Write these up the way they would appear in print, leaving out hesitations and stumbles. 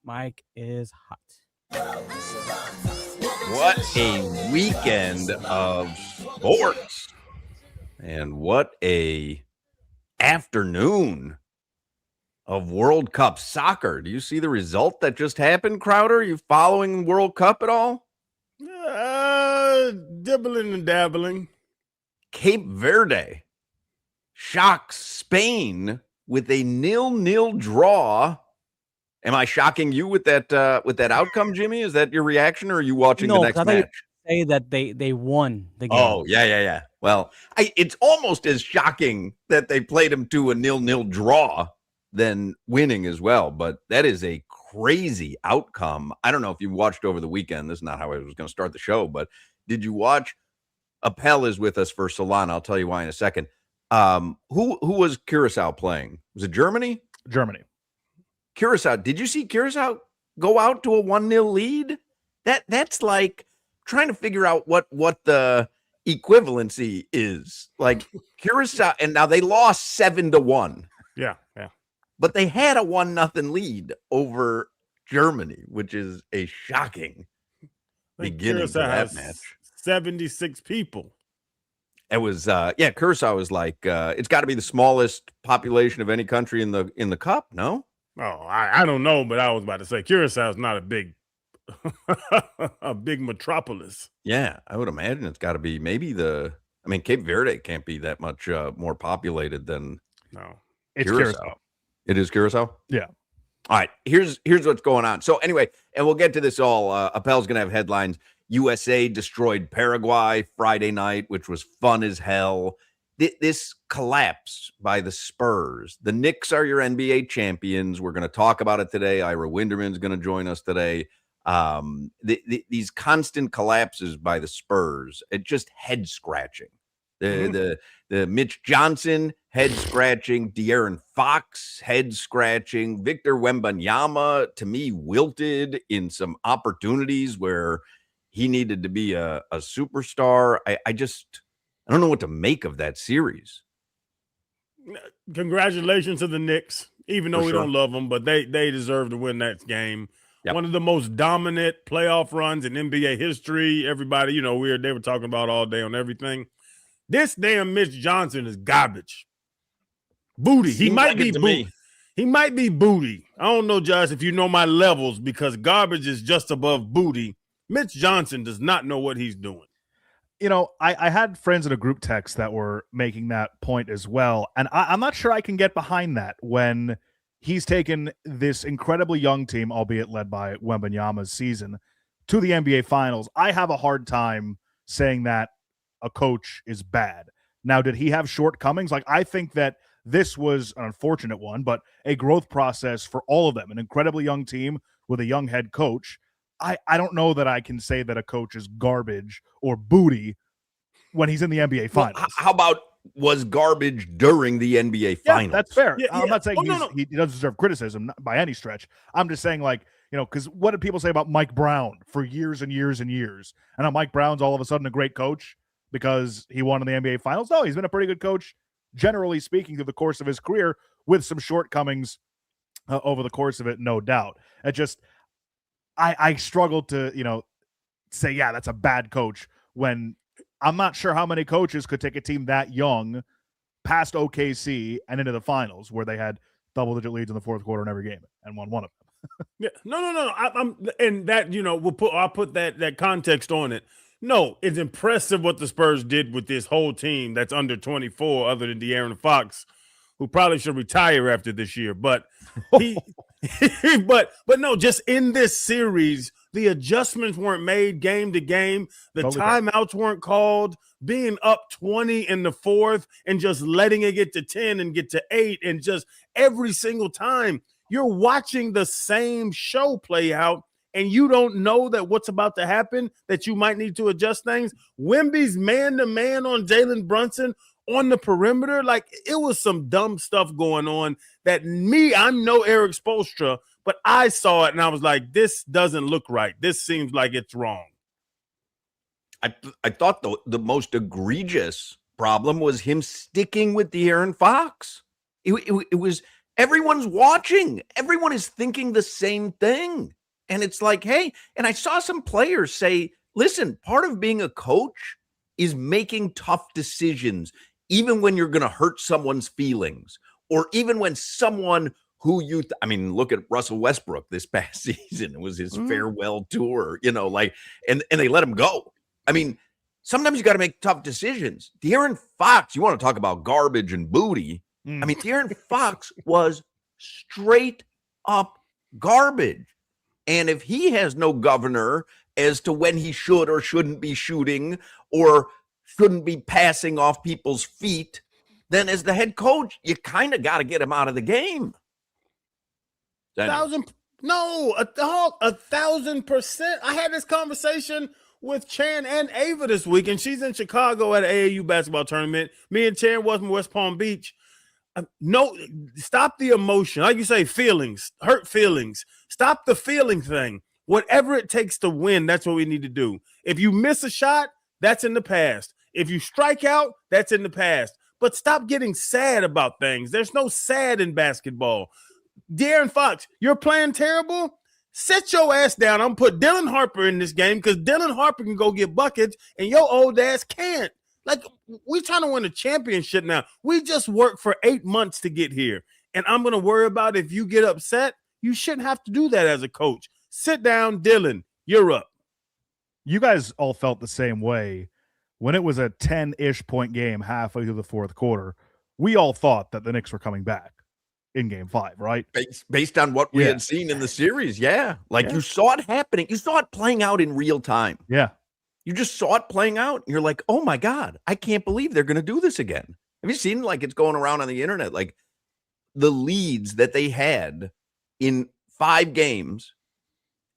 Mike is hot. What a weekend of sports. And what a afternoon of World Cup soccer. Do you see the result that just happened, Crowder? Are you following World Cup at all? Dibbling and dabbling. Cape Verde shocks Spain with a 0-0 draw. Am I shocking you with that outcome, Jimmy? Is that your reaction, or are you watching the next match? Say that they won the game. Oh, yeah. Well, it's almost as shocking that they played him to a 0-0 draw than winning as well. But that is a crazy outcome. I don't know if you watched over the weekend. This is not how I was going to start the show, but did you watch? Appel is with us for Solana. I'll tell you why in a second. Who was Curacao playing? Was it Germany? Germany. Curacao. Did you see Curacao go out to a 1-0 lead? That's like trying to figure out what the equivalency is. Like Curacao, and now they lost 7-1. Yeah. But they had a 1-0 lead over Germany, which is a shocking beginning to that match. 76 people. It was Curacao was like it's got to be the smallest population of any country in the cup, no? Oh, I don't know, but I was about to say Curacao is not a big a big metropolis. Yeah, I would imagine it's got to be maybe Cape Verde can't be that much more populated than it's Curacao. It is Curacao? Yeah. All right, here's what's going on. So anyway, and we'll get to this all. Appel's going to have headlines. USA destroyed Paraguay Friday night, which was fun as hell. This collapse by the Spurs. The Knicks are your NBA champions. We're going to talk about it today. Ira Winderman's going to join us today. These constant collapses by the Spurs, it just head scratching. The Mitch Johnson head scratching, De'Aaron Fox head scratching, Victor Wembanyama to me wilted in some opportunities where he needed to be a superstar. I don't know what to make of that series. Congratulations to the Knicks, even though we don't love them, but they deserve to win that game. Yep. One of the most dominant playoff runs in NBA history. Everybody, they were talking about all day on everything. This damn Mitch Johnson is garbage. Booty. He might be booty. He might be booty. I don't know, Josh, if you know my levels, because garbage is just above booty. Mitch Johnson does not know what he's doing. I had friends in a group text that were making that point as well. And I'm not sure I can get behind that when he's taken this incredibly young team, albeit led by Wembanyama's season, to the NBA Finals. I have a hard time saying that a coach is bad. Now, did he have shortcomings? Like, I think that this was an unfortunate one, but a growth process for all of them. An incredibly young team with a young head coach. I don't know that I can say that a coach is garbage or booty when he's in the NBA Finals. Well, how about was garbage during the NBA Finals? Yeah, that's fair. Yeah, I'm not saying he doesn't deserve criticism by any stretch. I'm just saying, because what did people say about Mike Brown for years and years and years? And now Mike Brown's all of a sudden a great coach because he won in the NBA Finals? No, he's been a pretty good coach, generally speaking, through the course of his career, with some shortcomings over the course of it, no doubt. I struggle to, say, yeah, that's a bad coach when I'm not sure how many coaches could take a team that young past OKC and into the finals where they had double-digit leads in the fourth quarter in every game and won one of them. Yeah, no. And that, I'll put that context on it. No, it's impressive what the Spurs did with this whole team that's under 24, other than De'Aaron Fox, who probably should retire after this year. But but no, just in this series, the adjustments weren't made game to game. The timeouts weren't called. Being up 20 in the fourth and just letting it get to 10 and get to 8, and just every single time you're watching the same show play out, and you don't know that what's about to happen, that you might need to adjust things. Wemby's man-to-man on Jalen Brunson on the perimeter, like, it was some dumb stuff going on that I'm no Eric Spoelstra, but I saw it and I was like, this doesn't look right. This seems like it's wrong. I thought the most egregious problem was him sticking with De'Aaron Fox. It was everyone's watching. Everyone is thinking the same thing. And it's like, hey, and I saw some players say, listen, part of being a coach is making tough decisions, even when you're going to hurt someone's feelings, or even when someone who I mean, look at Russell Westbrook this past season. It was his farewell tour, and they let him go. I mean, sometimes you got to make tough decisions. De'Aaron Fox, you want to talk about garbage and booty. I mean, De'Aaron Fox was straight up garbage. And if he has no governor as to when he should or shouldn't be shooting or shouldn't be passing off people's feet, then as the head coach, you kind of got to get him out of the game. 1,000%. I had this conversation with Chan and Ava this week, and she's in Chicago at an AAU basketball tournament. Me and Chan was in West Palm Beach. No, stop the emotion. Like you say, feelings, hurt feelings. Stop the feeling thing. Whatever it takes to win, that's what we need to do. If you miss a shot, that's in the past. If you strike out, that's in the past. But stop getting sad about things. There's no sad in basketball. De'Aaron Fox, you're playing terrible. Sit your ass down. I'm going to put Dylan Harper in this game because Dylan Harper can go get buckets and your old ass can't. Like, we're trying to win a championship now. We just worked for 8 months to get here. And I'm going to worry about if you get upset. You shouldn't have to do that as a coach. Sit down, Dylan. You're up. You guys all felt the same way when it was a 10-ish point game halfway through the fourth quarter. We all thought that the Knicks were coming back in game 5, right? Based on what we had seen in the series, you saw it happening. You saw it playing out in real time. Yeah. You just saw it playing out, and you're like, oh, my God, I can't believe they're going to do this again. Have you seen, it's going around on the internet, the leads that they had in 5 games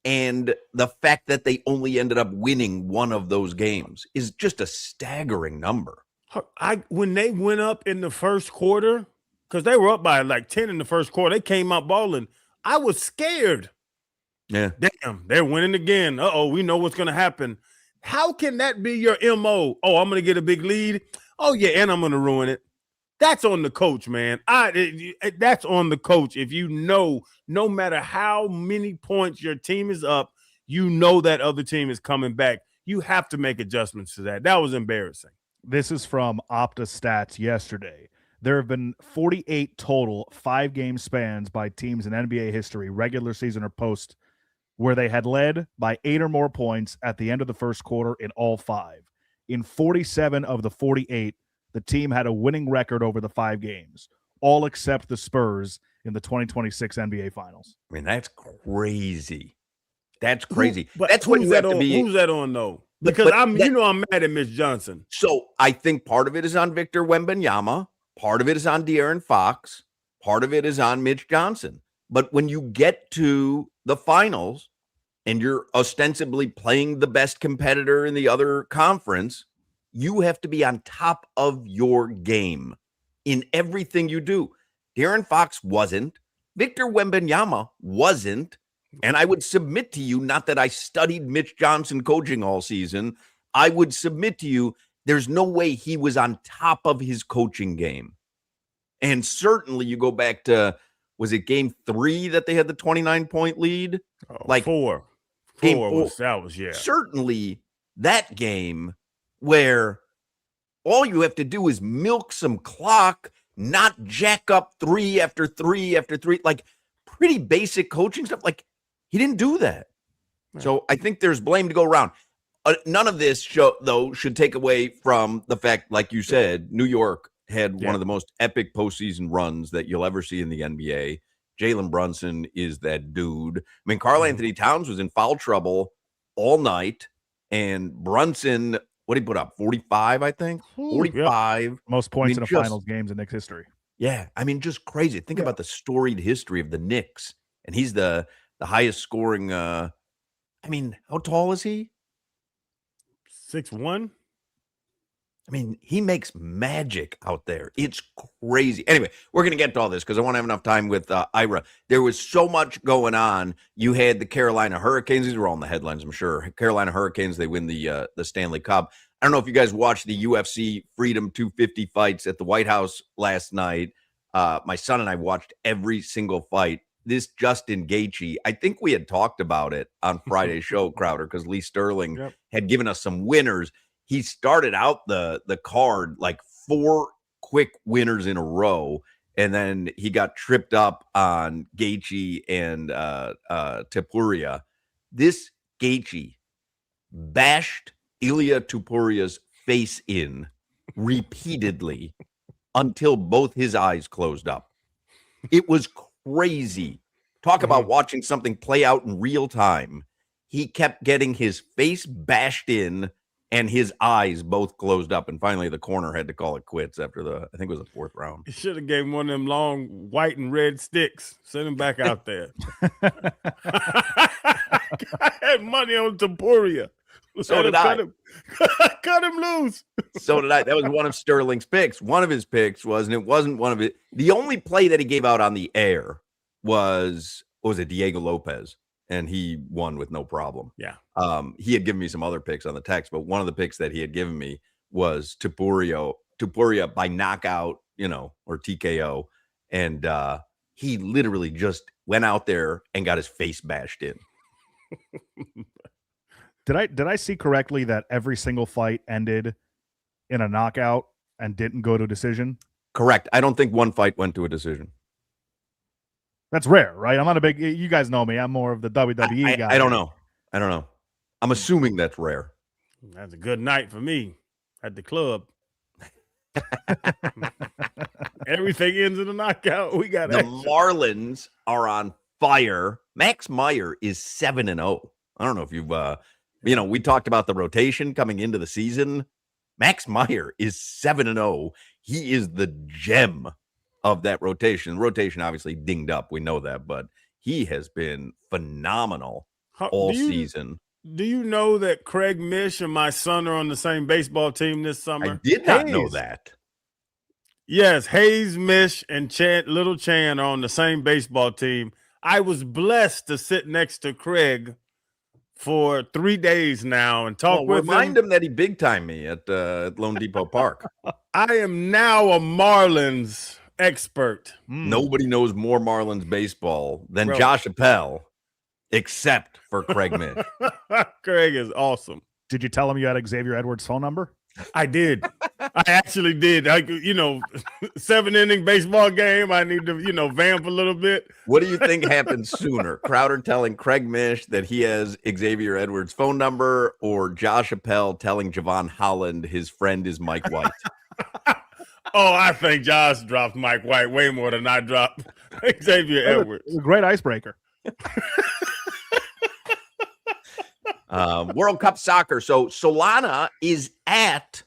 and the fact that they only ended up winning one of those games is just a staggering number. When they went up in the first quarter, because they were up by 10 in the first quarter, they came out balling. I was scared. Yeah. Damn, they're winning again. Uh-oh, we know what's going to happen. How can that be your MO? Oh, I'm going to get a big lead. Oh, yeah, and I'm going to ruin it. That's on the coach, man. That's on the coach. If you know, no matter how many points your team is up, you know that other team is coming back. You have to make adjustments to that. That was embarrassing. This is from Opta Stats yesterday. There have been 48 total 5-game spans by teams in NBA history, regular season or post, where they had led by 8 or more points at the end of the first quarter in all 5. In 47 of the 48, the team had a winning record over the 5 games, all except the Spurs in the 2026 NBA Finals. I mean, that's crazy. That's crazy. But that's what you have to be. Who's that on, though? Because I'm mad at Mitch Johnson. So I think part of it is on Victor Wembanyama. Part of it is on De'Aaron Fox. Part of it is on Mitch Johnson. But when you get to the finals and you're ostensibly playing the best competitor in the other conference, you have to be on top of your game in everything you do. De'Aaron Fox wasn't. Victor Wembanyama wasn't. And I would submit to you, not that I studied Mitch Johnson coaching all season, I would submit to you, there's no way he was on top of his coaching game. And certainly you go back to, was it game 3 that they had the 29-point lead? Oh, 4. Game 4 4. that was, yeah. Certainly that game where all you have to do is milk some clock, not jack up 3 after 3 after 3, pretty basic coaching stuff. He didn't do that. Right. So I think there's blame to go around. None of this should take away from the fact, like you said, New York had one of the most epic postseason runs that you'll ever see in the NBA. Jalen Brunson is that dude. I mean, Karl Anthony Towns was in foul trouble all night, and Brunson, what did he put up? 45, I think. 45. Yep. Most points in a finals games in Knicks history. Yeah, I mean, just crazy. Think about the storied history of the Knicks, and he's the highest scoring. I mean, how tall is he? 6'1". I mean, he makes magic out there. It's crazy. Anyway, we're going to get to all this because I want to have enough time with Ira. There was so much going on. You had the Carolina Hurricanes. These were all in the headlines, I'm sure. Carolina Hurricanes, they win the Stanley Cup. I don't know if you guys watched the UFC Freedom 250 fights at the White House last night. my son and I watched every single fight. This Justin Gaethje, I think we had talked about it on Friday's show, Crowder, because Lee Sterling had given us some winners. He started out the card like 4 quick winners in a row, and then he got tripped up on Gaethje and Topuria. This Gaethje bashed Ilya Topuria's face in repeatedly until both his eyes closed up. It was crazy. Talk about watching something play out in real time. He kept getting his face bashed in and his eyes both closed up. And finally, the corner had to call it quits after I think it was the 4th round. You should have gave him one of them long white and red sticks. Send him back out there. I had money on Topuria. So did I. Cut him loose. So did I. That was one of Sterling's picks. One of his picks was, and it wasn't one of it. The only play that he gave out on the air was it Diego Lopez, and he won with no problem. Yeah. He had given me some other picks on the text, but one of the picks that he had given me was Topuria by knockout, or TKO, and he literally just went out there and got his face bashed in. Did I see correctly that every single fight ended in a knockout and didn't go to a decision? Correct. I don't think one fight went to a decision. That's rare, right? I'm not a big. You guys know me. I'm more of the WWE guy. I don't know. I'm assuming that's rare. That's a good night for me at the club. Everything ends in a knockout. We got the action. Marlins are on fire. Max Meyer is 7-0. I don't know if you've we talked about the rotation coming into the season. Max Meyer is 7-0. He is the gem of that rotation. The rotation obviously dinged up. We know that, but he has been phenomenal all season. Do you know that Craig Mish and my son are on the same baseball team this summer? I did not know that. Yes, Hayes Mish and Little Chan are on the same baseball team. I was blessed to sit next to Craig for 3 days now and talk with him. Remind him that he big timed me at Lone Depot Park. I am now a Marlins expert. Nobody knows more Marlins baseball than Josh Appel, except for Craig Mish. Craig is awesome. Did you tell him you had Xavier Edwards' phone number? I did. I actually did. 7-inning baseball game. I need to, vamp a little bit. What do you think happened sooner? Crowder telling Craig Mish that he has Xavier Edwards' phone number, or Josh Appel telling Javon Holland his friend is Mike White? Oh, I think Josh dropped Mike White way more than I dropped Xavier Edwards. A great icebreaker. World Cup soccer. So Solana is at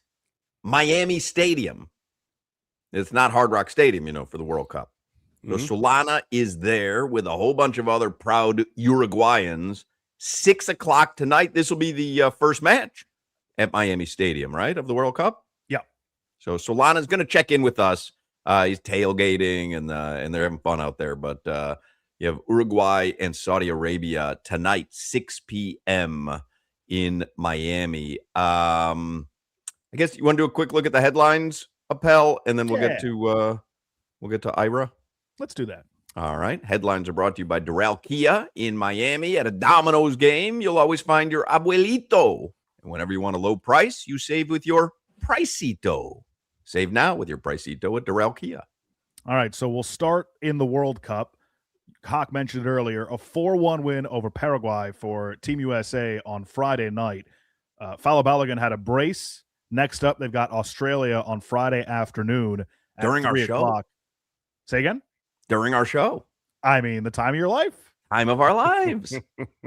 Miami Stadium. It's not Hard Rock Stadium, for the World Cup. So Solana is there with a whole bunch of other proud Uruguayans. 6:00 tonight. This will be the first match at Miami Stadium, right, of the World Cup? Yeah. So Solana's going to check in with us. He's tailgating and they're having fun out there. But you have Uruguay and Saudi Arabia tonight, 6 p.m. in Miami. I guess you want to do a quick look at the headlines, Appel, and then we'll get to Ira. Let's do that. All right. Headlines are brought to you by Doral Kia in Miami. At a Domino's game, you'll always find your abuelito. And whenever you want a low price, you save with your Pricito. Save now with your Pricito at Doral Kia. All right. So we'll start in the World Cup. Hoch mentioned it earlier, a 4-1 win over Paraguay for Team USA on Friday night. Fowler Balogun had a brace. Next up, they've got Australia on Friday afternoon at During our 3 show. o'clock. Say again? During our show. I mean, the time of your life. Time of our lives.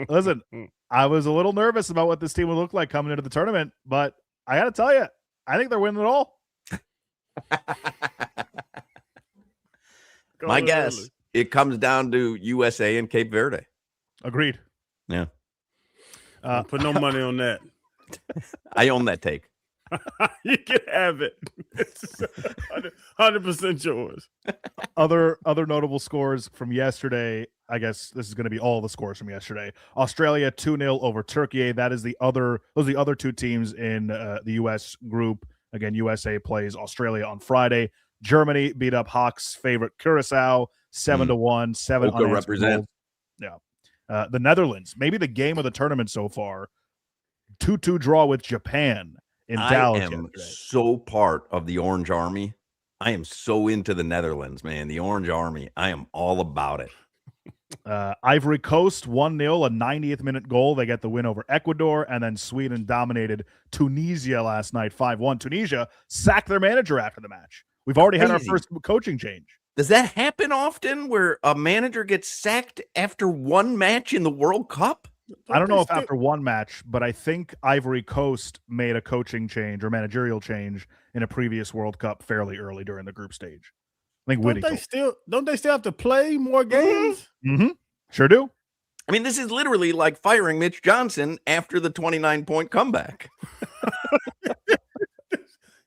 Listen, I was a little nervous about what this team would look like coming into the tournament, but I got to tell you, I think they're winning it all. My guess, it comes down to USA and Cape Verde. Agreed. Yeah. Put no money on that. I own that take. You can have it. It's 100% yours. Other notable scores from yesterday. I guess this is going to be all the scores from yesterday. Australia 2-0 over Turkey. That is those are the other two teams in the U.S. group. Again, USA plays Australia on Friday. Germany beat up Hoch's favorite Curacao 7-1, 7 Hoch unanswered represent. goals. Yeah. The Netherlands, maybe the game of the tournament so far, 2-2 draw with Japan in Dallas I am yesterday. so part of the Orange Army. I am so into the Netherlands, man. The Orange Army. I am all about it. Ivory Coast 1-0, a 90th minute goal. They get the win over Ecuador, and then Sweden dominated Tunisia last night 5-1. Tunisia sacked their manager after the match. We've already had our first coaching change. Does that happen often where a manager gets sacked after one match in the World Cup? I don't know if after one match, but I think Ivory Coast made a coaching change or managerial change in a previous World Cup fairly early during the group stage. I think don't they still have to play more games? Mm-hmm. Sure do. I mean, this is literally like firing Mitch Johnson after the 29-point comeback.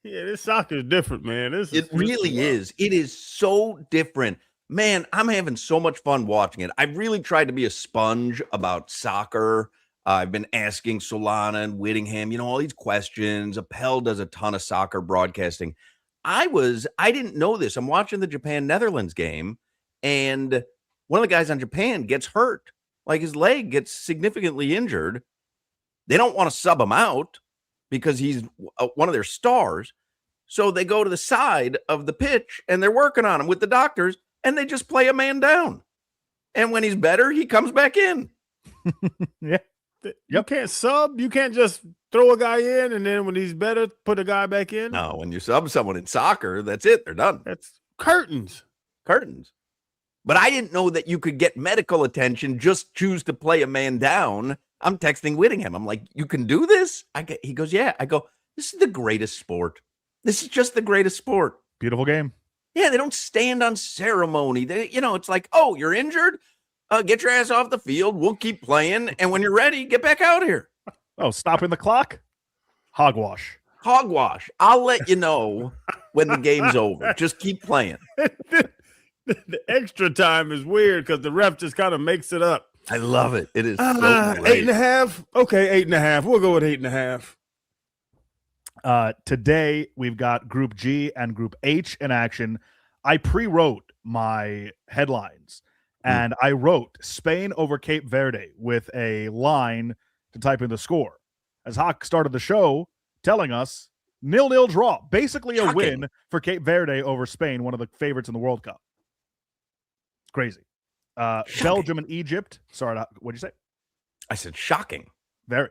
Yeah, this soccer is different, man. It really is. It is so different. Man, I'm having so much fun watching it. I've really tried to be a sponge about soccer. I've been asking Solana and Whittingham, all these questions. Appel does a ton of soccer broadcasting. I didn't know this. I'm watching the Japan-Netherlands game, and one of the guys on Japan gets hurt. Like his leg gets significantly injured. They don't want to sub him out because he's one of their stars. So they go to the side of the pitch, and they're working on him with the doctors, and they just play a man down. And when he's better, he comes back in. Yeah. You can't sub. You can't just throw a guy in, and then when he's better, put a guy back in. No, when you sub someone in soccer, that's it. They're done. That's curtains. But I didn't know that you could get medical attention, just choose to play a man down. I'm texting Whittingham. I'm like, you can do this? He goes, yeah. I go, this is the greatest sport. This is just the greatest sport. Beautiful game. Yeah, they don't stand on ceremony. It's like, oh, you're injured? Get your ass off the field. We'll keep playing. And when you're ready, get back out here. Oh, stopping the clock? Hogwash. I'll let you know when the game's over. Just keep playing. The extra time is weird because the ref just kind of makes it up. I love it. It is so great. 8.5. Okay, 8.5. We'll go with 8.5. Today, we've got Group G and Group H in action. I pre-wrote my headlines, and I wrote Spain over Cape Verde with a line to type in the score. As Hoch started the show telling us 0-0 draw, basically a win for Cape Verde over Spain, one of the favorites in the World Cup. Crazy. Belgium and Egypt. Sorry, what'd you say? I said shocking. Very.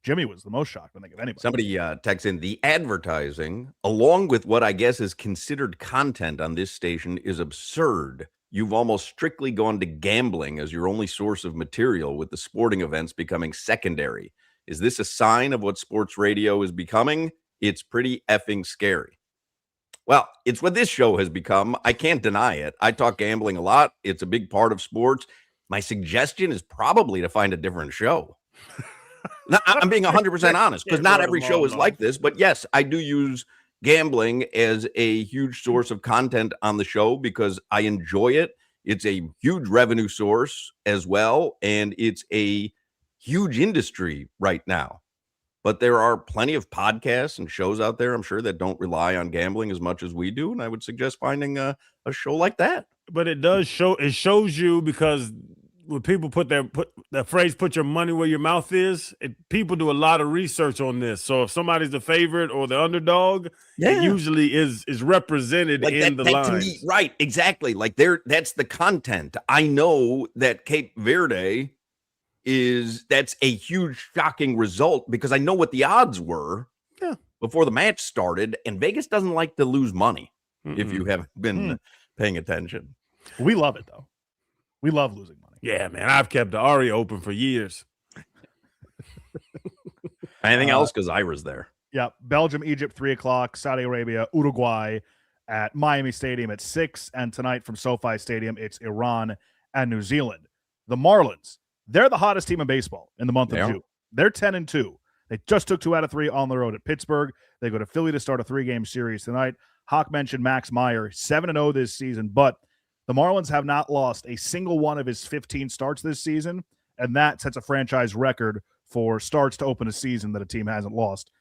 Jimmy was the most shocked, I think, of anybody. Somebody texts in, the advertising, along with what I guess is considered content on this station, is absurd. You've almost strictly gone to gambling as your only source of material, with the sporting events becoming secondary. Is this a sign of what sports radio is becoming? It's pretty effing scary. Well, it's what this show has become. I can't deny it. I talk gambling a lot. It's a big part of sports. My suggestion is probably to find a different show. Now, I'm being 100% honest, because not every show is like this. But yes, I do use gambling as a huge source of content on the show because I enjoy it. It's a huge revenue source as well, and it's a huge industry right now. But there are plenty of podcasts and shows out there, I'm sure, that don't rely on gambling as much as we do. And I would suggest finding a show like that. But it does show, it shows you, because when people put that phrase, put your money where your mouth is, people do a lot of research on this. So if somebody's the favorite or the underdog, it usually is represented like in the lines. Right, exactly. Like that's the content. I know that Cape Verde that's a huge shocking result because I know what the odds were before the match started, and Vegas doesn't like to lose money if you haven't been paying attention. We love it though. We love losing money. Yeah, man. I've kept the Aria open for years. Anything else? Because Ira's there. Yeah. Belgium, Egypt, 3:00. Saudi Arabia, Uruguay at Miami Stadium at 6. And tonight from SoFi Stadium, it's Iran and New Zealand. The Marlins, they're the hottest team in baseball in the month of June. They're 10-2. They just took 2 out of 3 on the road at Pittsburgh. They go to Philly to start a 3-game series tonight. Hoch mentioned Max Meyer, 7-0 this season, but the Marlins have not lost a single one of his 15 starts this season, and that sets a franchise record for starts to open a season that a team hasn't lost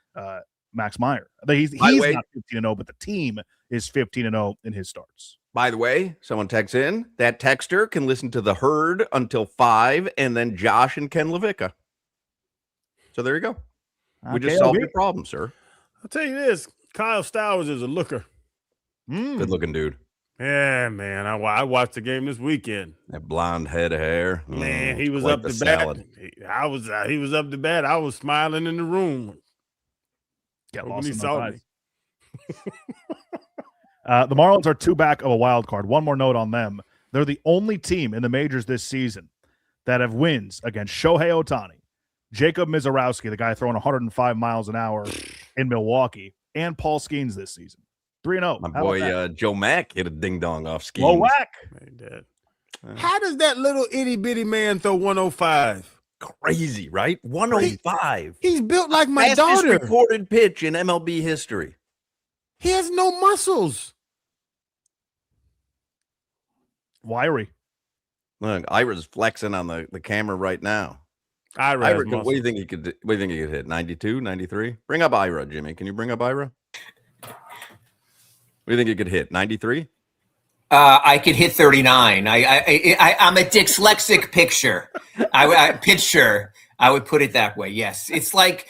Max Meyer. He's By the way, not 15-0, but the team is 15-0 in his starts. By the way, someone texts in. That texter can listen to The Herd until 5, and then Josh and Ken Levicka. So there you go. We just solved your problem, sir. I'll tell you this. Kyle Stowers is a looker. Good looking dude. Yeah, man. I watched the game this weekend. That blonde head of hair. Man, he was up to bat. He was up to bat. I was smiling in the room. Get lost in my eyes. The Marlins are 2 back of a wild card. One more note on them. They're the only team in the majors this season that have wins against Shohei Ohtani, Jacob Mizorowski, the guy throwing 105 miles an hour in Milwaukee, and Paul Skeens this season. 3-0. My boy Joe Mack hit a ding-dong off Skeens. Low whack. How does that little itty-bitty man throw 105? Crazy, right? 105. He's built like my fastest daughter. recorded pitch in MLB history. He has no muscles. Wiry. Look, Ira's flexing on the camera right now. Ira, what do you think he could hit? 92, 93? Bring up Ira, Jimmy. Can you bring up Ira? What do you think he could hit? 93? I could hit 39. I'm a dyslexic pitcher. I would put it that way. Yes, it's like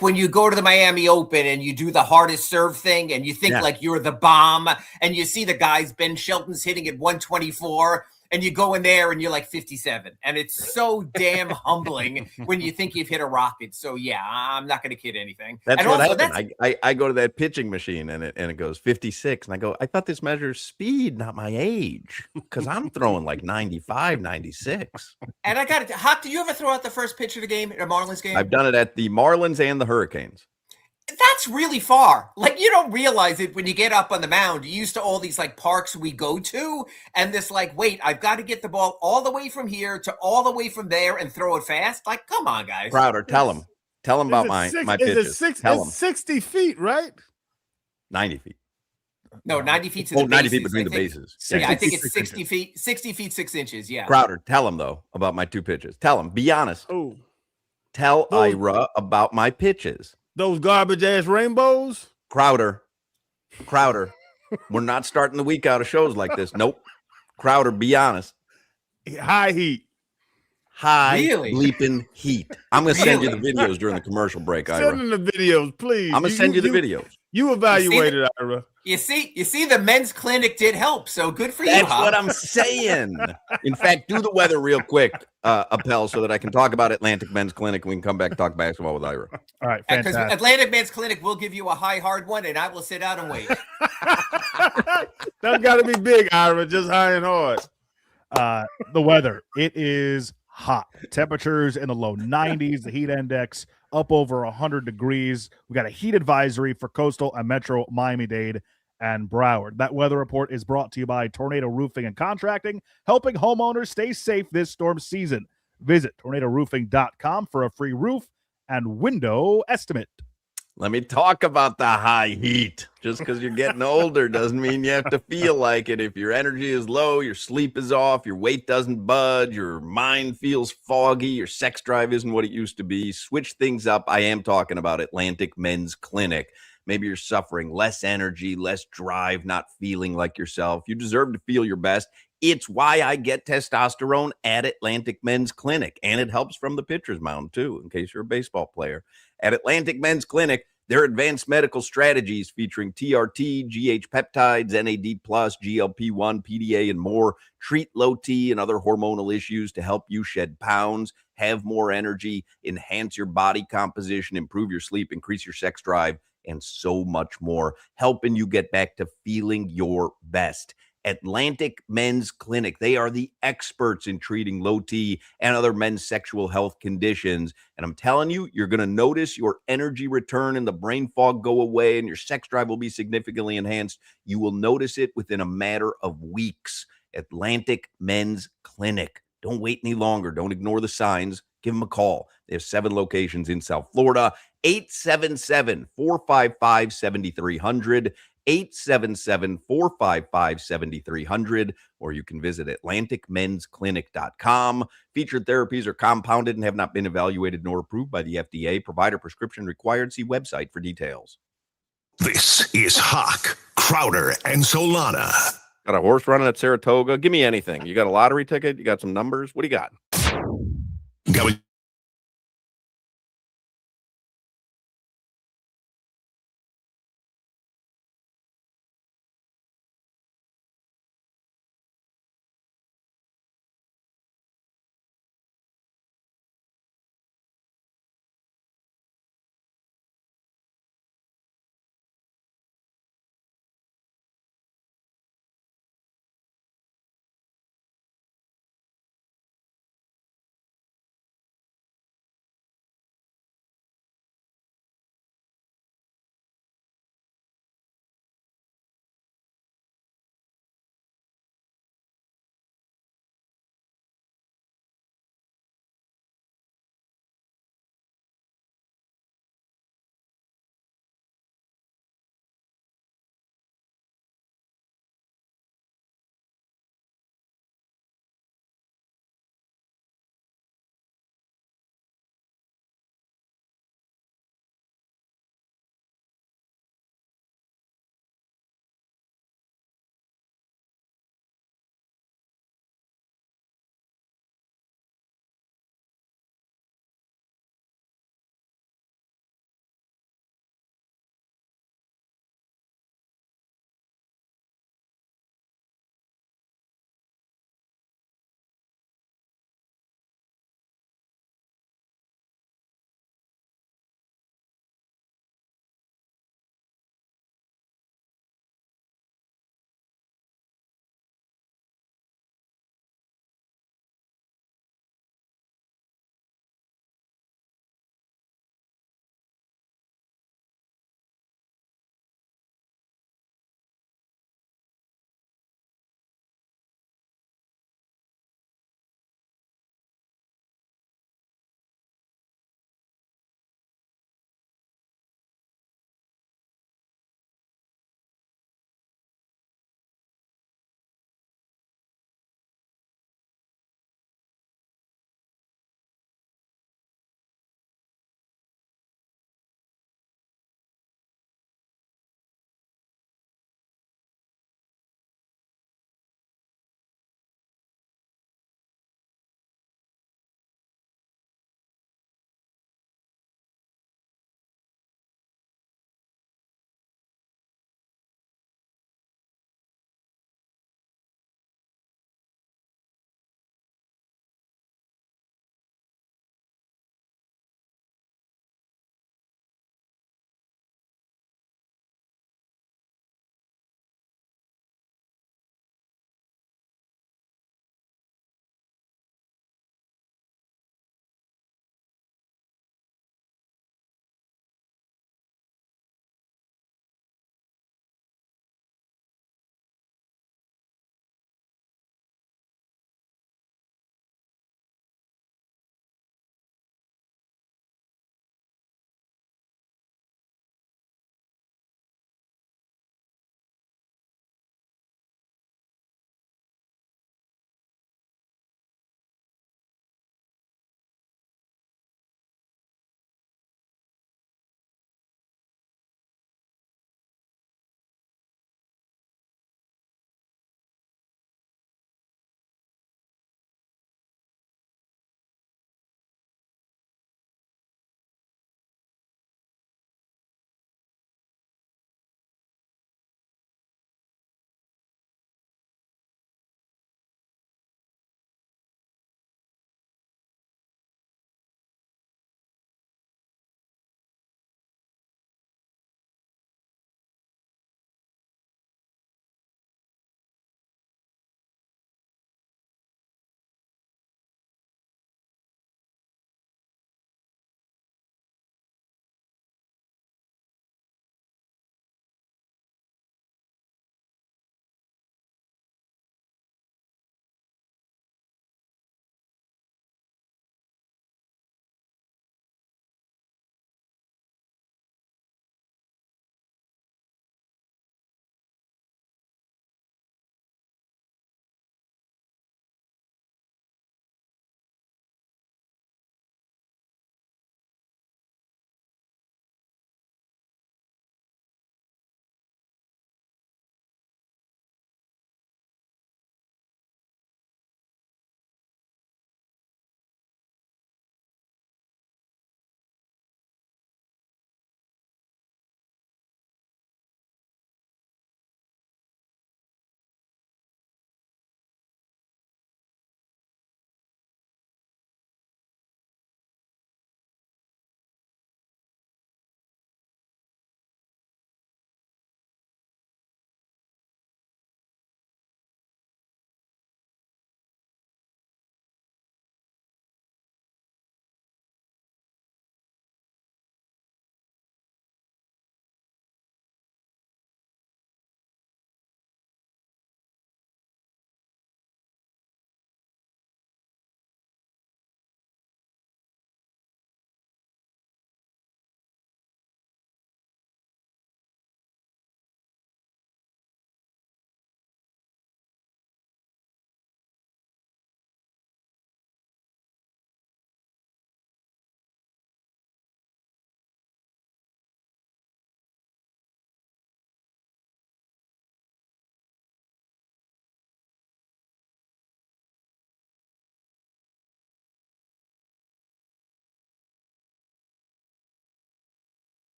when you go to the Miami Open and you do the hardest serve thing, and you think like you're the bomb, and you see the guys Ben Shelton's hitting at 124. And you go in there and you're like 57. And it's so damn humbling when you think you've hit a rocket. So, yeah, I'm not going to kid anything. That's what happened. I go to that pitching machine and it goes 56. And I go, I thought this measures speed, not my age. Because I'm throwing like 95, 96. And I got it. Hoch, did you ever throw out the first pitch of the game at a Marlins game? I've done it at the Marlins and the Hurricanes. That's really far. Like, you don't realize it when you get up on the mound. You used to all these like parks we go to, and this like, wait, I've got to get the ball all the way from here to all the way from there and throw it fast. Like, come on, guys. Crowder, tell him about my pitches. It's 60 feet, right? 90 feet. No, 90 feet to the bases. 90 feet between the bases. Yeah, I think it's 60 feet, 60 feet, 6 inches. Yeah. Crowder, tell him though about my 2 pitches. Tell him, be honest. Oh, tell Ira about my pitches. Those garbage ass rainbows? Crowder. We're not starting the week out of shows like this. Nope. Crowder, be honest. High heat. Bleeping heat. I'm going to send you the videos during the commercial break, Ira. Send them the videos, please. I'm going to send you the videos. You evaluated, Ira. You see, the men's clinic did help, so good for you. That's what I'm saying. In fact, do the weather real quick, Appel, so that I can talk about Atlantic Men's Clinic and we can come back and talk basketball with Ira. All right, because Atlantic Men's Clinic will give you a high, hard one, and I will sit out and wait. That's got to be big, Ira, just high and hard. The weather, it is hot. Temperatures in the low 90s, the heat index up over 100 degrees. We got a heat advisory for coastal and metro Miami-Dade and Broward. That weather report is brought to you by Tornado Roofing and Contracting, helping homeowners stay safe this storm season. Visit tornadoroofing.com for a free roof and window estimate. Let me talk about the high heat. Just because you're getting older doesn't mean you have to feel like it. If your energy is low, your sleep is off, your weight doesn't budge, your mind feels foggy, your sex drive isn't what it used to be, switch things up. I am talking about Atlantic Men's Clinic. Maybe you're suffering less energy, less drive, not feeling like yourself. You deserve to feel your best. It's why I get testosterone at Atlantic Men's Clinic, and it helps from the pitcher's mound too, in case you're a baseball player. At Atlantic Men's Clinic, their advanced medical strategies featuring TRT, GH peptides, NAD+, GLP-1, PDA, and more treat low T and other hormonal issues to help you shed pounds, have more energy, enhance your body composition, improve your sleep, increase your sex drive, and so much more, helping you get back to feeling your best. Atlantic Men's Clinic. They are the experts in treating low T and other men's sexual health conditions. And I'm telling you, you're going to notice your energy return and the brain fog go away and your sex drive will be significantly enhanced. You will notice it within a matter of weeks. Atlantic Men's Clinic. Don't wait any longer. Don't ignore the signs. Give them a call. They have 7 locations in South Florida. 877-455-7300. 877-455-7300, or you can visit atlanticmensclinic.com. Featured therapies are compounded and have not been evaluated nor approved by the FDA. Provider prescription required. See website for details. This is Hoch, Crowder, and Solana. Got a horse running at Saratoga? Give me anything. You got a lottery ticket? You got some numbers? What do you got? Got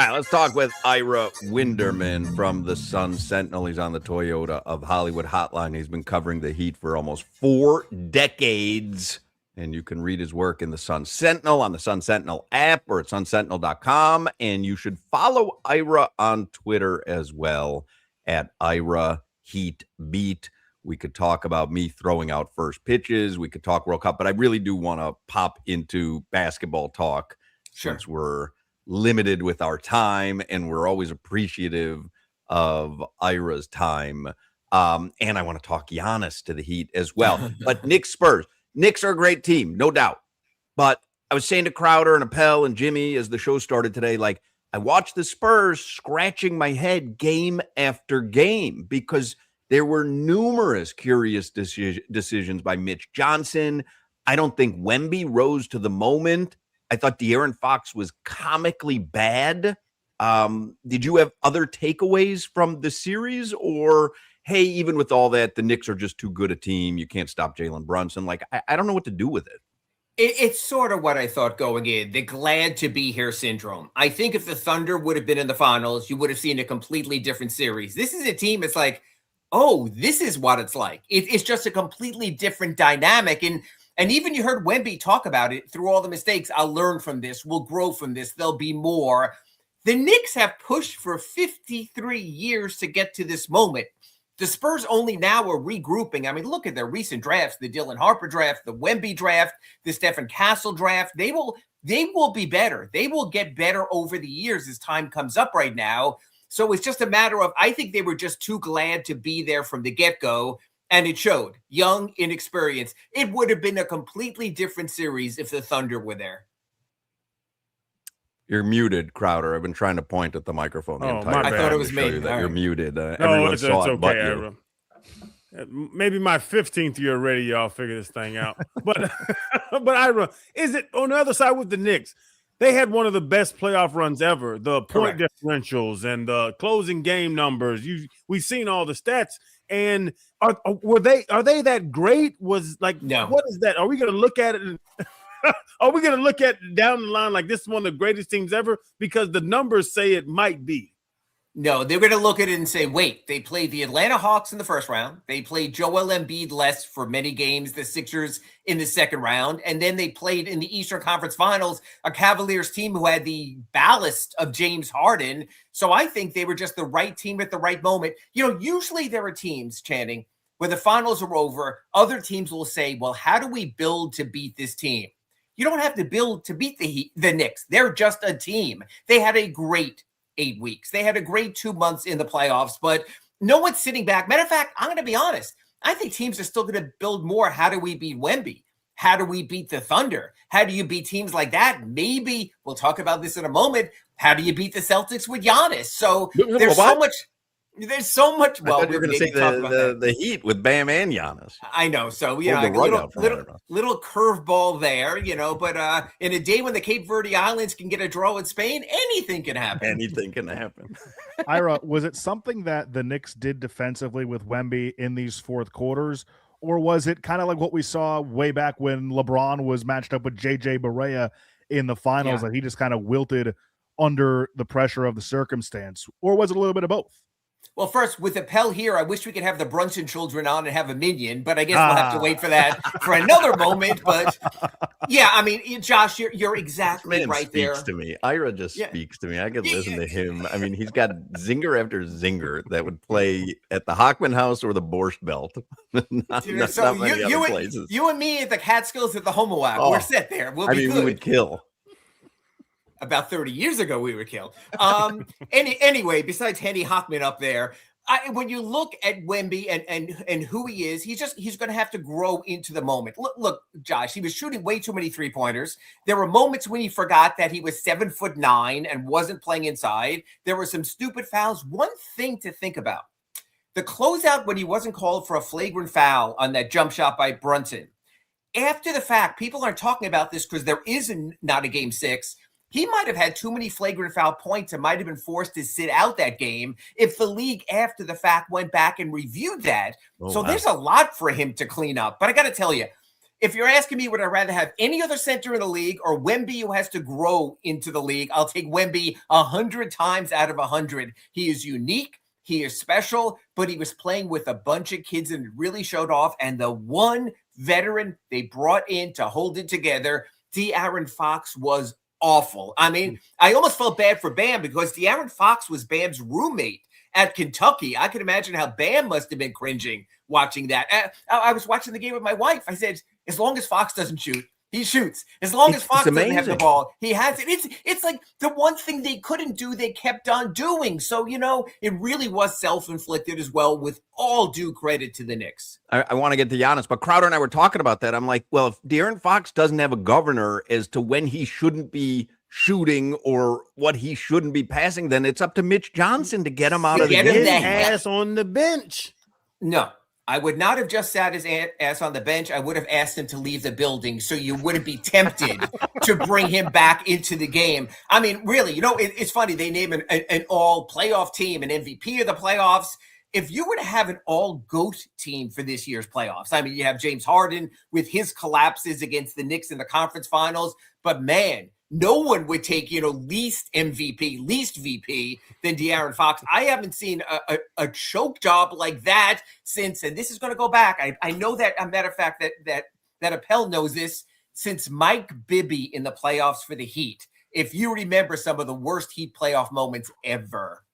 right, let's talk with Ira Winderman from the Sun Sentinel. He's on the Toyota of Hollywood hotline. He's been covering the Heat for almost 4 decades. And you can read his work in the Sun Sentinel on the Sun Sentinel app or at sunsentinel.com. And you should follow Ira on Twitter as well at Ira Heat Beat. We could talk about me throwing out first pitches. We could talk World Cup, but I really do want to pop into basketball talk since we're limited with our time and we're always appreciative of Ira's time. And I want to talk Giannis to the Heat as well. But Knicks Spurs. Knicks are a great team, no doubt. But I was saying to Crowder and Appel and Jimmy as the show started today, like, I watched the Spurs scratching my head game after game because there were numerous curious decisions by Mitch Johnson. I don't think Wemby rose to the moment. I thought De'Aaron Fox was comically bad. Did you have other takeaways from the series? Or, hey, even with all that, the Knicks are just too good a team. You can't stop Jalen Brunson. Like, I don't know what to do with it. It's sort of what I thought going in, the glad to be here syndrome. I think if the Thunder would have been in the finals, you would have seen a completely different series. This is a team that's like, oh, this is what it's like. It's just a completely different dynamic. And even you heard Wemby talk about it through all the mistakes. I'll learn from this. We'll grow from this. There'll be more. The Knicks have pushed for 53 years to get to this moment. The Spurs only now are regrouping. I mean, look at their recent drafts, the Dylan Harper draft, the Wemby draft, the Stephen Castle draft. They will be better. They will get better over the years as time comes up right now. So it's just a matter of, I think they were just too glad to be there from the get-go, and it showed. Young, inexperienced. It would have been a completely different series if the Thunder were there. You're muted, Crowder. I've been trying to point at the microphone the entire time. I thought it was to show me. you that you're muted. No, everyone it's saw it okay, but you. Ira. Maybe my 15th year already, y'all figure this thing out. But Ira, is it on the other side with the Knicks? They had one of the best playoff runs ever. The point differentials and the closing game numbers. We've seen all the stats. And are they that great? Was like, no. What is that? Are we going to look at it? Are we going to look at down the line like this is one of the greatest teams ever? Because the numbers say it might be. No, they're going to look at it and say, wait, they played the Atlanta Hawks in the first round. They played Joel Embiid less for many games, the Sixers in the second round. And then they played in the Eastern Conference Finals, a Cavaliers team who had the ballast of James Harden. So I think they were just the right team at the right moment. You know, usually there are teams, Channing, where the finals are over, other teams will say, well, how do we build to beat this team? You don't have to build to beat the Knicks. They're just a team. They had a great 8 weeks. They had a great 2 months in the playoffs, but no one's sitting back. Matter of fact, I'm going to be honest. I think teams are still going to build more. How do we beat Wemby? How do we beat the Thunder? How do you beat teams like that? Maybe we'll talk about this in a moment. How do you beat the Celtics with Giannis? So there's so much. There's so much. Well, I thought you were going to say the Heat with Bam and Giannis. I know. So, you know, like little curveball there, you know, but in a day when the Cape Verde Islands can get a draw with Spain, anything can happen. Anything can happen. Ira, was it something that the Knicks did defensively with Wemby in these fourth quarters? Or was it kind of like what we saw way back when LeBron was matched up with J.J. Barea in the finals, that he just kind of wilted under the pressure of the circumstance? Or was it a little bit of both? Well, first, with Appel here, I wish we could have the Brunson children on and have a minion, but I guess we'll have to wait for that for another moment. But yeah, I mean, Josh, you're exactly right there. Speaks to me. Ira just speaks to me. I could listen to him. I mean, he's got zinger after zinger that would play at the Hochman House or the Borscht Belt. not many other places. You and me at the Catskills at the Homowac. We're set there. We'll be good. We would kill. About 30 years ago, we were killed. Anyway, besides Henny Hochman up there, when you look at Wemby and who he is, he's going to have to grow into the moment. Look, Josh, he was shooting way too many 3-pointers. There were moments when he forgot that he was 7'9" and wasn't playing inside. There were some stupid fouls. One thing to think about: the closeout when he wasn't called for a flagrant foul on that jump shot by Brunson. After the fact, people aren't talking about this because there is not a game 6. He might have had too many flagrant foul points and might have been forced to sit out that game if the league after the fact went back and reviewed that. There's a lot for him to clean up. But I got to tell you, if you're asking me, would I rather have any other center in the league or Wemby who has to grow into the league? I'll take Wemby 100 times out of 100. He is unique. He is special, but he was playing with a bunch of kids and it really showed off. And the one veteran they brought in to hold it together, De'Aaron Fox, was awful. I mean, I almost felt bad for Bam because De'Aaron Fox was Bam's roommate at Kentucky. I could imagine how Bam must have been cringing watching that. I was watching the game with my wife. I said, as long as Fox doesn't shoot, he shoots. As long as Fox doesn't have the ball, he has it. It's like the one thing they couldn't do, they kept on doing. So, it really was self-inflicted as well, with all due credit to the Knicks. I want to get to Giannis, but Crowder and I were talking about that. I'm like, well, if De'Aaron Fox doesn't have a governor as to when he shouldn't be shooting or what he shouldn't be passing, then it's up to Mitch Johnson to get him out of the game. Ass on the bench. No. I would not have just sat his ass on the bench. I would have asked him to leave the building so you wouldn't be tempted to bring him back into the game. I mean, really, it's funny. They name an all playoff team, an MVP of the playoffs. If you were to have an all GOAT team for this year's playoffs, I mean, you have James Harden with his collapses against the Knicks in the conference finals, but man, no one would take, least MVP, least VP than De'Aaron Fox. I haven't seen a choke job like that since, and this is going to go back. I know that, a matter of fact, that Appel knows this, since Mike Bibby in the playoffs for the Heat. If you remember some of the worst Heat playoff moments ever.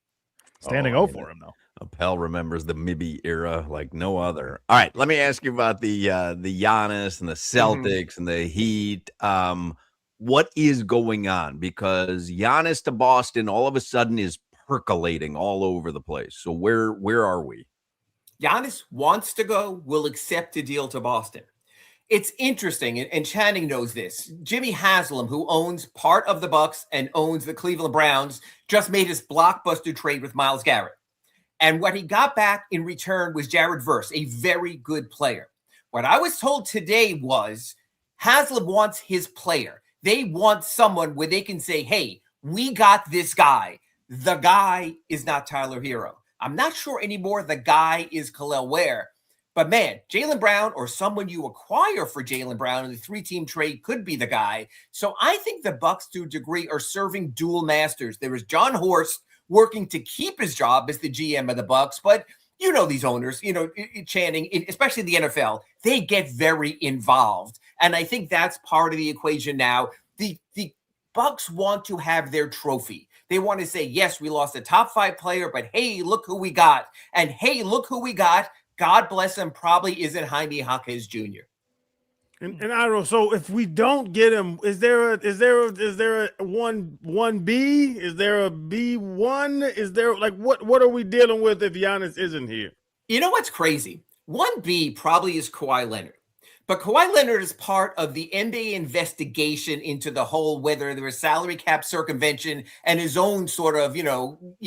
Standing O for him, though. Appel remembers the Mibby era like no other. All right, let me ask you about the Giannis and the Celtics and the Heat. What is going on? Because Giannis to Boston all of a sudden is percolating all over the place. So where are we? Giannis wants to go, will accept a deal to Boston. It's interesting, and Channing knows this. Jimmy Haslam, who owns part of the Bucks and owns the Cleveland Browns, just made his blockbuster trade with Myles Garrett. And what he got back in return was Jared Verse, a very good player. What I was told today was Haslam wants his player. They want someone where they can say, hey, we got this guy. The guy is not Tyler Hero. I'm not sure anymore the guy is Khalil Ware. But man, Jaylen Brown or someone you acquire for Jaylen Brown in the 3-team trade could be the guy. So I think the Bucks, to a degree, are serving dual masters. There is John Horst working to keep his job as the GM of the Bucks, but these owners, Channing, especially the NFL, they get very involved. And I think that's part of the equation now. The Bucks want to have their trophy. They want to say, yes, we lost a top 5 player, but hey, look who we got. And hey, look who we got. God bless him, probably isn't Jaime Jaquez Jr. And I don't know. So if we don't get him, is there a 1B? Is there a B1? Is there what are we dealing with if Giannis isn't here? You know what's crazy? 1B probably is Kawhi Leonard. But Kawhi Leonard is part of the NBA investigation into the whole, whether there was salary cap circumvention and his own sort of,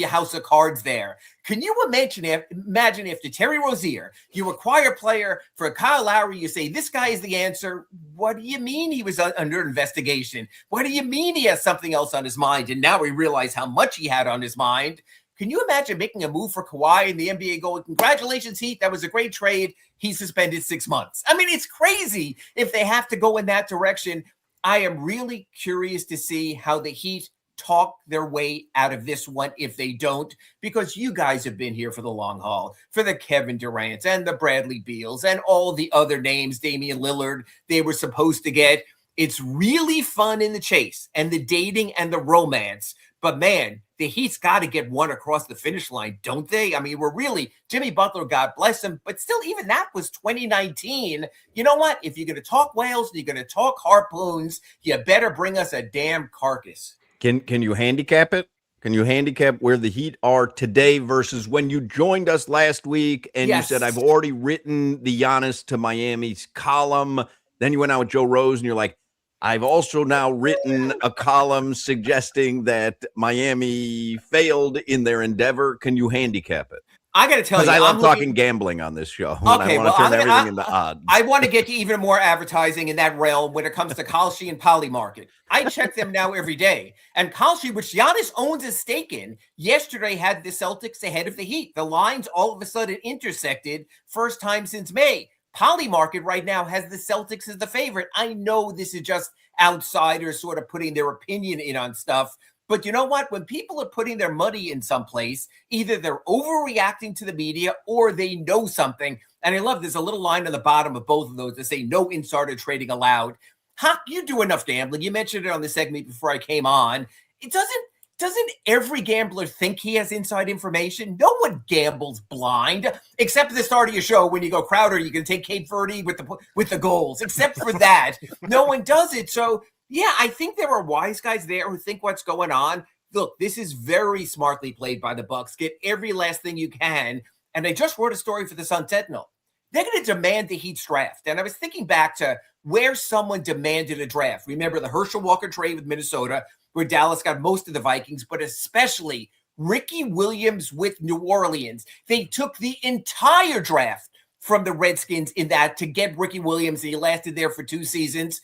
house of cards there. Can you imagine if to Terry Rozier, you acquire a player for Kyle Lowry, you say, this guy is the answer. What do you mean he was under investigation? What do you mean he has something else on his mind? And now we realize how much he had on his mind. Can you imagine making a move for Kawhi and the NBA going, congratulations, Heat, that was a great trade. He's suspended 6 months. I mean, it's crazy if they have to go in that direction. I am really curious to see how the Heat talk their way out of this one if they don't, because you guys have been here for the long haul, for the Kevin Durants and the Bradley Beals and all the other names, Damian Lillard, they were supposed to get. It's really fun in the chase and the dating and the romance. But man, the Heat's got to get one across the finish line, don't they? I mean, we're really, Jimmy Butler, God bless him, but still, even that was 2019. You know what? If you're going to talk whales and you're going to talk harpoons, you better bring us a damn carcass. Can you handicap it? Can you handicap where the Heat are today versus when you joined us last week and Yes. you said, I've already written the Giannis to Miami's column. Then you went out with Joe Rose and you're like, I've also now written a column suggesting that Miami failed in their endeavor. Can you handicap it? I got to tell you, Because I love talking gambling on this show. And Okay, I want to turn everything into odds. I want to get to even more advertising in that realm when it comes to Kalshi and Polymarket. I check them now every day. And Kalshi, which Giannis owns a stake in, yesterday had the Celtics ahead of the Heat. The lines all of a sudden intersected, first time since May. Poly Market right now has the Celtics as the favorite. I know this is just outsiders sort of putting their opinion in on stuff. But you know what? When people are putting their money in some place, either they're overreacting to the media or they know something. And I love there's a little line on the bottom of both of those that say no insider trading allowed. Hoch, you do enough gambling. You mentioned it on the segment before I came on. It doesn't every gambler think he has inside information? No one gambles blind, except at the start of your show when you go, Crowder, you can take Cape Verde with the goals. Except for that, no one does it. So yeah, I think there are wise guys there who think what's going on. Look, this is very smartly played by the Bucks. Get every last thing you can. And I just wrote a story for the Sun Sentinel. They're going to demand the Heat's draft. And I was thinking back to where someone demanded a draft. Remember the Herschel Walker trade with Minnesota, where Dallas got most of the Vikings, but especially Ricky Williams with New Orleans. They took the entire draft from the Redskins in that to get Ricky Williams. He lasted there for 2 seasons.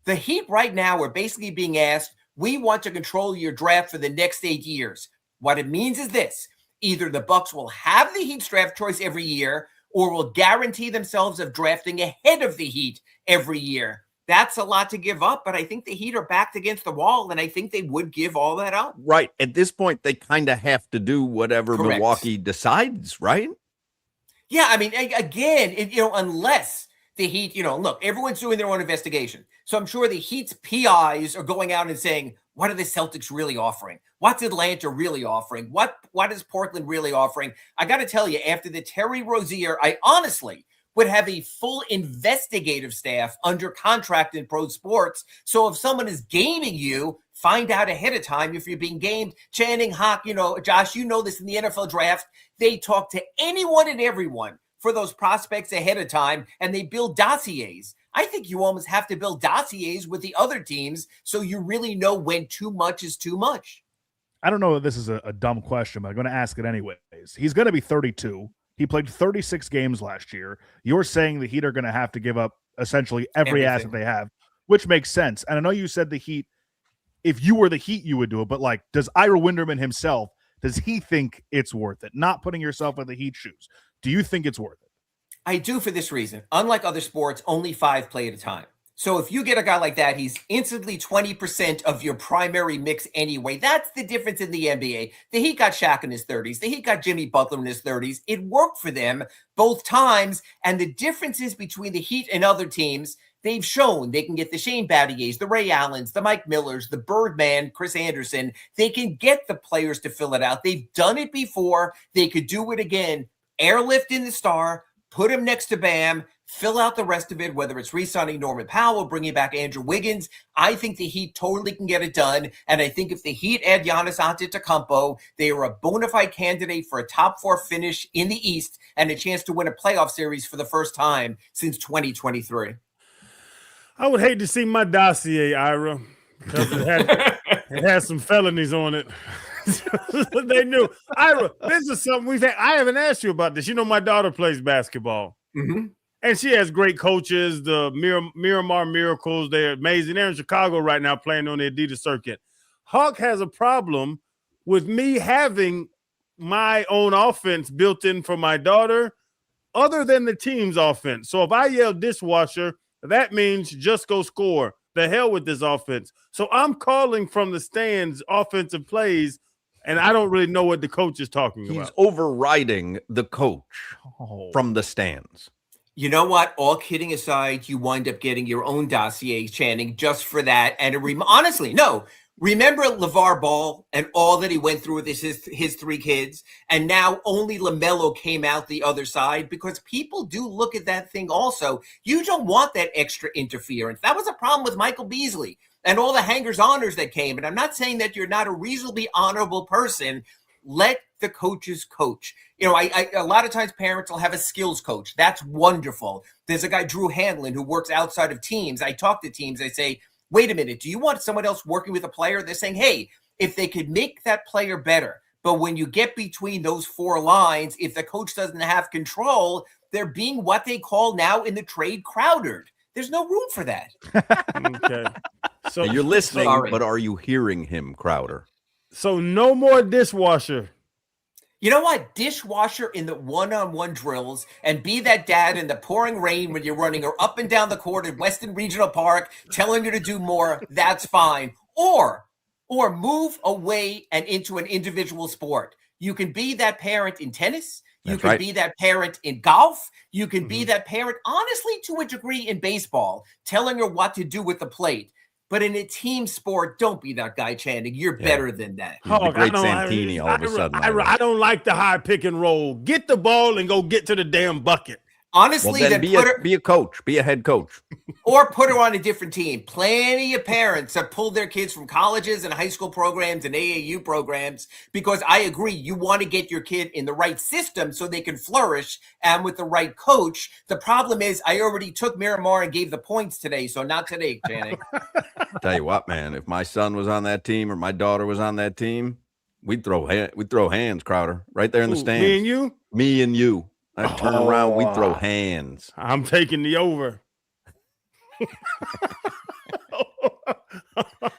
The Heat right now are basically being asked, we want to control your draft for the next 8 years. What it means is this. Either the Bucks will have the Heat's draft choice every year or will guarantee themselves of drafting ahead of the Heat every year. That's a lot to give up, but I think the Heat are backed against the wall, and I think they would give all that up. Right. At this point, they kind of have to do whatever Correct. Milwaukee decides, right? Yeah, I mean, again, unless the Heat, look, everyone's doing their own investigation. So I'm sure the Heat's PIs are going out and saying, what are the Celtics really offering? What's Atlanta really offering? What is Portland really offering? I got to tell you, after the Terry Rozier, I honestly would have a full investigative staff under contract in pro sports. So if someone is gaming you, find out ahead of time if you're being gamed. Channing, Hoch, Josh, you know this in the NFL draft. They talk to anyone and everyone for those prospects ahead of time, and they build dossiers. I think you almost have to build dossiers with the other teams so you really know when too much is too much. I don't know if this is a dumb question, but I'm going to ask it anyways. He's going to be 32. He played 36 games last year. You're saying the Heat are going to have to give up essentially every asset they have, which makes sense. And I know you said the Heat, if you were the Heat, you would do it. But does Ira Winderman himself, does he think it's worth it? Not putting yourself in the Heat shoes. Do you think it's worth it? I do for this reason. Unlike other sports, only 5 play at a time. So if you get a guy like that, he's instantly 20% of your primary mix anyway. That's the difference in the NBA. The Heat got Shaq in his 30s. The Heat got Jimmy Butler in his 30s. It worked for them both times. And the differences between the Heat and other teams, they've shown they can get the Shane Battiers, the Ray Allens, the Mike Millers, the Birdman, Chris Anderson. They can get the players to fill it out. They've done it before. They could do it again. Airlift in the star, put him next to Bam, fill out the rest of it, whether it's re-signing Norman Powell, bringing back Andrew Wiggins. I think the Heat totally can get it done. And I think if the Heat add Giannis Antetokounmpo, they are a bona fide candidate for a top 4 finish in the East and a chance to win a playoff series for the first time since 2023. I would hate to see my dossier, Ira, because it has some felonies on it. They knew. Ira, this is something I haven't asked you about this. My daughter plays basketball. Mm-hmm. And she has great coaches, the Miramar Miracles. They're amazing. They're in Chicago right now playing on the Adidas circuit. Hoch has a problem with me having my own offense built in for my daughter other than the team's offense. So if I yell dishwasher, that means just go score. The hell with this offense. So I'm calling from the stands offensive plays, and I don't really know what the coach is talking about. He's overriding the coach from the stands. You know what? All kidding aside, you wind up getting your own dossier, Channing, just for that. And honestly, no. Remember LeVar Ball and all that he went through with his 3 kids, and now only LaMelo came out the other side because people do look at that thing also. You don't want that extra interference. That was a problem with Michael Beasley and all the hangers-oners that came. And I'm not saying that you're not a reasonably honorable person. Let the coaches coach. A lot of times parents will have a skills coach. That's wonderful. There's a guy, Drew Hanlon, who works outside of teams. I talk to teams. I say, wait a minute, do you want someone else working with a player? They're saying, hey, if they could make that player better, but when you get between those 4 lines, if the coach doesn't have control, they're being what they call now in the trade crowdered. There's no room for that. Okay. So you're listening, sorry. but are you hearing him, Crowder? So no more dishwasher. You know what? Dishwasher in the one-on-one drills and be that dad in the pouring rain when you're running her up and down the court at Weston Regional Park, telling her to do more. That's fine. Or move away and into an individual sport. You can be that parent in tennis. You can be that parent in golf. You can be that parent, honestly, to a degree in baseball, telling her what to do with the plate. But in a team sport, don't be that guy, Channing. You're better than that. He's the great Santini all of a sudden. I don't like the high pick and roll. Get the ball and go get to the damn bucket. Honestly, well, then be a coach, be a head coach. Or put her on a different team. Plenty of parents have pulled their kids from colleges and high school programs and AAU programs because I agree, you want to get your kid in the right system so they can flourish and with the right coach. The problem is I already took Miramar and gave the points today, so not today, Channing. Tell you what, man, if my son was on that team or my daughter was on that team, we'd throw hands, Crowder, right there in the stands. Me and you? Me and you. I'd turn around, we'd throw hands. I'm taking the over.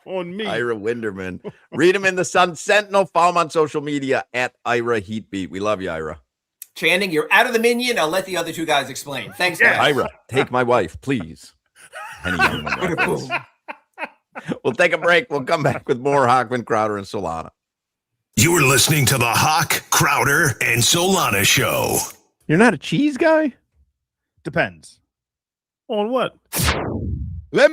On me. Ira Winderman. Read him in the Sun Sentinel. Follow him on social media at Ira Heatbeat. We love you, Ira. Channing, you're out of the minion. I'll let the other two guys explain. Thanks, guys. Ira, take my wife, please. We'll take a break. We'll come back with more Hochman, Crowder, and Solana. You're listening to the Hoch, Crowder, and Solana Show. You're not a cheese guy? Depends. On what? Let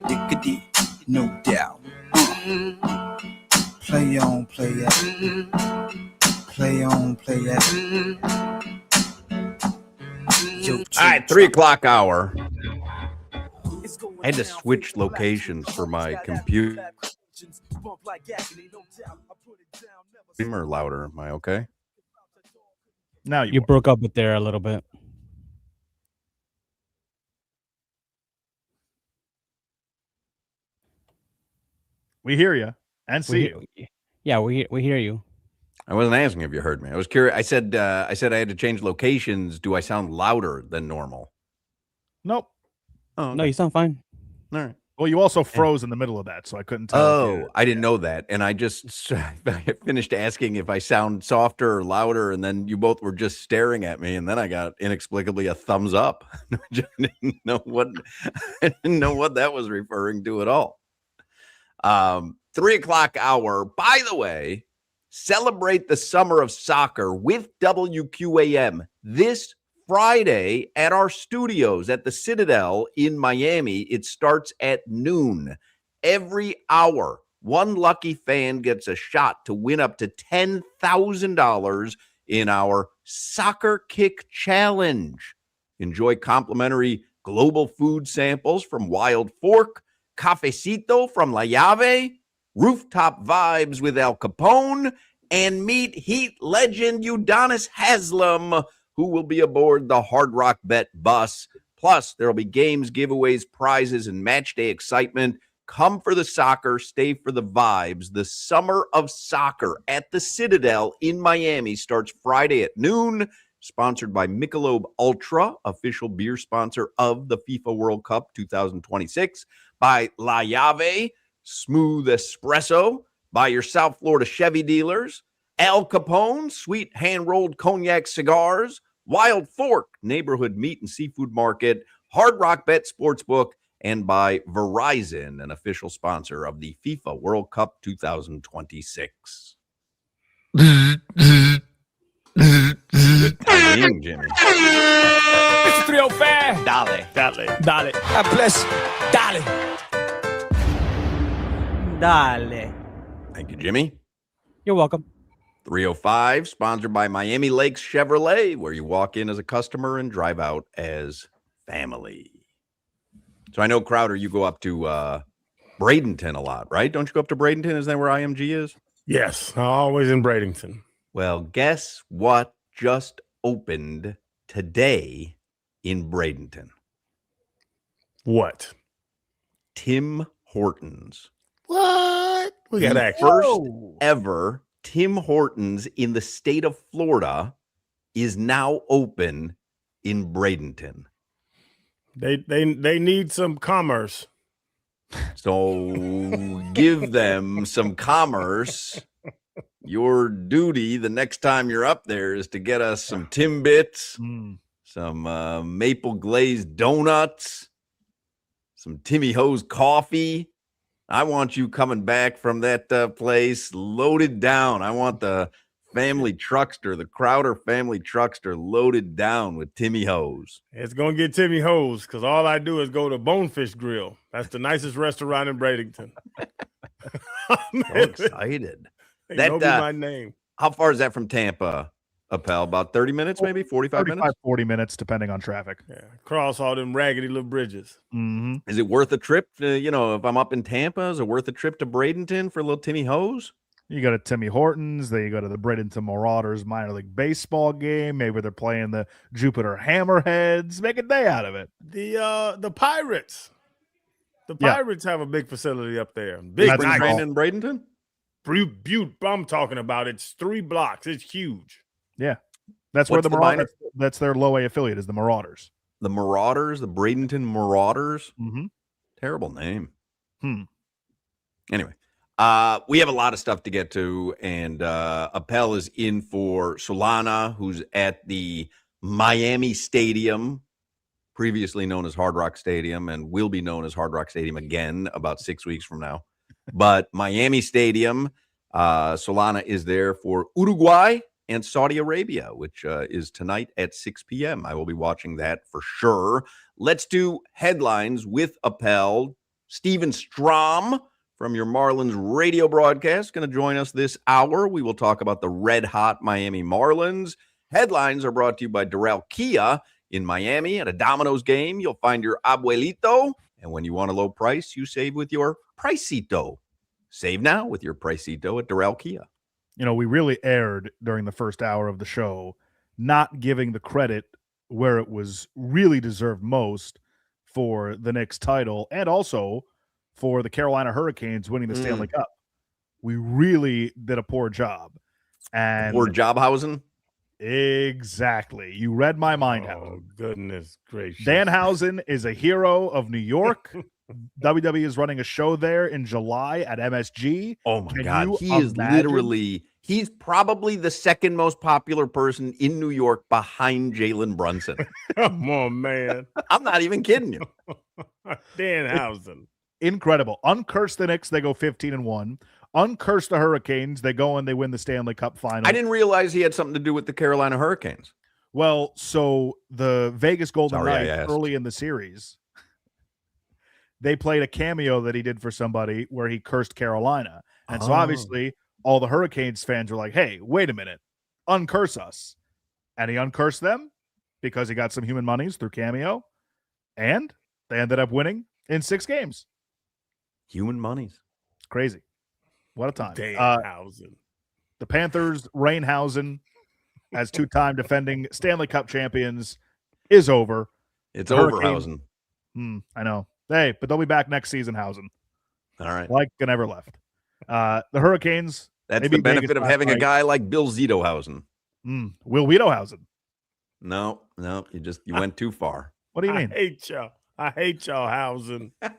Diggity, no doubt. Play on, play that. Play on, play that. All right, 3 o'clock hour. I had to switch locations for my computer. Or louder, am I okay? Now You broke up with there a little bit. We hear you and see you. Yeah, we hear you. I wasn't asking if you heard me. I was curious. I said I had to change locations. Do I sound louder than normal? Nope. Oh, okay. No, you sound fine. All right. Well, you also froze in the middle of that, so I couldn't tell. Oh, I didn't know that. And I just I finished asking if I sound softer or louder, and then you both were just staring at me, and then I got inexplicably a thumbs up. I didn't know what that was referring to at all. 3 o'clock hour. By the way, celebrate the summer of soccer with WQAM this Friday at our studios at the Citadel in Miami. It starts at noon. Every hour, one lucky fan gets a shot to win up to $10,000 in our Soccer Kick Challenge. Enjoy complimentary global food samples from Wild Fork, Cafecito from La Llave, rooftop vibes with Al Capone, and meet Heat legend Udonis Haslam, who will be aboard the Hard Rock Bet bus. Plus, there will be games, giveaways, prizes, and match day excitement. Come for the soccer, stay for the vibes. The Summer of Soccer at the Citadel in Miami starts Friday at noon. Sponsored by Michelob Ultra, official beer sponsor of the FIFA World Cup 2026. By La Llave, smooth espresso. By your South Florida Chevy dealers. Al Capone, sweet hand-rolled cognac cigars. Wild Fork, neighborhood meat and seafood market. Hard Rock Bet Sportsbook. And by Verizon, an official sponsor of the FIFA World Cup 2026. Good timing, Jimmy. Mr. 305. Dale. God bless. Dale. Thank you, Jimmy. You're welcome. 305, sponsored by Miami Lakes Chevrolet, where you walk in as a customer and drive out as family. So I know, Crowder, you go up to Bradenton a lot, right? Don't you go up to Bradenton? Is that where IMG is? Yes, always in Bradenton. Well, guess what just opened today in Bradenton? What? Tim Hortons. What? We got The action. first ever Tim Hortons in the state of Florida is now open in Bradenton. They need some commerce. So give them some commerce. Your duty the next time you're up there is to get us some Timbits, some maple glazed donuts, some Timmy Ho's coffee. I want you coming back from that place loaded down. I want the family truckster, the Crowder family truckster, loaded down with Timmy Ho's. It's going to get Timmy Ho's because all I do is go to Bonefish Grill. That's the nicest restaurant in Bradenton. So excited. That know my name. How far is that from Tampa, Appel? About 30 minutes, maybe 45 minutes? 40 minutes, depending on traffic. Yeah, cross all them raggedy little bridges. Mm-hmm. Is it worth a trip? If I'm up in Tampa, is it worth a trip to Bradenton for a little Timmy Ho's? You go to Timmy Hortons. Then you go to the Bradenton Marauders minor league baseball game. Maybe they're playing the Jupiter Hammerheads. Make a day out of it. The Pirates. The Pirates have a big facility up there. Big train in Bradenton? Butte, I'm talking about. It's 3 blocks. It's huge. Yeah. That's where the Marauders, that's their low A affiliate is the Marauders. The Marauders, the Bradenton Marauders. Mm-hmm. Terrible name. Anyway, we have a lot of stuff to get to, and Appel is in for Solana, who's at the Miami Stadium, previously known as Hard Rock Stadium, and will be known as Hard Rock Stadium again about 6 weeks from now. But Miami Stadium, Solana is there for Uruguay and Saudi Arabia, which is tonight at 6 p.m. I will be watching that for sure. Let's do headlines with Appel. Steven Strom from your Marlins radio broadcast going to join us this hour. We will talk about the red-hot Miami Marlins. Headlines are brought to you by Durrell Kia in Miami. At a Domino's game, you'll find your abuelito. And when you want a low price, you save with your Pricito. Save now with your Pricito at Durrell Kia. You know, we really erred during the first hour of the show, not giving the credit where it was really deserved most for the Knicks title and also for the Carolina Hurricanes winning the Stanley Cup. We really did a poor job. And poor Jobhausen? Exactly. You read my mind, Howard. Oh, goodness gracious. Danhausen is a hero of New York. WWE is running a show there in July at MSG. Oh, my Can God. you He is imagine? literally, he's probably the second most popular person in New York behind Jalen Brunson. Come on, man. I'm not even kidding you. Danhausen. Incredible. Uncurse the Knicks, they go 15-1. Uncurse the Hurricanes, they go and they win the Stanley Cup final. I didn't realize he had something to do with the Carolina Hurricanes. Well, so the Vegas Golden Sorry, I Knights asked. early in the series, they played a cameo that he did for somebody where he cursed Carolina. And so obviously all the Hurricanes fans were like, hey, wait a minute, uncurse us. And he uncursed them because he got some human monies through cameo. And they ended up winning in 6 games. Human monies. Crazy. What a time. Danhausen. The Panthers, Rainhausen, as 2-time defending Stanley Cup champions, is over. It's Hurricane- Overhausen. I know. Hey, but they'll be back next season, Hausen. All right. Like I never left. The Hurricanes. That's maybe the benefit Vegas of last having a night. guy like Bill Zitohausen. Will Wiedohausen. No, you went too far. What do you mean? I hate y'all, Hausen. What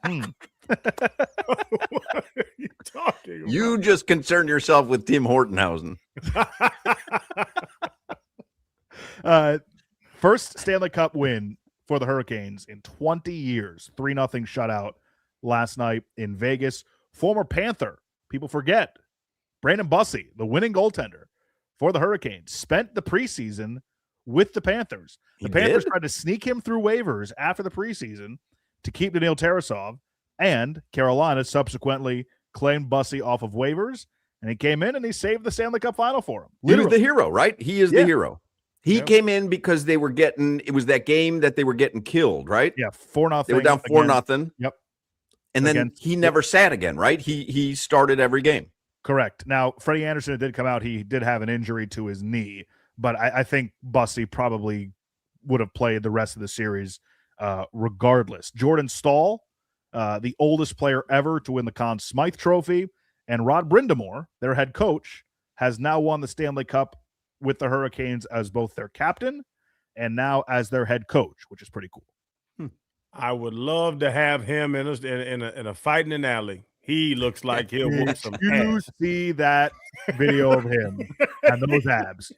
are you talking about? You just concern yourself with Tim Hortonhausen. First Stanley Cup win for the Hurricanes in 20 years. 3-0 shutout last night in Vegas. Former Panther, people forget, Brandon Bussey, the winning goaltender for the Hurricanes, spent the preseason with the Panthers. The Panthers tried to sneak him through waivers after the preseason to keep Daniil Tarasov, and Carolina subsequently claimed Bussey off of waivers, and he came in and he saved the Stanley Cup final for him. He was the hero, right? He is the hero. He Yeah. came in because they were getting, it was that game that they were getting killed, right? Yeah, 4-0. They were down 4-0. Yep. And then he never sat again, right? He started every game. Correct. Now, Freddie Anderson did come out. He did have an injury to his knee, but I think Bussey probably would have played the rest of the series regardless. Jordan Stahl, the oldest player ever to win the Conn Smythe Trophy, and Rod Brindamore, their head coach, has now won the Stanley Cup with the Hurricanes as both their captain and now as their head coach, which is pretty cool. I would love to have him in a fight in an alley. He looks like he'll whoop some You ass. see that video of him and those abs.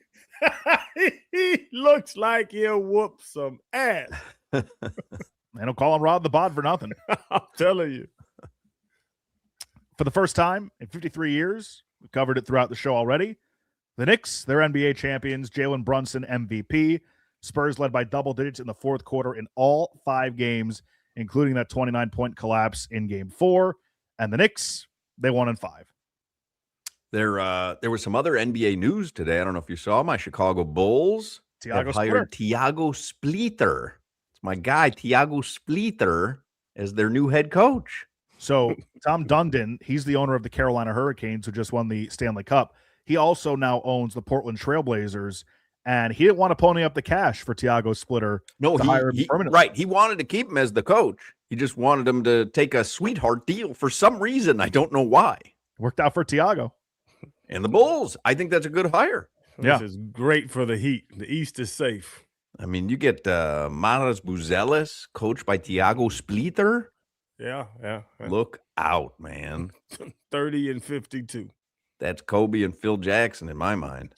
He looks like he'll whoop some ass. They don't call him Rod the Bod for nothing. I'm telling you. For the first time in 53 years, we covered it throughout the show already. The Knicks, they're NBA champions. Jalen Brunson, MVP. Spurs led by double digits in the fourth quarter in all 5 games, including that 29-point collapse in Game 4. And the Knicks, they won in 5. There was some other NBA news today. I don't know if you saw my Chicago Bulls. Tiago have hired Tiago Splitter. It's my guy, Tiago Splitter, as their new head coach. So Tom Dundon, he's the owner of the Carolina Hurricanes, who just won the Stanley Cup. He also now owns the Portland Trailblazers, and he didn't want to pony up the cash for Tiago Splitter. No, to hire him permanently. right. He wanted to keep him as the coach. He just wanted him to take a sweetheart deal for some reason. I don't know why. Worked out for Tiago. And the Bulls, I think that's a good hire. Yeah. This is great for the Heat. The East is safe. I mean, you get Maras Buzelis, coached by Tiago Splitter. Yeah. Look out, man. 30 and 52. That's Kobe and Phil Jackson in my mind.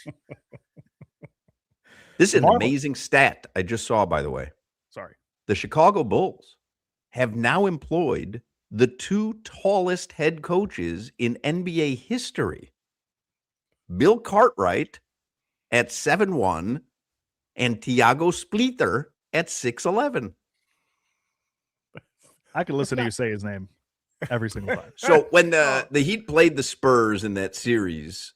This is an Marvel. amazing stat I just saw, by the way. Sorry. The Chicago Bulls have now employed the 2 tallest head coaches in NBA history. Bill Cartwright at 7'1" and Tiago Splitter at 6'11". I could listen to you say his name. every single time. So when the Heat played the Spurs in that series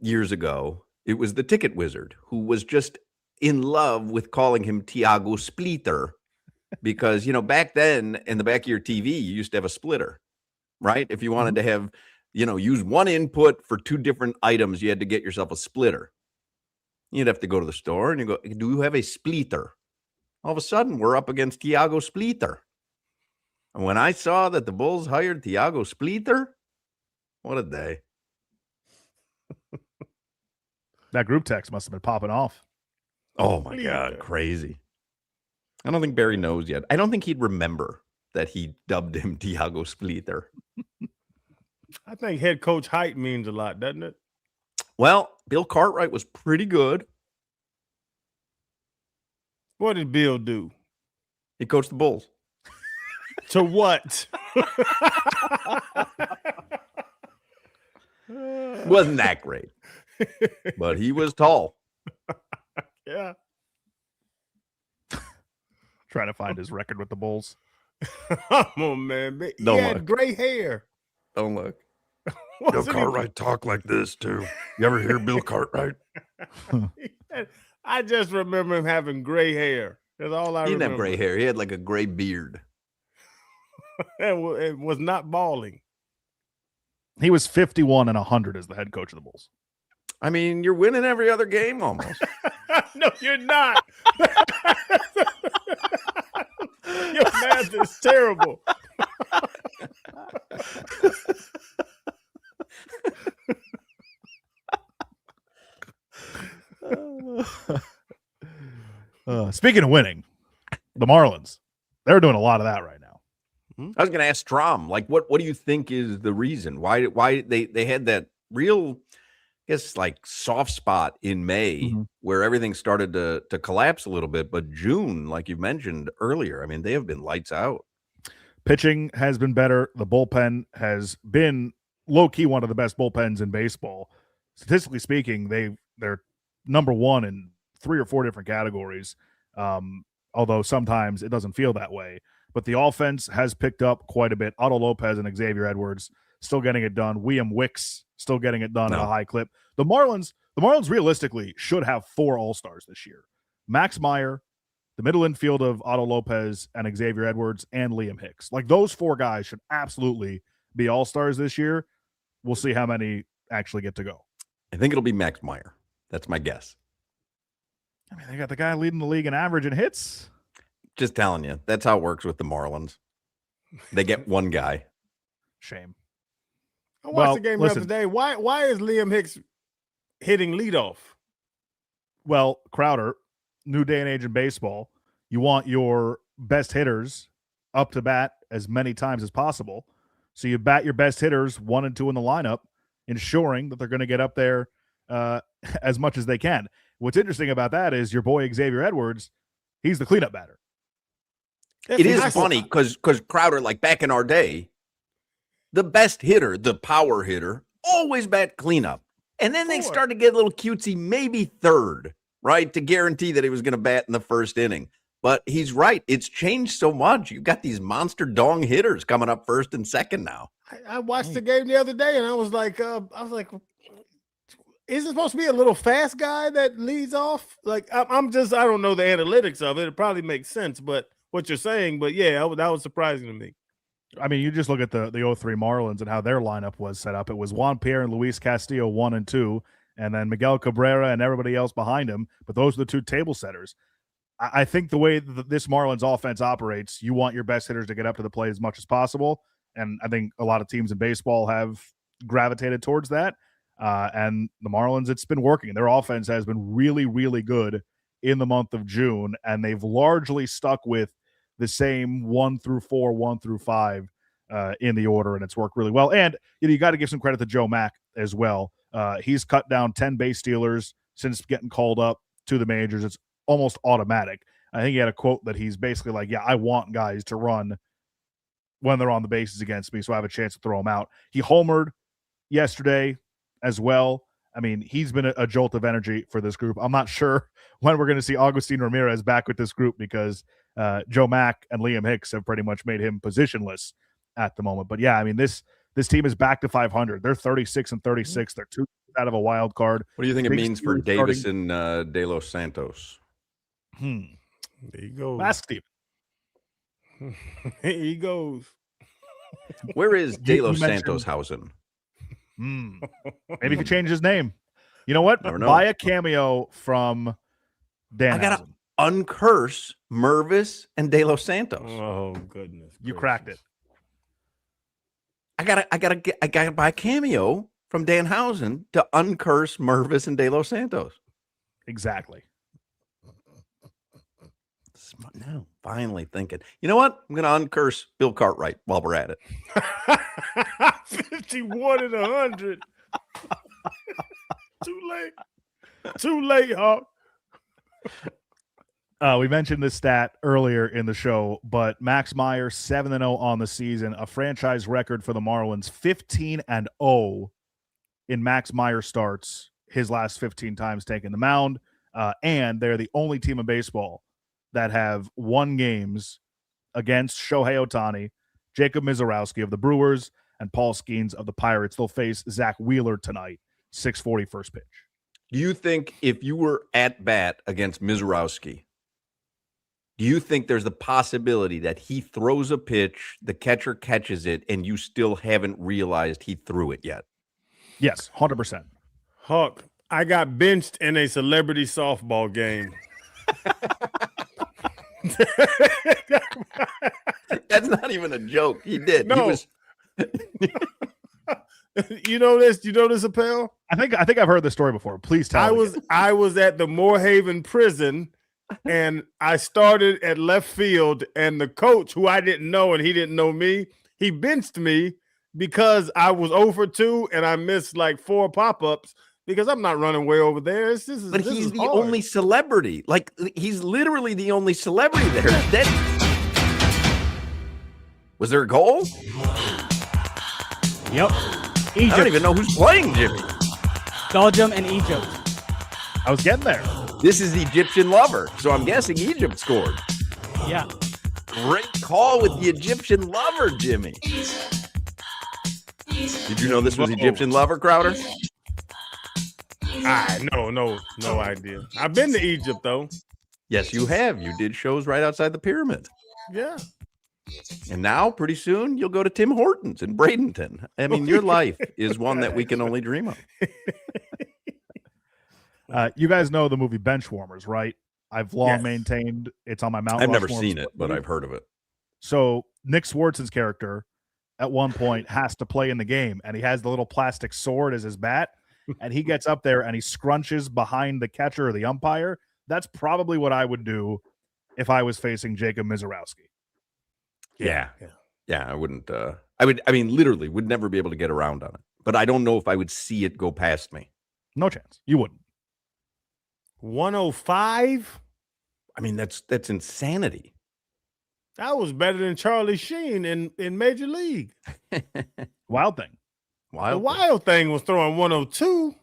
years ago, it was the ticket wizard who was just in love with calling him Tiago Splitter because, back then in the back of your TV, you used to have a splitter, right? If you wanted to have, use one input for two different items, you had to get yourself a splitter. You'd have to go to the store and you go, do you have a splitter? All of a sudden, we're up against Tiago Splitter. And when I saw that the Bulls hired Tiago Splitter, what a day. That group text must have been popping off. Oh, my God. Crazy. I don't think Barry knows yet. I don't think he'd remember that he dubbed him Tiago Splitter. I think head coach height means a lot, doesn't it? Well, Bill Cartwright was pretty good. What did Bill do? He coached the Bulls. To what? Wasn't that great. But he was tall. Yeah. Trying to find his record with the Bulls. Come on, man. He Don't had look. gray hair. Don't look. Bill Wasn't he- Cartwright talk like this too. You ever hear Bill Cartwright? I just remember him having gray hair. That's all I He didn't remember. have gray hair. He had like a gray beard. It was not balling. He was 51 and 100 as the head coach of the Bulls. I mean, you're winning every other game almost. No, you're not. Your math is terrible. Speaking of winning, the Marlins, they're doing a lot of that right now. I was going to ask Strom, like, what do you think is the reason? Why they had that real, I guess, like soft spot in May where everything started to collapse a little bit, but June, like you mentioned earlier, I mean, they have been lights out. Pitching has been better. The bullpen has been low-key one of the best bullpens in baseball. Statistically speaking, they're number one in 3 or 4 different categories, although sometimes it doesn't feel that way. But the offense has picked up quite a bit. Otto Lopez and Xavier Edwards still getting it done. William Wicks still getting it done at a high clip. The Marlins realistically should have 4 All-Stars this year. Max Meyer, the middle infield of Otto Lopez and Xavier Edwards, and Liam Hicks. Like, those 4 guys should absolutely be All-Stars this year. We'll see how many actually get to go. I think it'll be Max Meyer. That's my guess. I mean, they got the guy leading the league in average and hits. Just telling you, that's how it works with the Marlins. They get one guy. Shame. I watched the game the other day. Why is Liam Hicks hitting leadoff? Well, Crowder, new day and age in baseball, you want your best hitters up to bat as many times as possible. So you bat your best hitters 1 and 2 in the lineup, ensuring that they're going to get up there as much as they can. What's interesting about that is your boy Xavier Edwards, he's the cleanup batter. It is funny because Crowder, like back in our day, the best hitter, the power hitter, always bat cleanup. And then they started to get a little cutesy, maybe third, right, to guarantee that he was going to bat in the first inning. But he's right. It's changed so much. You've got these monster dong hitters coming up first and second now. I watched the game the other day, and I was like, is it supposed to be a little fast guy that leads off? Like, I don't know the analytics of it. It probably makes sense, but what you're saying, but yeah, that was surprising to me. I mean, you just look at the 03 Marlins and how their lineup was set up. It was Juan Pierre and Luis Castillo 1 and 2, and then Miguel Cabrera and everybody else behind him. But those are the 2 table setters. I think the way that this Marlins offense operates, you want your best hitters to get up to the plate as much as possible. And I think a lot of teams in baseball have gravitated towards that. And the Marlins, it's been working. Their offense has been really, really good in the month of June, and they've largely stuck with the same 1 through 4, 1 through 5 in the order, and it's worked really well. And you got to give some credit to Joe Mack as well. He's cut down 10 base stealers since getting called up to the majors. It's almost automatic. I think he had a quote that he's basically like, yeah, I want guys to run when they're on the bases against me so I have a chance to throw them out. He homered yesterday as well. I mean, he's been a jolt of energy for this group. I'm not sure when we're going to see Agustin Ramirez back with this group because Joe Mack and Liam Hicks have pretty much made him positionless at the moment. But yeah, I mean, this team is back to 500. They're 36-36. They're 2 out of a wild card. What do you think it Big means for Steelers Davis starting- and De Los Santos? There you go. Ask Steve. Here he goes. Where is De Los mentioned- Santos housing? Maybe he could change his name. You know what? Never know. Buy a cameo from Dan. I gotta uncurse Mervis and De Los Santos. Oh goodness! You cracked it. I gotta buy a cameo from Danhausen to uncurse Mervis and De Los Santos. Exactly. Now, finally thinking. You know what? I'm gonna uncurse Bill Cartwright while we're at it. 51 and 100. Too late, Hawk. We mentioned this stat earlier in the show, but Max Meyer 7-0 on the season, a franchise record for the Marlins, 15-0 in Max Meyer starts his last 15 times taking the mound, and they're the only team in baseball that have won games against Shohei Ohtani, Jacob Mizorowski of the Brewers, and Paul Skeens of the Pirates. They'll face Zach Wheeler tonight, 6:40 first pitch. Do you think if you were at bat against Mizorowski, do you think there's the possibility that he throws a pitch, the catcher catches it, and you still haven't realized he threw it yet? Yes, 100%. Hawk, I got benched in a celebrity softball game. That's not even a joke. He did. No. He was... You know this? You know this, Appel? I think I've heard this story before. Please tell me. I was at the Moorhaven prison, and I started at left field, and the coach, who I didn't know and he didn't know me, he benched me because I was 0 for 2 and I missed like 4 pop-ups because I'm not running way over there. But he's the only celebrity. Like, he's literally the only celebrity there. Was there a goal? Yep. I don't even know who's playing Jimmy. Belgium and Egypt. I was getting there. This is Egyptian Lover, so I'm guessing Egypt scored. Yeah. Great call with the Egyptian Lover, Jimmy. Did you know this was Egyptian Lover, Crowder? No idea. I've been to Egypt, though. Yes, you have. You did shows right outside the pyramid. Yeah. And now, pretty soon, you'll go to Tim Hortons in Bradenton. I mean, your life is one that we can only dream of. You guys know the movie Benchwarmers, right? I've long maintained it's on my Mount I've never Rushmore seen it, but I've heard of it. So Nick Swartzen's character at one point has to play in the game, and he has the little plastic sword as his bat, and he gets up there and he scrunches behind the catcher or the umpire. That's probably what I would do if I was facing Jacob Mizorowski. Yeah. I wouldn't. I mean, literally would never be able to get around on it. But I don't know if I would see it go past me. No chance. You wouldn't. 105? I mean, that's insanity. That was better than Charlie Sheen in Major League. Wild thing. The Wild thing was throwing 102.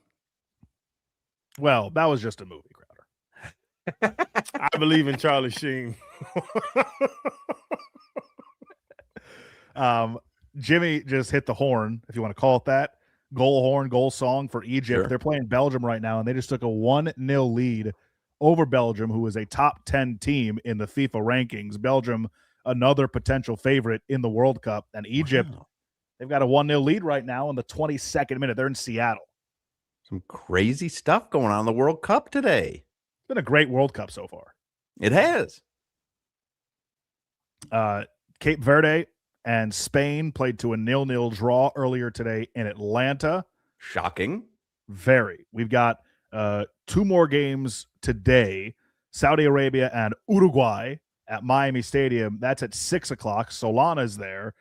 Well, that was just a movie, Crowder. I believe in Charlie Sheen. Jimmy just hit the horn, if you want to call it that. Goal horn, goal song for Egypt. Sure. They're playing Belgium right now, and they just took a 1-0 lead over Belgium, who is a top 10 team in the FIFA rankings. Belgium, another potential favorite in the World Cup. And Egypt, they've got a 1-0 lead right now in the 22nd minute. They're in Seattle. Some crazy stuff going on in the World Cup today. It's been a great World Cup so far. It has. Cape Verde and Spain played to a 0-0 draw earlier today in Atlanta. Shocking. Very. We've got 2 more games today. Saudi Arabia and Uruguay at Miami Stadium. That's at 6 o'clock. Solana's there.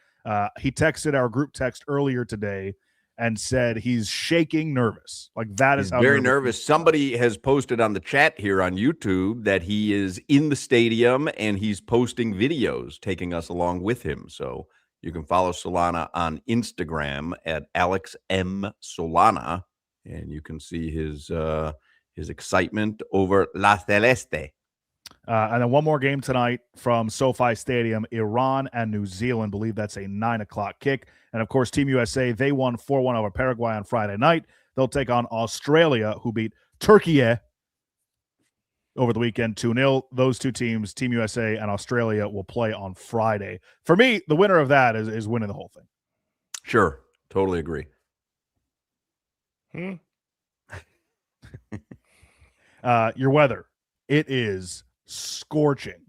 He texted our group text earlier today and said he's shaking nervous. Like that is He's how very nervous. Somebody has posted on the chat here on YouTube that he is in the stadium and he's posting videos taking us along with him. So you can follow Solana on Instagram at Alex M. Solana, and you can see his excitement over La Celeste. And then one more game tonight from SoFi Stadium, Iran and New Zealand. Believe that's a 9:00 kick. And, of course, Team USA, they won 4-1 over Paraguay on Friday night. They'll take on Australia, who beat Turkey over the weekend 2-0. Those two teams, Team USA and Australia, will play on Friday. For me, the winner of that is winning the whole thing. Sure. Totally agree. Your weather. It is scorching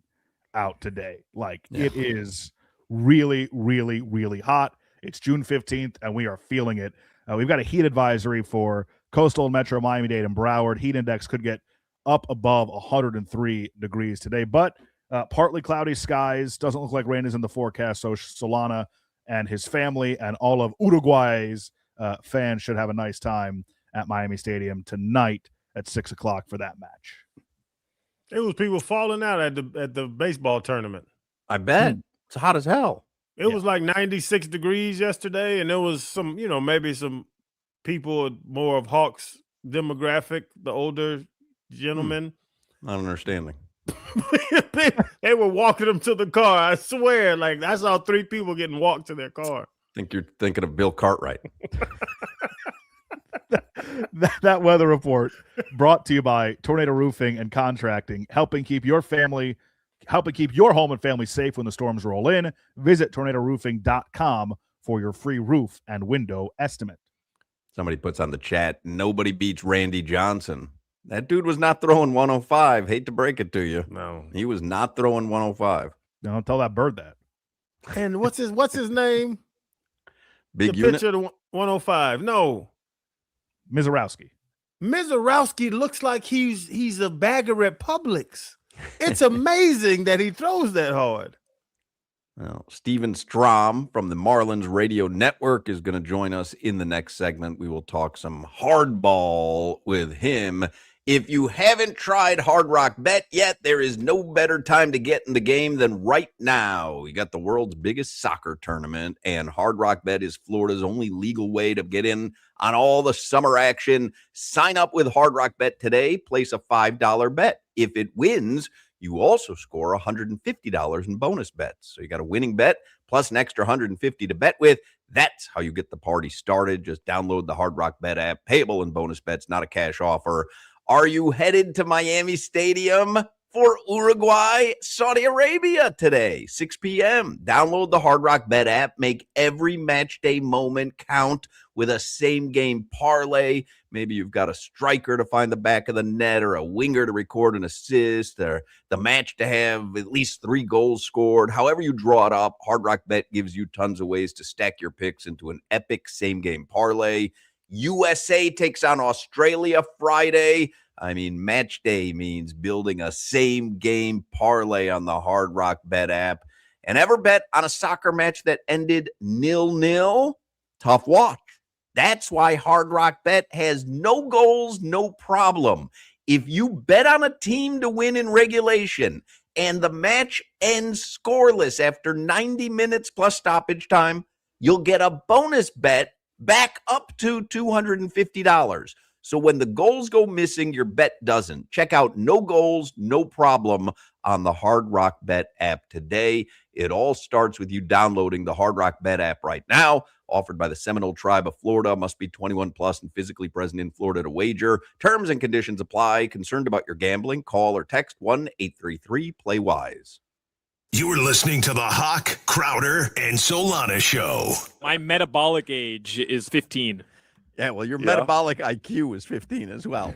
out today. Like, it is really, really, really hot. It's June 15th, and we are feeling it. We've got a heat advisory for coastal and metro Miami-Dade and Broward. Heat index could get up above 103 degrees today, but partly cloudy skies. Doesn't look like rain is in the forecast, so Solana and his family and all of Uruguay's fans should have a nice time at Miami Stadium tonight at 6 o'clock for that match. It was people falling out at the baseball tournament. I bet. It's hot as hell. It was like 96 degrees yesterday, and there was some, maybe some people more of Hawks demographic, the older gentlemen. Not understanding. They were walking them to the car. I swear, like I saw 3 people getting walked to their car. I think you're thinking of Bill Cartwright. That weather report brought to you by Tornado Roofing and Contracting, helping keep your home and family safe when the storms roll in. Visit tornadoroofing.com for your free roof and window estimate. Somebody puts on the chat, nobody beats Randy Johnson. That dude was not throwing 105. Hate to break it to you. No. He was not throwing 105. Don't tell that bird that. And what's his name? Big the unit? pitcher to 105. No. Mizorowski. Mizorowski looks like he's a bagger at Publix. It's amazing that he throws that hard. Well, Steven Strom from the Marlins Radio Network is going to join us in the next segment. We will talk some hardball with him. If you haven't tried Hard Rock Bet yet, there is no better time to get in the game than right now. We got the world's biggest soccer tournament, and Hard Rock Bet is Florida's only legal way to get in on all the summer action. Sign up with Hard Rock Bet today. Place a $5 bet. If it wins, you also score $150 in bonus bets. So you got a winning bet plus an extra $150 to bet with. That's how you get the party started. Just download the Hard Rock Bet app. Payable in bonus bets, not a cash offer. Are you headed to Miami Stadium for Uruguay, Saudi Arabia today, 6 p.m.? Download the Hard Rock Bet app. Make every match day moment count with a same-game parlay. Maybe you've got a striker to find the back of the net or a winger to record an assist or the match to have at least 3 goals scored. However you draw it up, Hard Rock Bet gives you tons of ways to stack your picks into an epic same-game parlay. USA takes on Australia Friday. I mean, match day means building a same-game parlay on the Hard Rock Bet app. And ever bet on a soccer match that ended 0-0? Tough watch. That's why Hard Rock Bet has no goals, no problem. If you bet on a team to win in regulation and the match ends scoreless after 90 minutes plus stoppage time, you'll get a bonus bet back up to $250. So when the goals go missing, your bet doesn't. Check out No Goals, No Problem on the Hard Rock Bet app today. It all starts with you downloading the Hard Rock Bet app right now. Offered by the Seminole Tribe of Florida. Must be 21 plus and physically present in Florida to wager. Terms and conditions apply. Concerned about your gambling? Call or text 1-833-PLAY-WISE. You're listening to the Hoch, Crowder, and Solana Show. My metabolic age is 15. Yeah, well, your metabolic IQ is 15 as well.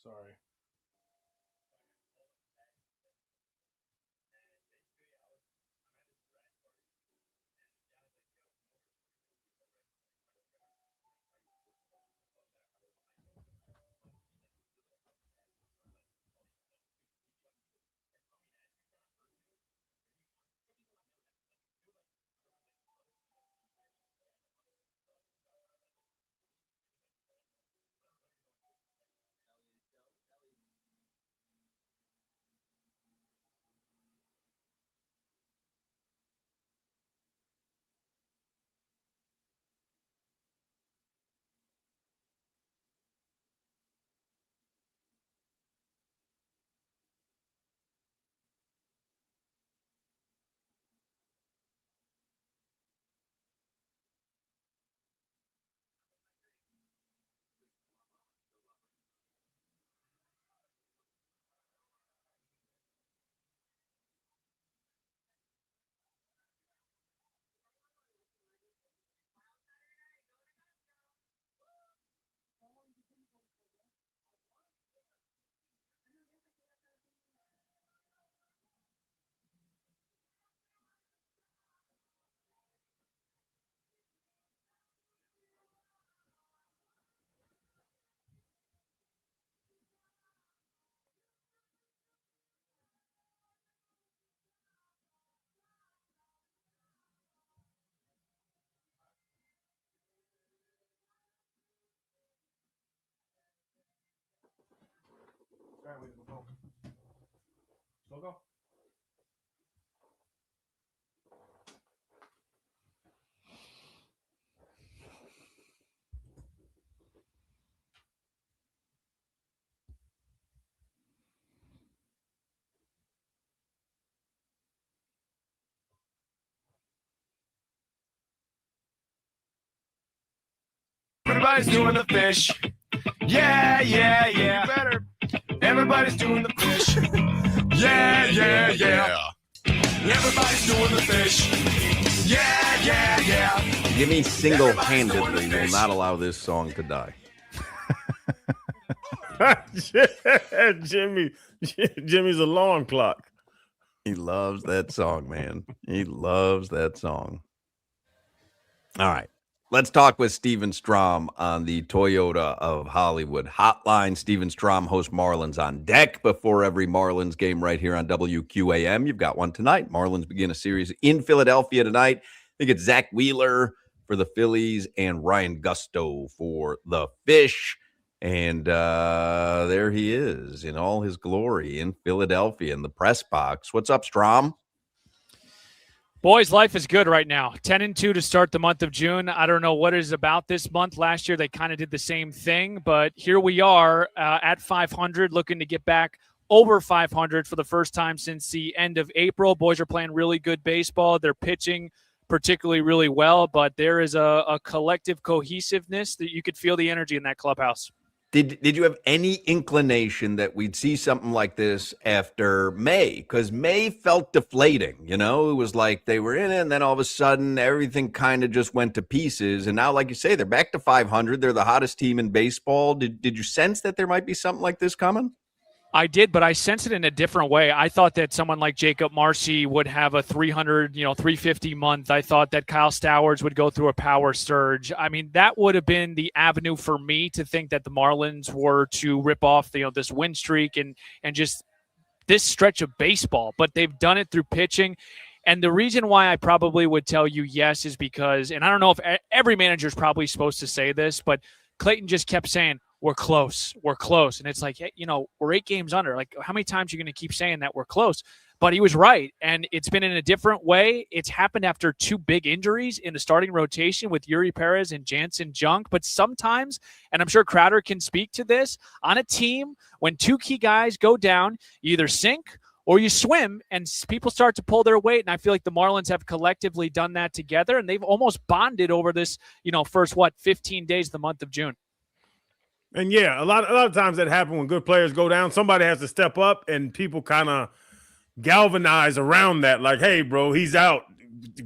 Sorry. Still go. Everybody's doing the fish. Yeah, yeah, yeah. Better. Everybody's doing the fish. Yeah, yeah, yeah. Everybody's doing the fish. Yeah, yeah, yeah. Jimmy single-handedly will not allow this song to die. Jimmy's alarm clock. He loves that song, man. He loves that song. All right. Let's talk with Steven Strom on the Toyota of Hollywood hotline. Steven Strom hosts Marlins on Deck before every Marlins game right here on WQAM. You've got one tonight. Marlins begin a series in Philadelphia tonight. I think it's Zach Wheeler for the Phillies and Ryan Gusto for the Fish. And there he is in all his glory in Philadelphia in the press box. What's up, Strom? Boys, life is good right now. 10-2 to start the month of June. I don't know what it is about this month. Last year, they kind of did the same thing, but here we are at 500, looking to get back over 500 for the first time since the end of April. Boys are playing really good baseball. They're pitching particularly really well, but there is a collective cohesiveness that you could feel the energy in that clubhouse. Did you have any inclination that we'd see something like this after May? Because May felt deflating, you know? It was like they were in it, and then all of a sudden everything kind of just went to pieces. And now, like you say, they're back to 500. They're the hottest team in baseball. Did you sense that there might be something like this coming? I did, but I sensed it in a different way. I thought that someone like Jacob Marcy would have a 300, 350 month. I thought that Kyle Stowers would go through a power surge. I mean, that would have been the avenue for me to think that the Marlins were to rip off, this win streak and just this stretch of baseball. But they've done it through pitching. And the reason why I probably would tell you yes is because, and I don't know if every manager is probably supposed to say this, but Clayton just kept saying, we're close. And it's like, hey, we're 8 games under. Like, how many times are you going to keep saying that we're close? But he was right. And it's been in a different way. It's happened after 2 big injuries in the starting rotation with Yuri Perez and Jansen Junk. But sometimes, and I'm sure Crowder can speak to this, on a team, when 2 key guys go down, you either sink or you swim, and people start to pull their weight. And I feel like the Marlins have collectively done that together, and they've almost bonded over this, first, 15 days of the month of June. And yeah, a lot of times that happens when good players go down. Somebody has to step up, and people kind of galvanize around that. Like, hey, bro, he's out.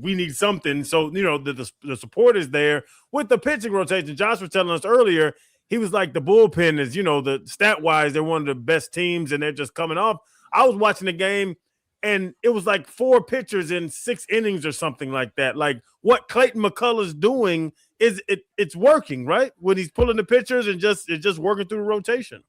We need something. So, the support is there with the pitching rotation. Josh was telling us earlier, he was like the bullpen is, the stat-wise, they're one of the best teams, and they're just coming off. I was watching the game, and it was like 4 pitchers in 6 innings or something like that. Like, what Clayton McCullough's doing is it's working, right? When he's pulling the pitchers and it's just working through the rotation.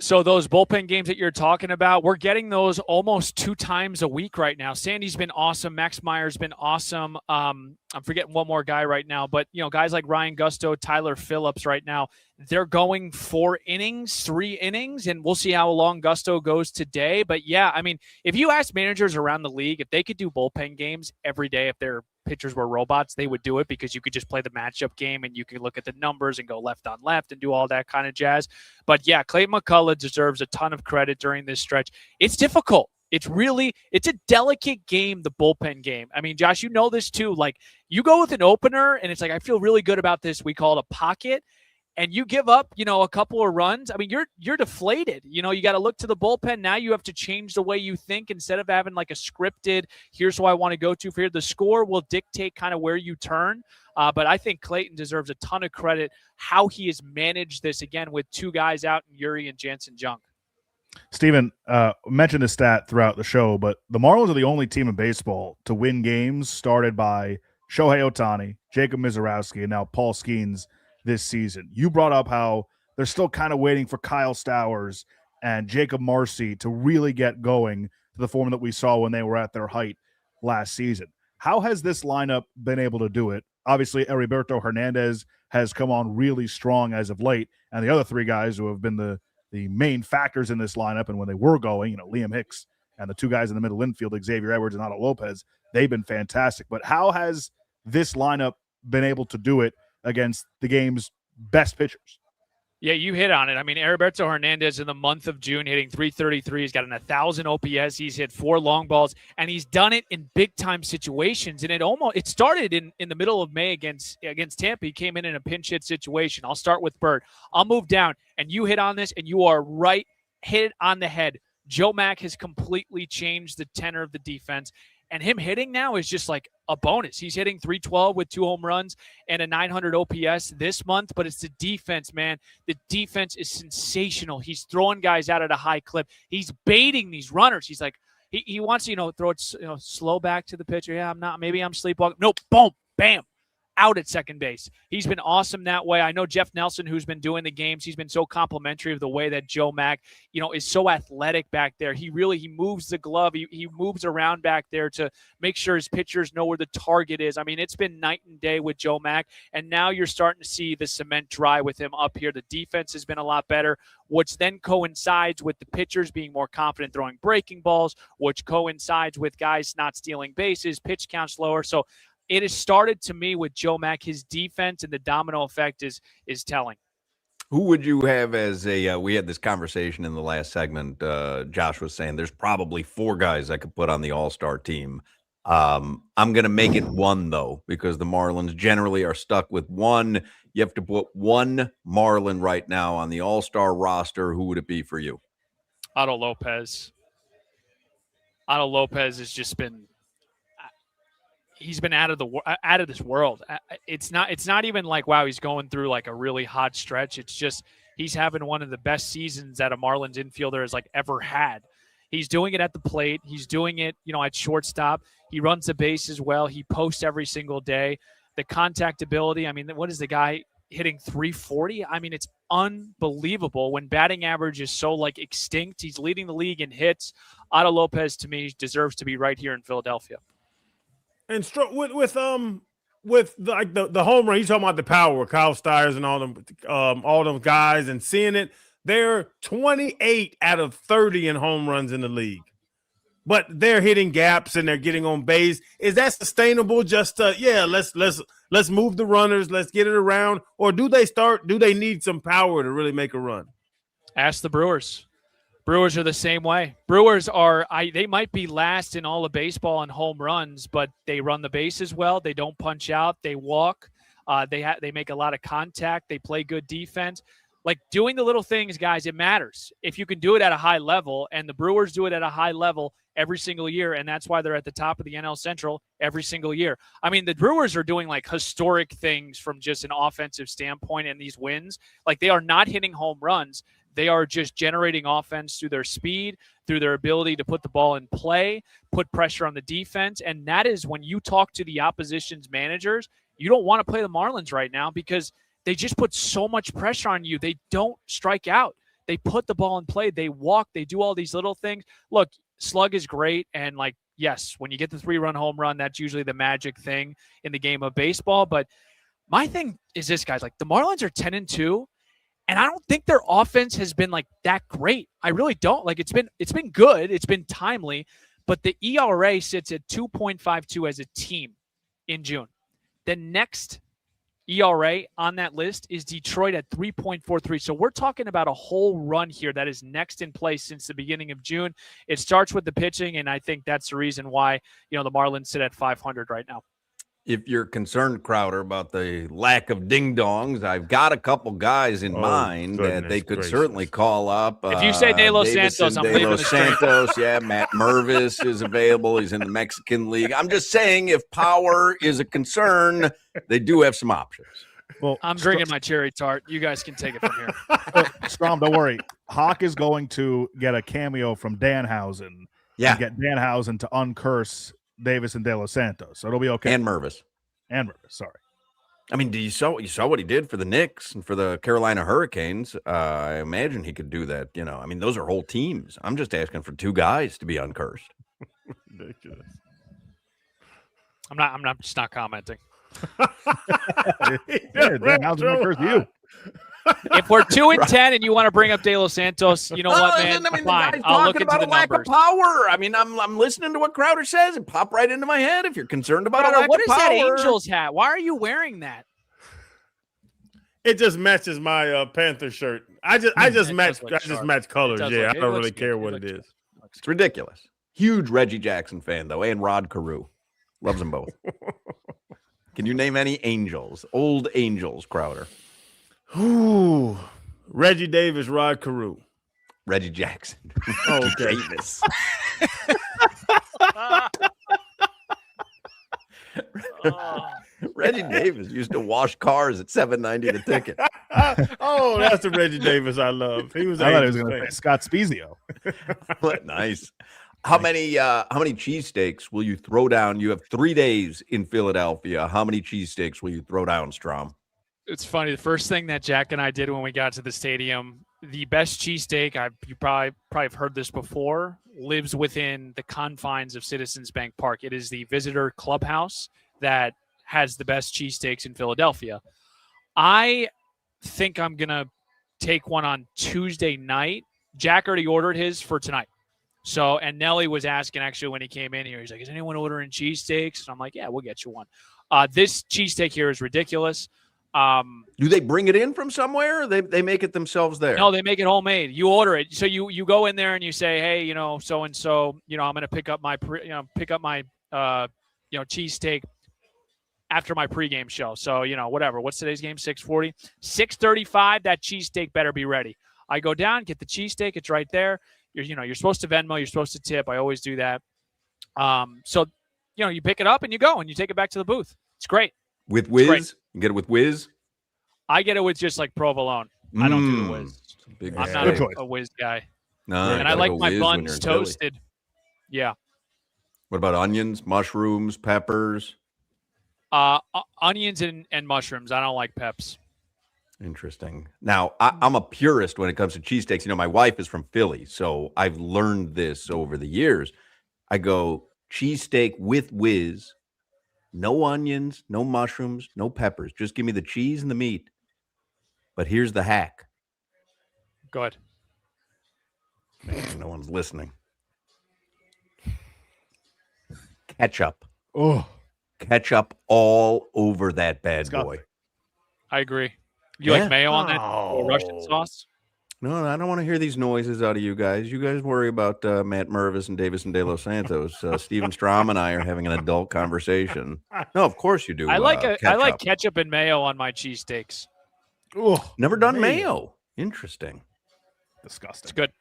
So those bullpen games that you're talking about, we're getting those almost 2 times a week right now. Sandy's been awesome. Max Meyer's been awesome. I'm forgetting one more guy right now, but guys like Ryan Gusto, Tyler Phillips right now, they're going 4 innings, 3 innings, and we'll see how long Gusto goes today. But yeah, I mean, if you ask managers around the league, if they could do bullpen games every day, if their pitchers were robots, they would do it, because you could just play the matchup game and you could look at the numbers and go left on left and do all that kind of jazz. But yeah, Clayton McCullough deserves a ton of credit during this stretch. It's difficult. It's a delicate game, the bullpen game. I mean, Josh, this too. Like, you go with an opener and it's like, I feel really good about this. We call it a pocket. And you give up, a couple of runs. I mean, you're deflated. You got to look to the bullpen. Now you have to change the way you think instead of having like a scripted, here's who I want to go to for here. The score will dictate kind of where you turn. But I think Clayton deserves a ton of credit how he has managed this, again, with 2 guys out in Yuri and Jansen Junk. Steven, mentioned this stat throughout the show, but the Marlins are the only team in baseball to win games started by Shohei Ohtani, Jacob Mizorowski, and now Paul Skeens this season. You brought up how they're still kind of waiting for Kyle Stowers and Jacob Marcy to really get going to the form that we saw when they were at their height last season. How has this lineup been able to do it? Obviously, Heriberto Hernandez has come on really strong as of late, and the other 3 guys who have been the main factors in this lineup, and when they were going, Liam Hicks and the 2 guys in the middle infield, Xavier Edwards and Otto Lopez, they've been fantastic. But how has this lineup been able to do it against the game's best pitchers? Yeah, you hit on it. I mean, Heriberto Hernandez in the month of June hitting 333. He's got an 1,000 OPS. He's hit 4 long balls, and he's done it in big-time situations. And it started in the middle of May against Tampa. He came in a pinch hit situation. I'll start with Bert. I'll move down, and you hit on this, and you are right, hit on the head. Joe Mack has completely changed the tenor of the defense. And him hitting now is just like a bonus. He's hitting 312 with 2 home runs and a 900 OPS this month, but it's the defense, man. The defense is sensational. He's throwing guys out at a high clip. He's baiting these runners. He's like, he wants to, throw it slow back to the pitcher. Yeah, maybe I'm sleepwalking. No, boom, bam. Out at second base. He's been awesome that way. I know Jeff Nelson, who's been doing the games, he's been so complimentary of the way that Joe Mack, is so athletic back there. He moves the glove. He moves around back there to make sure his pitchers know where the target is. I mean, it's been night and day with Joe Mack, and now you're starting to see the cement dry with him up here. The defense has been a lot better, which then coincides with the pitchers being more confident throwing breaking balls, which coincides with guys not stealing bases, pitch counts lower. So it has started to me with Joe Mack. His defense and the domino effect is telling. Who would you have as we had this conversation in the last segment. Josh was saying there's probably 4 guys I could put on the All-Star team. I'm going to make it 1, though, because the Marlins generally are stuck with 1. You have to put 1 Marlin right now on the All-Star roster. Who would it be for you? Otto Lopez. Otto Lopez has just been he's been out of this world. It's not even like, wow, he's going through like a really hot stretch. It's just he's having one of the best seasons that a Marlins infielder has like ever had. He's doing it at the plate. He's doing it, at shortstop. He runs the bases well. He posts every single day. The contact ability. I mean, what is the guy hitting 340? I mean, it's unbelievable when batting average is so like extinct. He's leading the league in hits. Otto Lopez, to me, deserves to be right here in Philadelphia. And with the home run, he's talking about the power, Kyle Stiers and all them guys, and seeing it. They're 28 out of 30 in home runs in the league, but they're hitting gaps and they're getting on base. Is that sustainable? Just let's move the runners, let's get it around, or do they need some power to really make a run? Ask the Brewers. Brewers are the same way. Brewers they might be last in all of baseball in home runs, but they run the bases well. They don't punch out. They walk. They make a lot of contact. They play good defense. Like doing the little things, guys, it matters. If you can do it at a high level, and the Brewers do it at a high level every single year, and that's why they're at the top of the NL Central every single year. I mean, the Brewers are doing like historic things from just an offensive standpoint in these wins. Like they are not hitting home runs. They are just generating offense through their speed, through their ability to put the ball in play, put pressure on the defense. And that is when you talk to the opposition's managers, you don't want to play the Marlins right now because they just put so much pressure on you. They don't strike out. They put the ball in play. They walk. They do all these little things. Look, slug is great. And like, yes, when you get the 3-run home run, that's usually the magic thing in the game of baseball. But my thing is this, guys, like the Marlins are 10-2. And I don't think their offense has been like that great. I really don't. Like it's been good. It's been timely, but the ERA sits at 2.52 as a team in June. The next ERA on that list is Detroit at 3.43. So we're talking about a whole run here that is next in place since the beginning of June. It starts with the pitching, and I think that's the reason why, the Marlins sit at 500 right now. If you're concerned, Crowder, about the lack of ding-dongs, I've got a couple guys in mind that they could certainly call up. If you say De Los Santos, I'm leaving the Santos, yeah, Matt Mervis is available. He's in the Mexican League. I'm just saying if power is a concern, they do have some options. Well, I'm drinking my cherry tart. You guys can take it from here. Strom, don't worry. Hoch is going to get a cameo from Danhausen. Yeah. And get Danhausen to uncurse Davis and De Los Santos, so it'll be okay. And Mervis, sorry. I mean, you saw what he did for the Knicks and for the Carolina Hurricanes. I imagine he could do that. I mean, those are whole teams. I'm just asking for 2 guys to be uncursed. Ridiculous. I'm just not commenting. How's it curse you? If we're 2-10 and you want to bring up De Los Santos, you know what, man? I mean, fine. I'll look into the lack numbers. Of power. I mean, I'm listening to what Crowder says and pop right into my head. If you're concerned about Crowder, a lack what of is power, that Angels hat? Why are you wearing that? It just matches my Panther shirt. I just match colors. Yeah, I don't really care what it is. It's ridiculous. Huge Reggie Jackson fan though, and Rod Carew. Loves them both. Can you name any Angels? Old Angels, Crowder. Ooh, Reggie Davis, Rod Carew. Reggie Jackson. Oh, okay. Davis. Reggie Davis used to wash cars at $7.90 the ticket. Oh, that's the Reggie Davis I love. He was. I thought he was going to say Scott Spezio. Nice. How many cheesesteaks will you throw down? You have 3 days in Philadelphia. How many cheesesteaks will you throw down, Strom? It's funny. The first thing that Jack and I did when we got to the stadium, the best cheesesteak, you probably have heard this before, lives within the confines of Citizens Bank Park. It is the visitor clubhouse that has the best cheesesteaks in Philadelphia. I think I'm going to take one on Tuesday night. Jack already ordered his for tonight. So, and Nelly was asking actually when he came in here, he's like, is anyone ordering cheesesteaks? And I'm like, yeah, we'll get you one. This cheesesteak here is ridiculous. Do they bring it in from somewhere? Or they make it themselves there? No, they make it homemade. You order it. So you go in there and you say, hey, so-and-so, I'm going to pick up my cheesesteak after my pregame show. So, whatever. What's today's game? 6:40, 6:35. That cheesesteak better be ready. I go down, get the cheesesteak. It's right there. You're supposed to Venmo. You're supposed to tip. I always do that. So, you pick it up and you go and you take it back to the booth. It's great. With Whiz? You get it with Whiz? I get it with just like provolone. I don't do the Whiz. I'm not a Whiz guy. No, and I like my buns toasted. Yeah. What about onions, mushrooms, peppers? Onions and mushrooms. I don't like peps. Interesting. Now, I'm a purist when it comes to cheesesteaks. My wife is from Philly, so I've learned this over the years. I go cheesesteak with Whiz, no onions, no mushrooms, no peppers. Just give me the cheese and the meat. But here's the hack. Go ahead. Man, no one's listening. Ketchup. Oh, ketchup all over that bad boy. I agree. You like mayo on that? Or Russian sauce? No, I don't want to hear these noises out of you guys. You guys worry about Matt Mervis and Davis and De Los Santos. Steven Strom and I are having an adult conversation. No, of course you do. I like ketchup and mayo on my cheesesteaks. Oh, never done mayo. Interesting. Disgusting. It's good.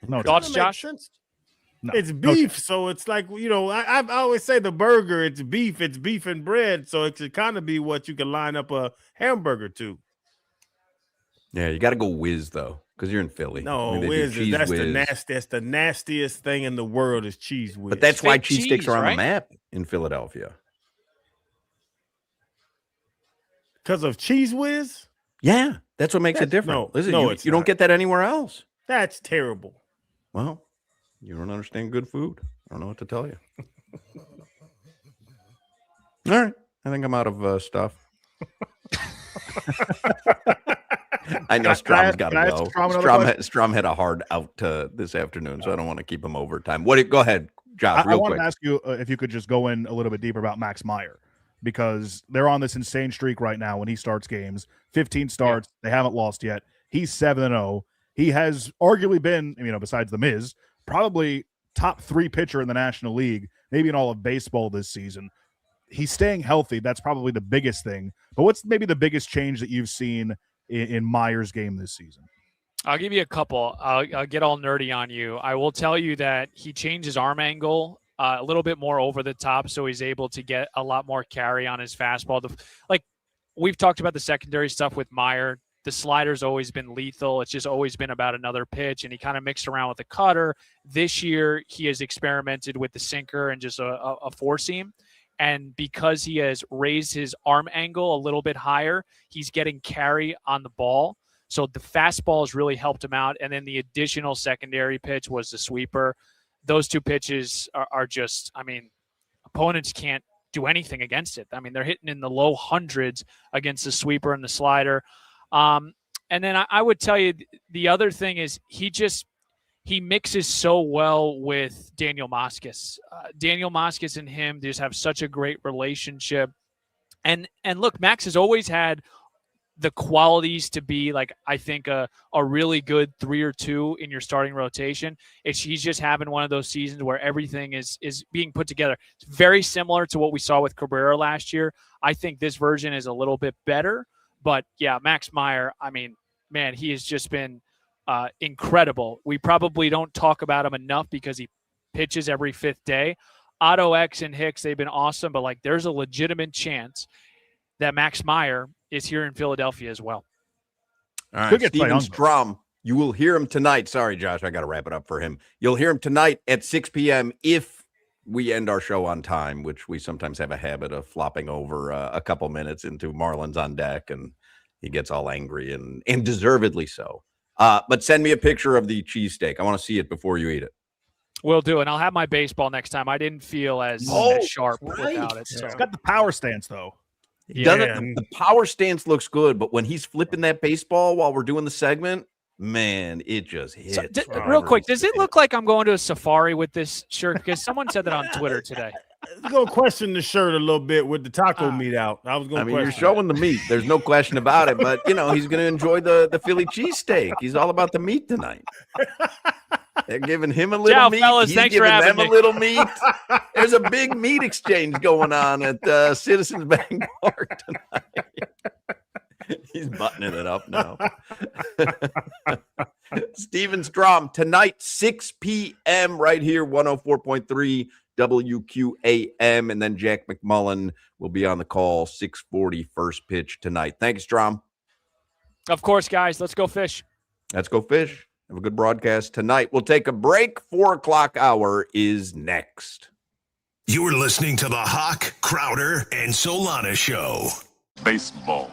No thoughts, Josh? No. It's beef, so it's like, I always say the burger, it's beef and bread, so it should kind of be what you can line up a hamburger to. Yeah, you got to go Whiz though, because you're in Philly. No, Whiz that's the nastiest thing in the world is cheese Whiz. But that's why cheesesteaks are on the map in Philadelphia. Because of cheese Whiz? Yeah, that's what makes it different. Listen, you don't get that anywhere else. That's terrible. Well, you don't understand good food. I don't know what to tell you. All right. I think I'm out of stuff. I know Strom's got to go. Strom had a hard out this afternoon, so I don't want to keep him overtime. Go ahead, Josh, real quick. I want to ask you if you could just go in a little bit deeper about Max Meyer, because they're on this insane streak right now when he starts games. 15 starts. They haven't lost yet. He's 7-0. He has arguably been, besides the Miz, probably top 3 pitcher in the National League, maybe in all of baseball this season. He's staying healthy. That's probably the biggest thing. But what's maybe the biggest change that you've seen in Meyer's game this season? I'll give you a couple. I'll get all nerdy on you. I will tell you that he changed his arm angle a little bit more over the top, so he's able to get a lot more carry on his fastball. We've talked about the secondary stuff with Meyer. The slider's always been lethal. It's just always been about another pitch, and he kind of mixed around with the cutter. This year, he has experimented with the sinker and just a four-seam. And because he has raised his arm angle a little bit higher, he's getting carry on the ball. So the fastball has really helped him out. And then the additional secondary pitch was the sweeper. Those two pitches are just, opponents can't do anything against it. They're hitting in the low hundreds against the sweeper and the slider. And then I would tell you the other thing is he mixes so well with Daniel Moskos. Daniel Moskos and him just have such a great relationship. And look, Max has always had the qualities to be like, I think a really good 3 or 2 in your starting rotation. He's just having one of those seasons where everything is being put together. It's very similar to what we saw with Cabrera last year. I think this version is a little bit better, but yeah, Max Meyer, I mean, man, he has just been incredible. We probably don't talk about him enough because he pitches every 5th day. Otto X and Hicks, they've been awesome, but like there's a legitimate chance that Max Meyer is here in Philadelphia as well. All right, Could get Steven Young. Strom, you will hear him tonight. Sorry, Josh, I got to wrap it up for him. You'll hear him tonight at 6 p.m. if we end our show on time, which we sometimes have a habit of flopping over a couple minutes into Marlins on deck, and he gets all angry and deservedly so. But send me a picture of the cheesesteak. I want to see it before you eat it. Will do, and I'll have my baseball next time. I didn't feel as sharp without it. So. It's got the power stance, though. The power stance looks good, but when he's flipping that baseball while we're doing the segment, man, it just hits. So, real quick, does it look like I'm going to a safari with this shirt? Because someone said that on Twitter today. I'm going to question the shirt a little bit with the taco meat out. You're showing the meat. There's no question about it, but, he's going to enjoy the Philly cheesesteak. He's all about the meat tonight. They're giving him a little meat. Fellas, He's thanks giving for having them me. a little meat. There's a big meat exchange going on at Citizens Bank Park tonight. He's buttoning it up now. Steven Strom, tonight, 6 p.m. right here, 104.3 WQAM. And then Jack McMullen will be on the call, 6:40 first pitch tonight. Thank you, Strom. Of course, guys. Let's go fish. Let's go fish. Have a good broadcast tonight. We'll take a break. 4 o'clock hour is next. You're listening to the Hoch, Crowder, and Solana Show. Baseball.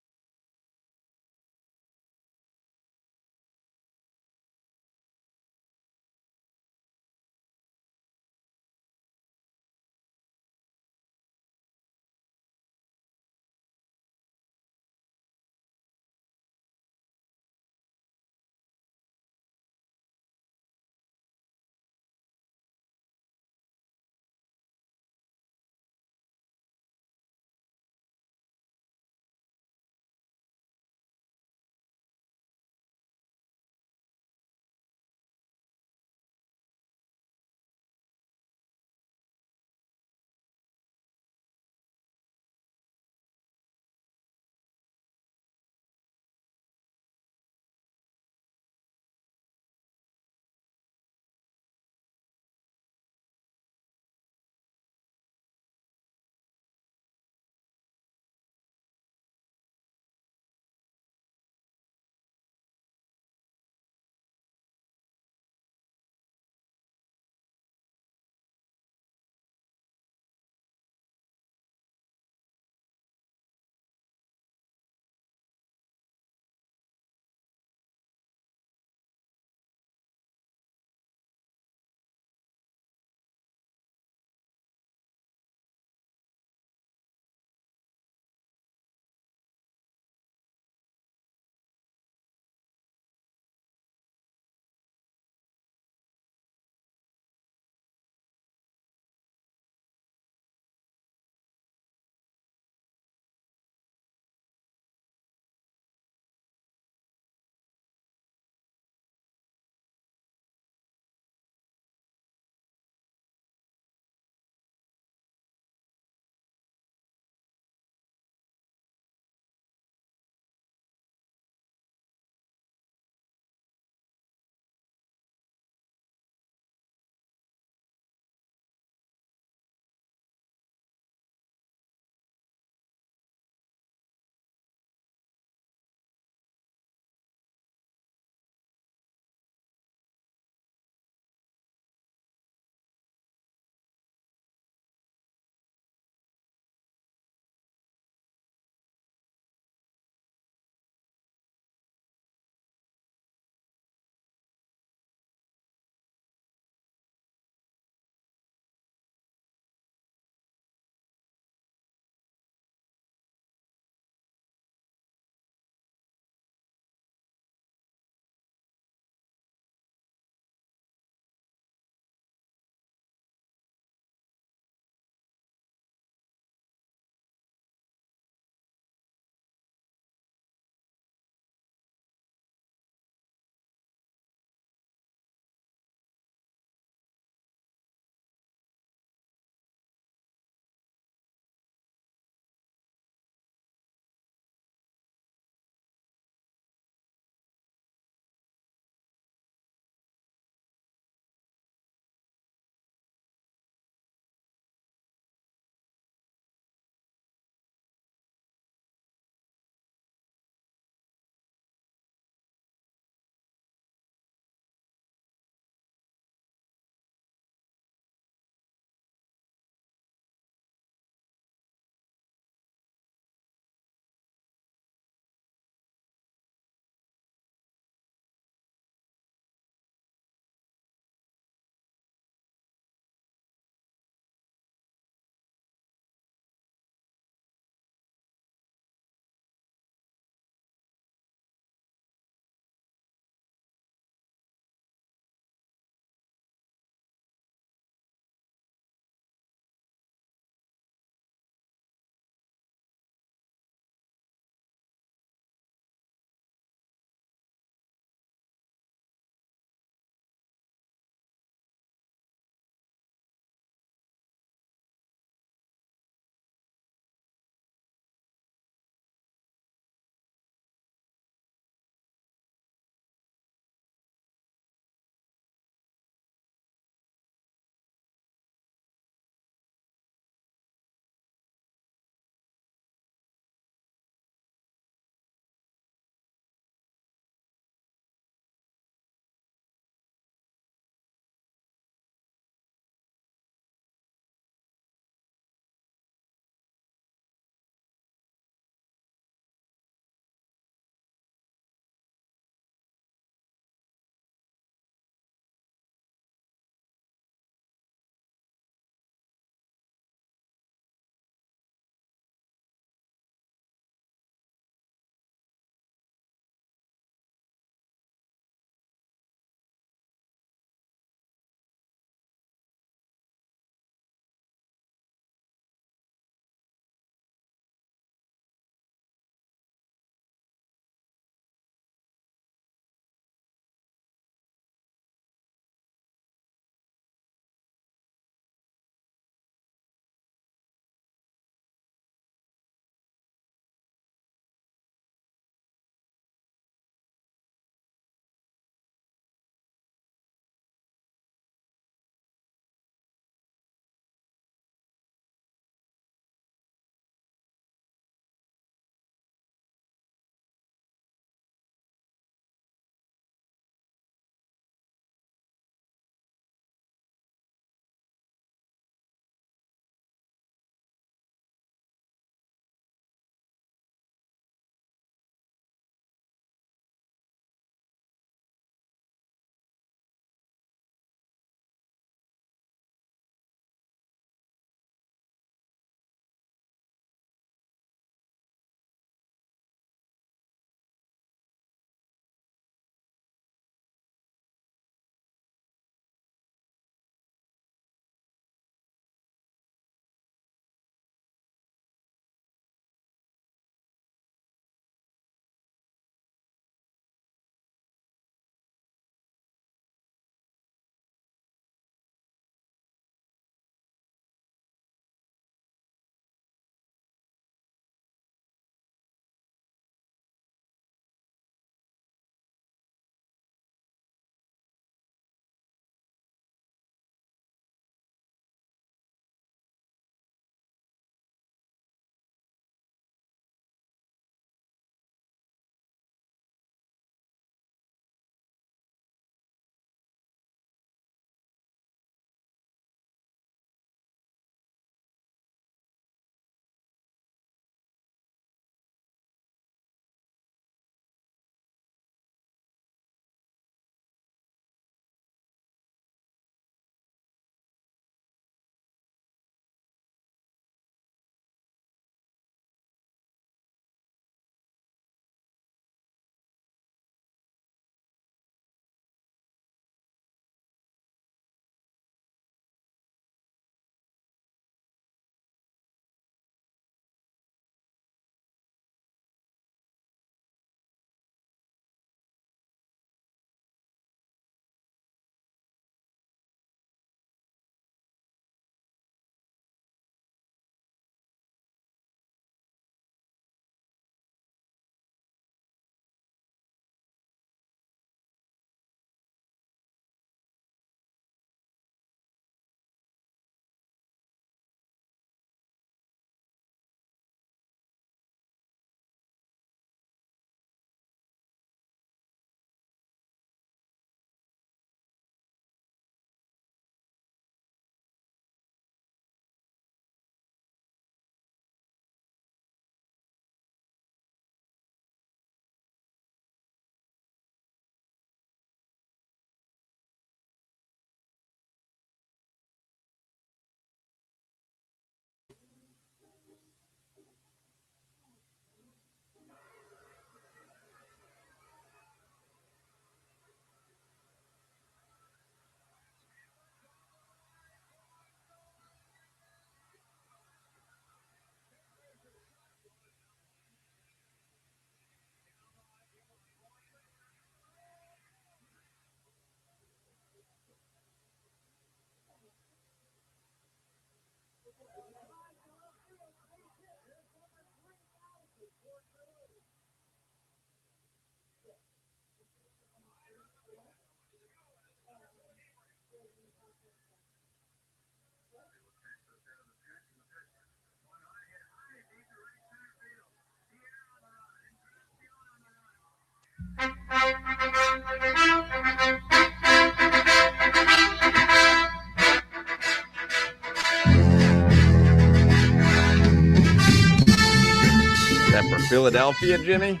Philadelphia, Jimmy?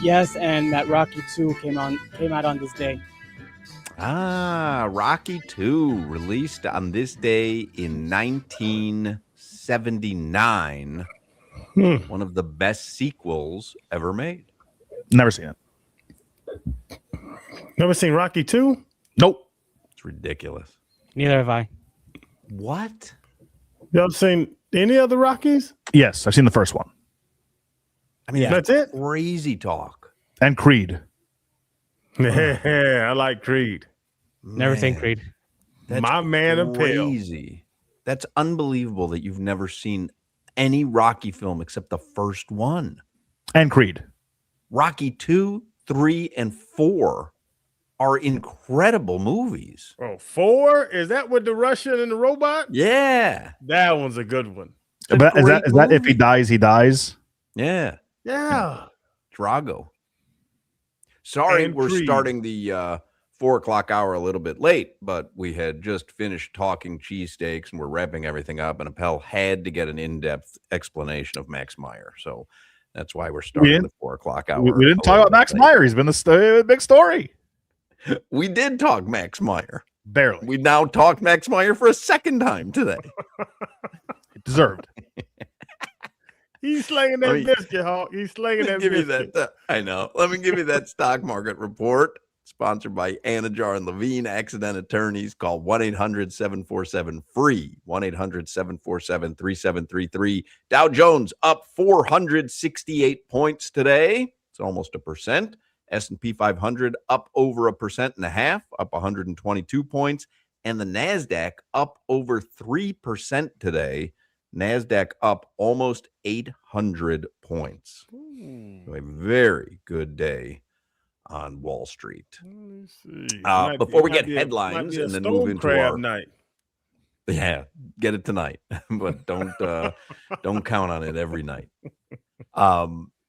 Yes, and that Rocky 2 came out on this day. Ah, Rocky 2, released on this day in 1979. One of the best sequels ever made. Never seen it. Never seen Rocky 2? Nope. It's ridiculous. Neither have I. What? Y'all seen any other Rockies? Yes, I've seen the first one. I mean, That's it? Crazy talk. And Creed. Yeah, I like Creed. Never seen Creed. That's My man of Pale. crazy. That's unbelievable that you've never seen any Rocky film except the first one. And Creed. Rocky 2, 3, and 4 are incredible movies. Oh, 4? Is that with the Russian and the robot? Yeah. That one's a good one. But is that if he movie. dies, he dies? Yeah. Yeah. Drago. Sorry, And we're Creed. starting the 4 o'clock hour a little bit late, but we had just finished talking cheesesteaks and we're wrapping everything up, and Appel had to get an in-depth explanation of Max Meyer. So that's why we're starting the 4 o'clock hour. We didn't a talk little about Max bit Meyer. He's been the big story. late. We did talk Max Meyer. Barely. We now talk Max Meyer for a second time today. Deserved. He's slinging that Let me- biscuit, Hawk. He's slinging that Give you biscuit. that. I know. Let me give you that stock market report. Sponsored by Anajar and Levine Accident Attorneys. Call 1-800-747-FREE. 1-800-747-3733. Dow Jones up 468 points today. It's almost 1%. S&P 500 up over 1.5%, up 122 points. And the NASDAQ up over 3% today. NASDAQ up almost 800 points. So a very good day on Wall Street. Before we get headlines and then move into our night. Yeah, get it tonight, but don't count on it every night.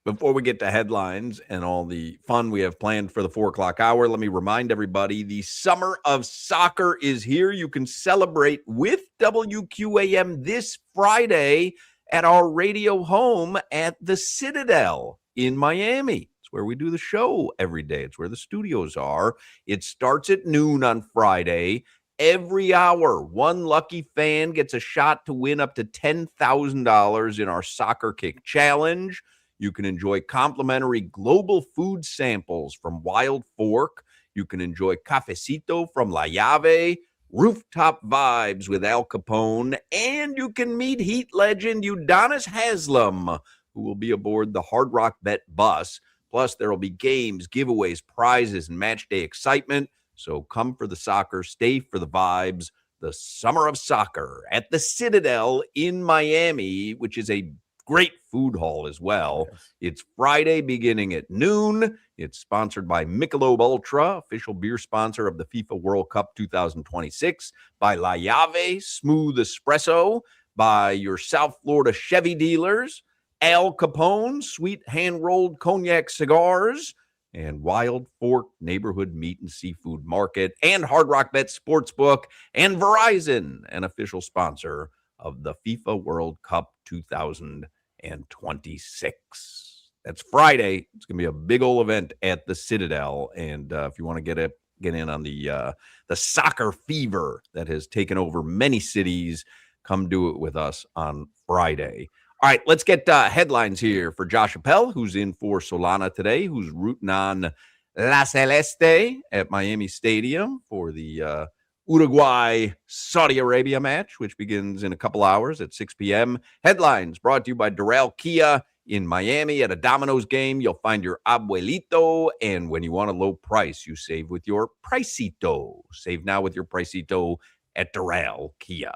Before we get to headlines and all the fun we have planned for the 4 o'clock hour, let me remind everybody the summer of soccer is here. You can celebrate with WQAM this Friday at our radio home at the Citadel in Miami. It's where we do the show every day. It's where the studios are. It starts at noon on Friday. Every hour, one lucky fan gets a shot to win up to $10,000 in our Soccer Kick Challenge. You can enjoy complimentary global food samples from Wild Fork. You can enjoy cafecito from La Llave, rooftop vibes with Al Capone, and you can meet Heat legend Udonis Haslem, who will be aboard the Hard Rock Bet bus. Plus, there will be games, giveaways, prizes, and match day excitement. So come for the soccer, stay for the vibes. The Summer of Soccer at the Citadel in Miami, which is a great food hall as well. Yes. It's Friday beginning at noon. It's sponsored by Michelob Ultra, official beer sponsor of the FIFA World Cup 2026, by La Llave Smooth Espresso, by your South Florida Chevy dealers, Al Capone Sweet Hand-Rolled Cognac Cigars, and Wild Fork Neighborhood Meat and Seafood Market, and Hard Rock Bet Sportsbook, and Verizon, an official sponsor of the FIFA World Cup 2026. That's Friday. It's going to be a big old event at the Citadel. And if you want to get in on the soccer fever that has taken over many cities, come do it with us on Friday. All right, let's get headlines here for Josh Appel, who's in for Solana today, who's rooting on La Celeste at Miami Stadium for the Uruguay-Saudi Arabia match, which begins in a couple hours at 6 p.m. Headlines brought to you by Doral Kia in Miami. At a Domino's game, you'll find your abuelito, and when you want a low price, you save with your Pricito. Save now with your Pricito at Doral Kia.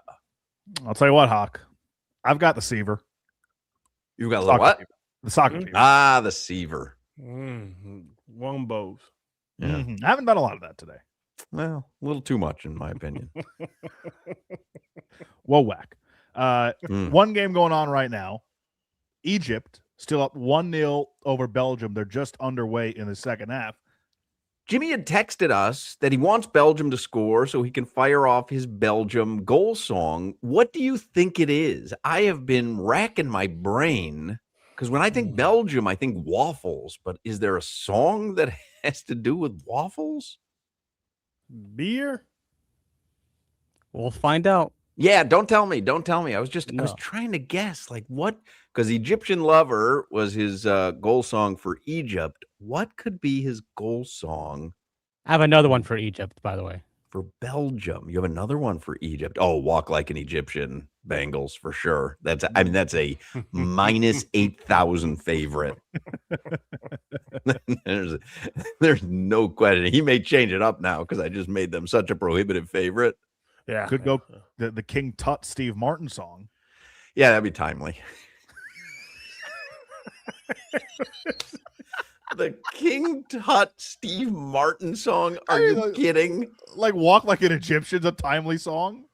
I'll tell you what, Hawk. I've got the Seaver. You got a little what? Fever. The soccer fever. Ah, the Seaver. Wombos. Yeah. Mm-hmm. I haven't done a lot of that today. Well, a little too much, in my opinion. Whoa, whack. One game going on right now. Egypt still up 1-0 over Belgium. They're just underway in the second half. Jimmy had texted us that he wants Belgium to score so he can fire off his Belgium goal song. What do you think it is? I have been racking my brain because when I think Belgium, I think waffles. But is there a song that has to do with waffles? Beer? We'll find out. Yeah, don't tell me. Don't tell me. I was trying to guess like what, because Egyptian Lover was his goal song for Egypt. What could be his goal song I have another one for Egypt, by the way. for Belgium? You have another one for Egypt. Oh, Walk Like an Egyptian, Bengals for sure. That's a minus 8,000 favorite. there's no question. He may change it up now because I just made them such a prohibitive favorite. Yeah. Could go the King Tut Steve Martin song. Yeah, that'd be timely. The King Tut Steve Martin song? Are you kidding? Like Walk Like an Egyptian's a timely song?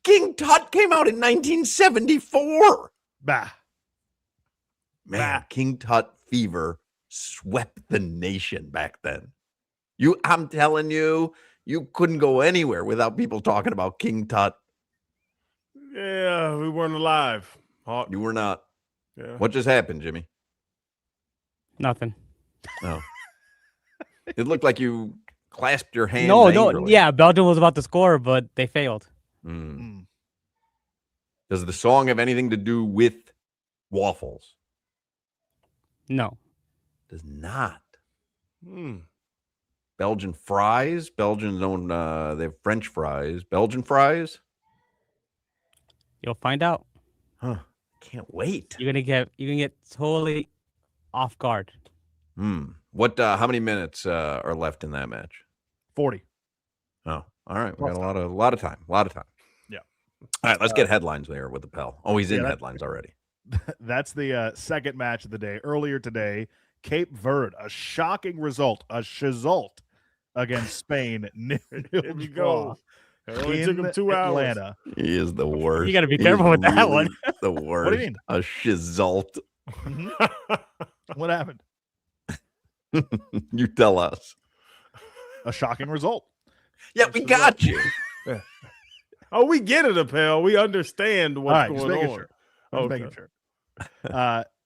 King Tut came out in 1974. Bah. Man, King Tut fever swept the nation back then. I'm telling you, you couldn't go anywhere without people talking about King Tut. Yeah, we weren't alive. Hawk. You were not. Yeah. What just happened, Jimmy? Nothing. Oh. It looked like you clasped your hands. No, angrily. yeah, Belgium was about to score, but they failed. Does the song have anything to do with waffles? No. Does not. Belgian fries. Belgians own they have French fries. Belgian fries. You'll find out. Huh. Can't wait. You're gonna get totally off guard. What how many minutes are left in that match? 40. Oh, all right. We got a lot of time. Yeah. All right, let's get headlines there with the Pell. Oh, he's in headlines already. That's the second match of the day. Earlier today, Cape Verde, a shocking result, a shizult against Spain. Here we go. It only took him 2 hours. Atlanta. He is the worst. You got to be careful with that one. The worst. What do you mean? A shizult. What happened? You tell us. A shocking result. Yeah, we got you. Oh, we get it, Appel. We understand what's going on. Sure. Making sure.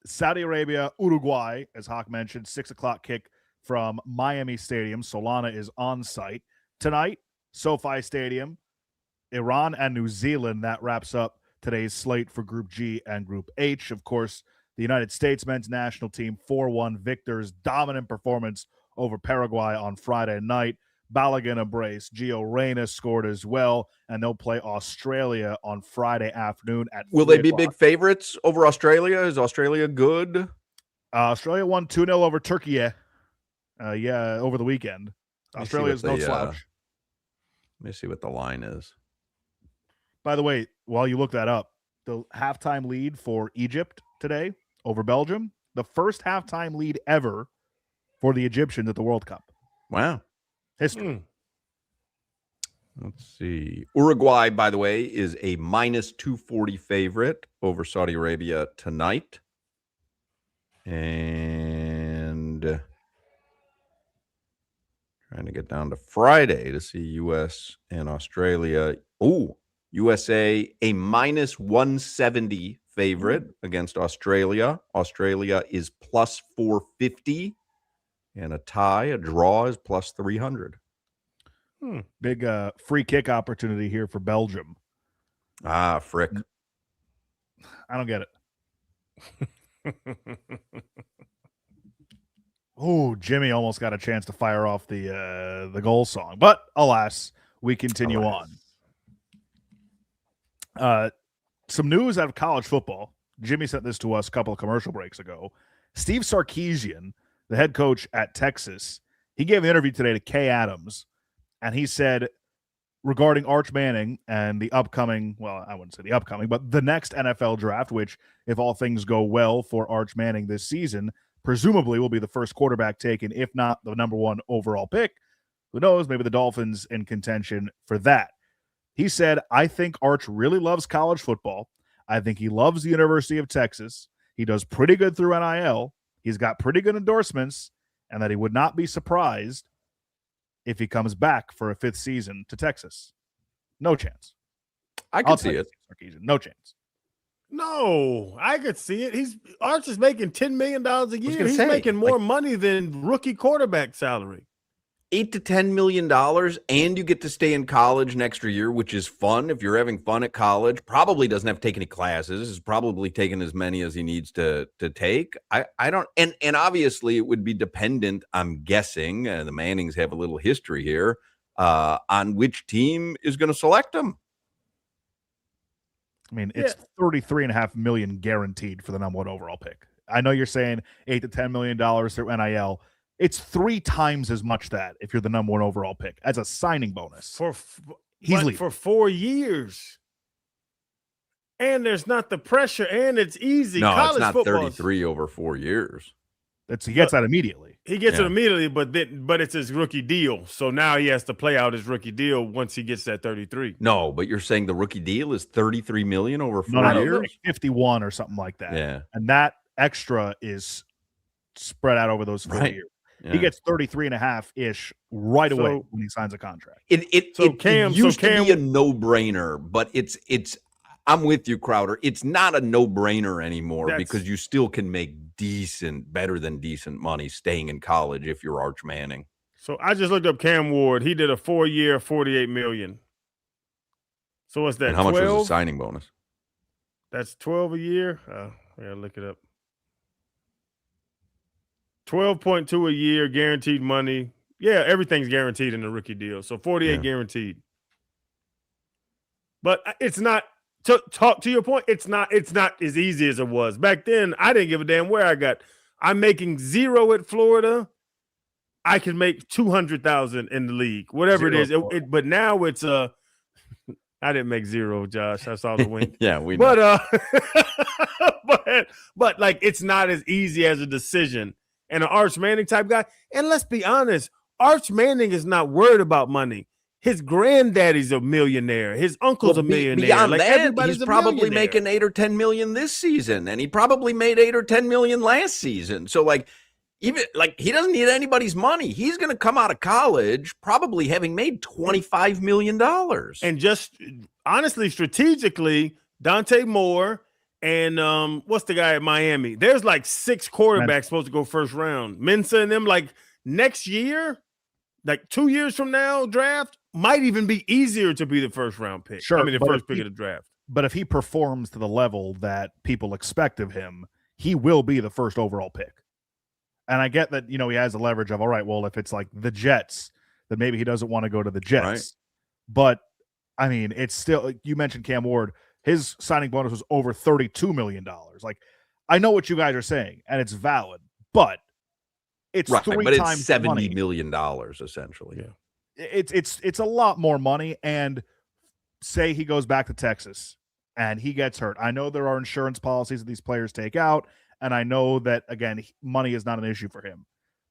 Saudi Arabia, Uruguay, as Hoch mentioned, 6:00 kick from Miami Stadium. Solana is on site. Tonight, SoFi Stadium, Iran and New Zealand. That wraps up today's slate for Group G and Group H. Of course, the United States men's national team, 4-1 victors, dominant performance over Paraguay on Friday night. Balogun a brace. Gio Reyna scored as well, and they'll play Australia on Friday afternoon at Will they be big favorites over Australia? Is Australia good? Australia won 2-0 over Turkey. Over the weekend. Australia is no slouch. Let me see what the line is. By the way, while you look that up, the halftime lead for Egypt today over Belgium, the first halftime lead ever for the Egyptians at the World Cup. Wow. History. Let's see. Uruguay, by the way, is a minus 240 favorite over Saudi Arabia tonight. And trying to get down to Friday to see U.S. and Australia. Oh, USA, a minus 170 favorite against Australia. Australia is plus 450. And a tie, a draw is plus 300. Big free kick opportunity here for Belgium. Ah, frick. I don't get it. Oh, Jimmy almost got a chance to fire off the goal song. But alas, we continue on. Some news out of college football. Jimmy sent this to us a couple of commercial breaks ago. Steve Sarkisian, the head coach at Texas, he gave an interview today to Kay Adams, and he said regarding Arch Manning and the upcoming, well, I wouldn't say the upcoming, but the next NFL draft, which, if all things go well for Arch Manning this season, presumably will be the first quarterback taken, if not the number one overall pick. Who knows? Maybe the Dolphins in contention for that. He said, I think Arch really loves college football. I think he loves the University of Texas. He does pretty good through NIL. He's got pretty good endorsements, and that he would not be surprised if he comes back for a 5th season to Texas? No chance. I can see it. No chance. No, I could see it. Arch is making $10 million a year. He's say, making more money than rookie quarterback salary. $8 to $10 million, and you get to stay in college an extra year, which is fun. If you're having fun at college, probably doesn't have to take any classes. Is probably taking as many as he needs to take. I don't, and obviously it would be dependent. I'm guessing the Mannings have a little history here on which team is going to select him. I mean, it's $33.5 million guaranteed for the number 1 overall pick. I know you're saying $8 to $10 million through NIL. It's 3 times as much that if you're the number 1 overall pick as a signing bonus. He's leaving for 4 years. And there's not the pressure, and it's easy. No, College it's not football, 33 over 4 years. He gets that immediately. He gets it immediately, but it's his rookie deal. So now he has to play out his rookie deal once he gets that 33. No, but you're saying the rookie deal is $33 million over 4 years? 51 or something like that. Yeah. And that extra is spread out over those 4 years. Yeah. He gets 33.5-ish right away when he signs a contract. It used to be a no-brainer, but it's I'm with you, Crowder. It's not a no-brainer anymore because you still can make better than decent money staying in college if you're Arch Manning. So I just looked up Cam Ward. He did a 4-year, $48 million. So what's that? And how 12? Much was the signing bonus? That's 12 a year. I gotta look it up. 12.2 a year, guaranteed money. Yeah, everything's guaranteed in the rookie deal. So 48 guaranteed. But it's not. To talk to your point, it's not as easy as it was back then. I didn't give a damn where I got. I'm making 0 at Florida. I can make 200,000 in the league, whatever 0 it is. But now it's I didn't make 0, Josh. I saw the wink. Yeah, we know. But like it's not as easy as a decision. And an Arch Manning type guy. And let's be honest, Arch Manning is not worried about money. His granddaddy's a millionaire. His uncle's a millionaire. Beyond that, he's probably making $8 or $10 million this season, and he probably made $8 or $10 million last season. So, even he doesn't need anybody's money. He's going to come out of college probably having made $25 million. And just honestly, strategically, Dante Moore and what's the guy at Miami? There's 6 quarterbacks supposed to go first round. Mensa and them next year, 2 years from now, draft might even be easier to be the first round pick. Sure, I mean, the first pick of the draft. But if he performs to the level that people expect of him, he will be the first overall pick. And I get that, he has the leverage of, all right, well, if it's the Jets, then maybe he doesn't want to go to the Jets. Right. But, I mean, it's still, you mentioned Cam Ward. His signing bonus was over $32 million. I know what you guys are saying, and it's valid, but it's right, 3 but times it's $70 million essentially. Yeah. It's a lot more money. And say he goes back to Texas and he gets hurt. I know there are insurance policies that these players take out, and I know that, again, money is not an issue for him.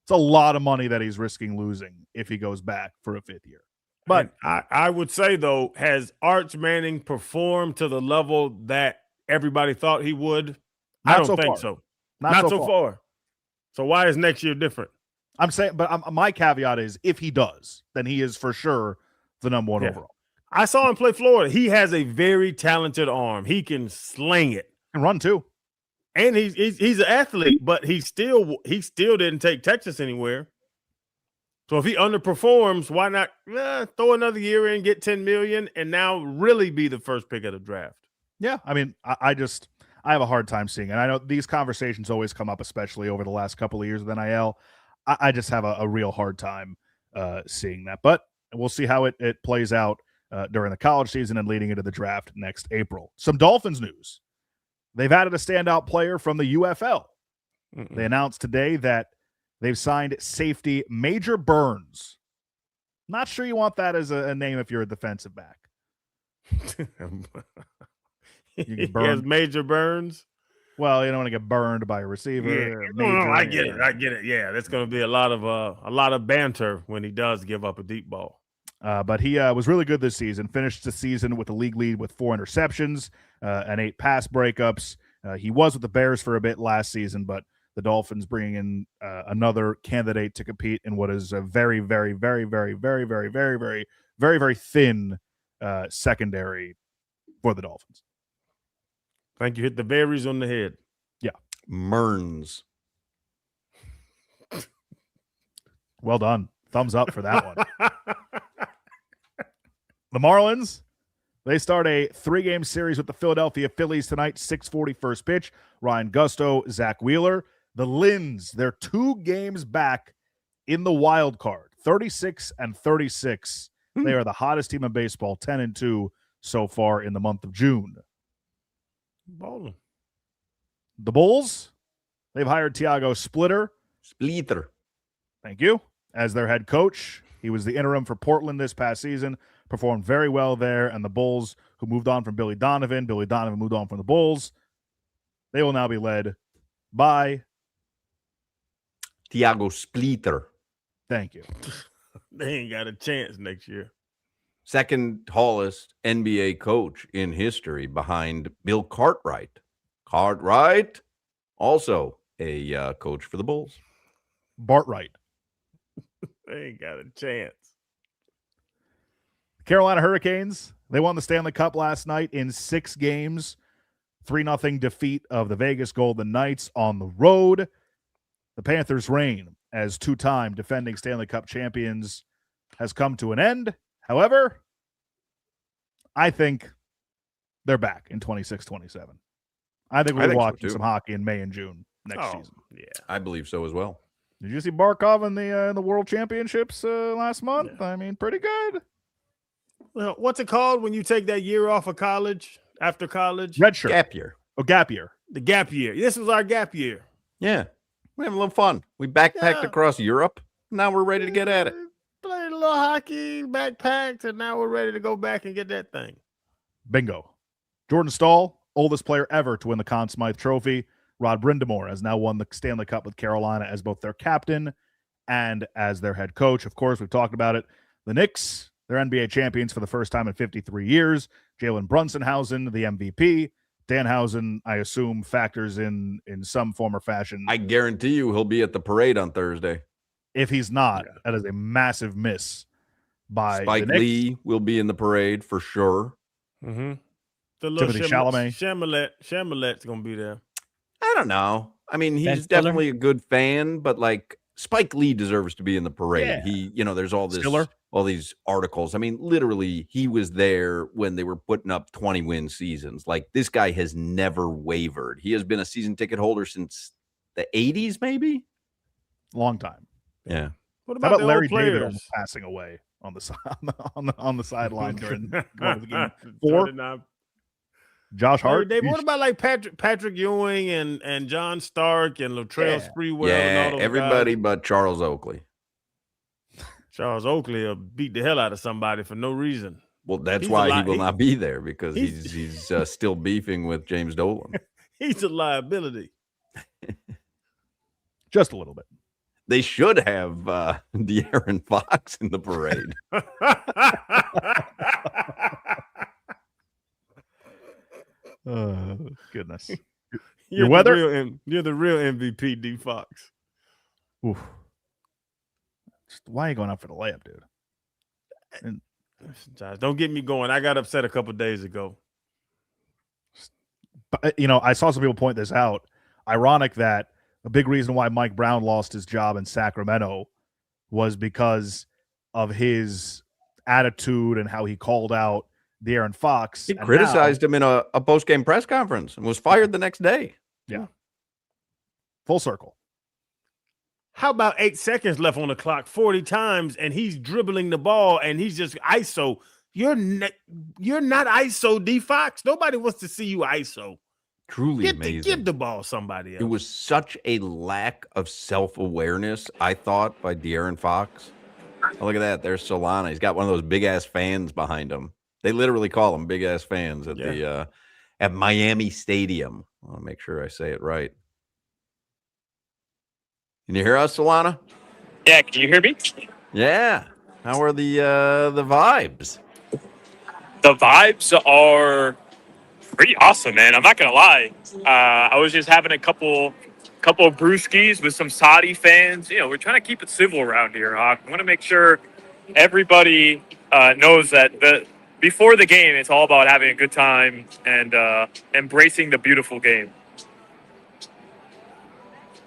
It's a lot of money that he's risking losing if he goes back for a 5th year. But I would say, though, has Arch Manning performed to the level that everybody thought he would? I don't think so. Not so far. So why is next year different? I'm saying, but my caveat is if he does, then he is for sure the number 1 overall. I saw him play Florida. He has a very talented arm. He can sling it and run too. And he's an athlete, but he still didn't take Texas anywhere. So if he underperforms, why not throw another year in, get $10 million, and now really be the first pick of the draft? Yeah, I mean, I have a hard time seeing it. I know these conversations always come up, especially over the last couple of years with NIL. I just have a real hard time seeing that. But we'll see how it plays out during the college season and leading into the draft next April. Some Dolphins news. They've added a standout player from the UFL. They announced today that they've signed safety Major Burns. Not sure you want that as a name if you're a defensive back. You get burned. He has Major Burns. Well, you don't want to get burned by a receiver. Yeah, no, I get it. Yeah, that's going to be a lot of banter when he does give up a deep ball. But he was really good this season. Finished the season with the league lead with 4 interceptions and 8 pass breakups. He was with the Bears for a bit last season, but The Dolphins bringing in another candidate to compete in what is a very, very, very, very, very, very, very, very, very, very thin secondary for the Dolphins. Thank you. Hit the berries on the head. Yeah. Mearns. Well done. Thumbs up for that one. The Marlins, they start a 3-game series with the Philadelphia Phillies tonight, 6:40 first pitch. Ryan Gusto, Zach Wheeler. The Lins, they're 2 games back in the wild card, 36-36. They are the hottest team in baseball, 10-2 so far in the month of June. Bowling. The Bulls, they've hired Thiago Splitter. Thank you. As their head coach. He was the interim for Portland this past season, performed very well there, and the Bulls, who moved on from Billy Donovan moved on from the Bulls. They will now be led by Thiago Splitter. Thank you. They ain't got a chance next year. Second tallest NBA coach in history behind Bill Cartwright. Cartwright, also a coach for the Bulls. Bartwright. They ain't got a chance. Carolina Hurricanes, they won the Stanley Cup last night in 6 games. 3-0 defeat of the Vegas Golden Knights on the road. The Panthers' reign as 2-time defending Stanley Cup champions has come to an end. However, I think they're back in 26-27. I think we're watching some hockey in May and June next season. Yeah, I believe so as well. Did you see Barkov in the World Championships last month? Yeah. I mean, pretty good. Well, what's it called when you take that year off of college, after college? Redshirt. Gap year. Oh, gap year. The gap year. This was our gap year. Yeah. We have a little fun. We backpacked across Europe. Now we're ready to get at it. Played a little hockey, backpacked, and now we're ready to go back and get that thing. Bingo. Jordan Stahl, oldest player ever to win the Conn Smythe Trophy. Rod Brindamore has now won the Stanley Cup with Carolina as both their captain and as their head coach. Of course, we've talked about it. The Knicks, they're NBA champions for the first time in 53 years. Jalen Brunsonhausen, the MVP. Danhausen, I assume, factors in some form or fashion. I guarantee you he'll be at the parade on Thursday. If he's not, that is a massive miss by Spike Lee will be in the parade for sure. Mm-hmm. The little Timothy Chalamet. Chalamet's going to be there. I don't know. I mean, he's definitely a good fan, but like Spike Lee deserves to be in the parade. Yeah. He, there's all this, Stiller. all these articles. I mean, literally, he was there when they were putting up 20-win seasons. Like, this guy has never wavered. He has been a season ticket holder since the 80s, maybe? Long time. Yeah. What How about the Larry old players? David almost passing away on the on the sideline during the game? 4. Josh Hart. David, what about like Patrick Ewing and John Stark and Latrell Sprewell? and all those everybody guys? but Charles Oakley. Charles Oakley will beat the hell out of somebody for no reason. Well, that's why he will not be there, because he's still beefing with James Dolan. He's a liability. Just a little bit. They should have De'Aaron Fox in the parade. Oh, goodness. You're weather? You're the real MVP, D Fox. Oof. Why are you going up for the layup, dude? And, Josh, don't get me going. I got upset a couple days ago. But, I saw some people point this out. Ironic that a big reason why Mike Brown lost his job in Sacramento was because of his attitude and how he called out De'Aaron Fox. He criticized him in a post-game press conference and was fired the next day. Yeah. Full circle. How about 8 seconds left on the clock, 40 times, and he's dribbling the ball and he's just ISO. You're not ISO, D Fox. Nobody wants to see you ISO. Truly amazing. Give the ball somebody else. It was such a lack of self-awareness, I thought, by De'Aaron Fox. Oh, look at that. There's Solana. He's got one of those big-ass fans behind him. They literally call them big-ass fans at the at Miami Stadium. I'll make sure I say it right. Can you hear us, Solana? Yeah, can you hear me? Yeah. How are the vibes? The vibes are pretty awesome, man. I'm not gonna lie. I was just having a couple couple of brewskis with some Saudi fans. You know, we're trying to keep it civil around here, Hawk. I want to make sure everybody knows that before the game, it's all about having a good time and embracing the beautiful game.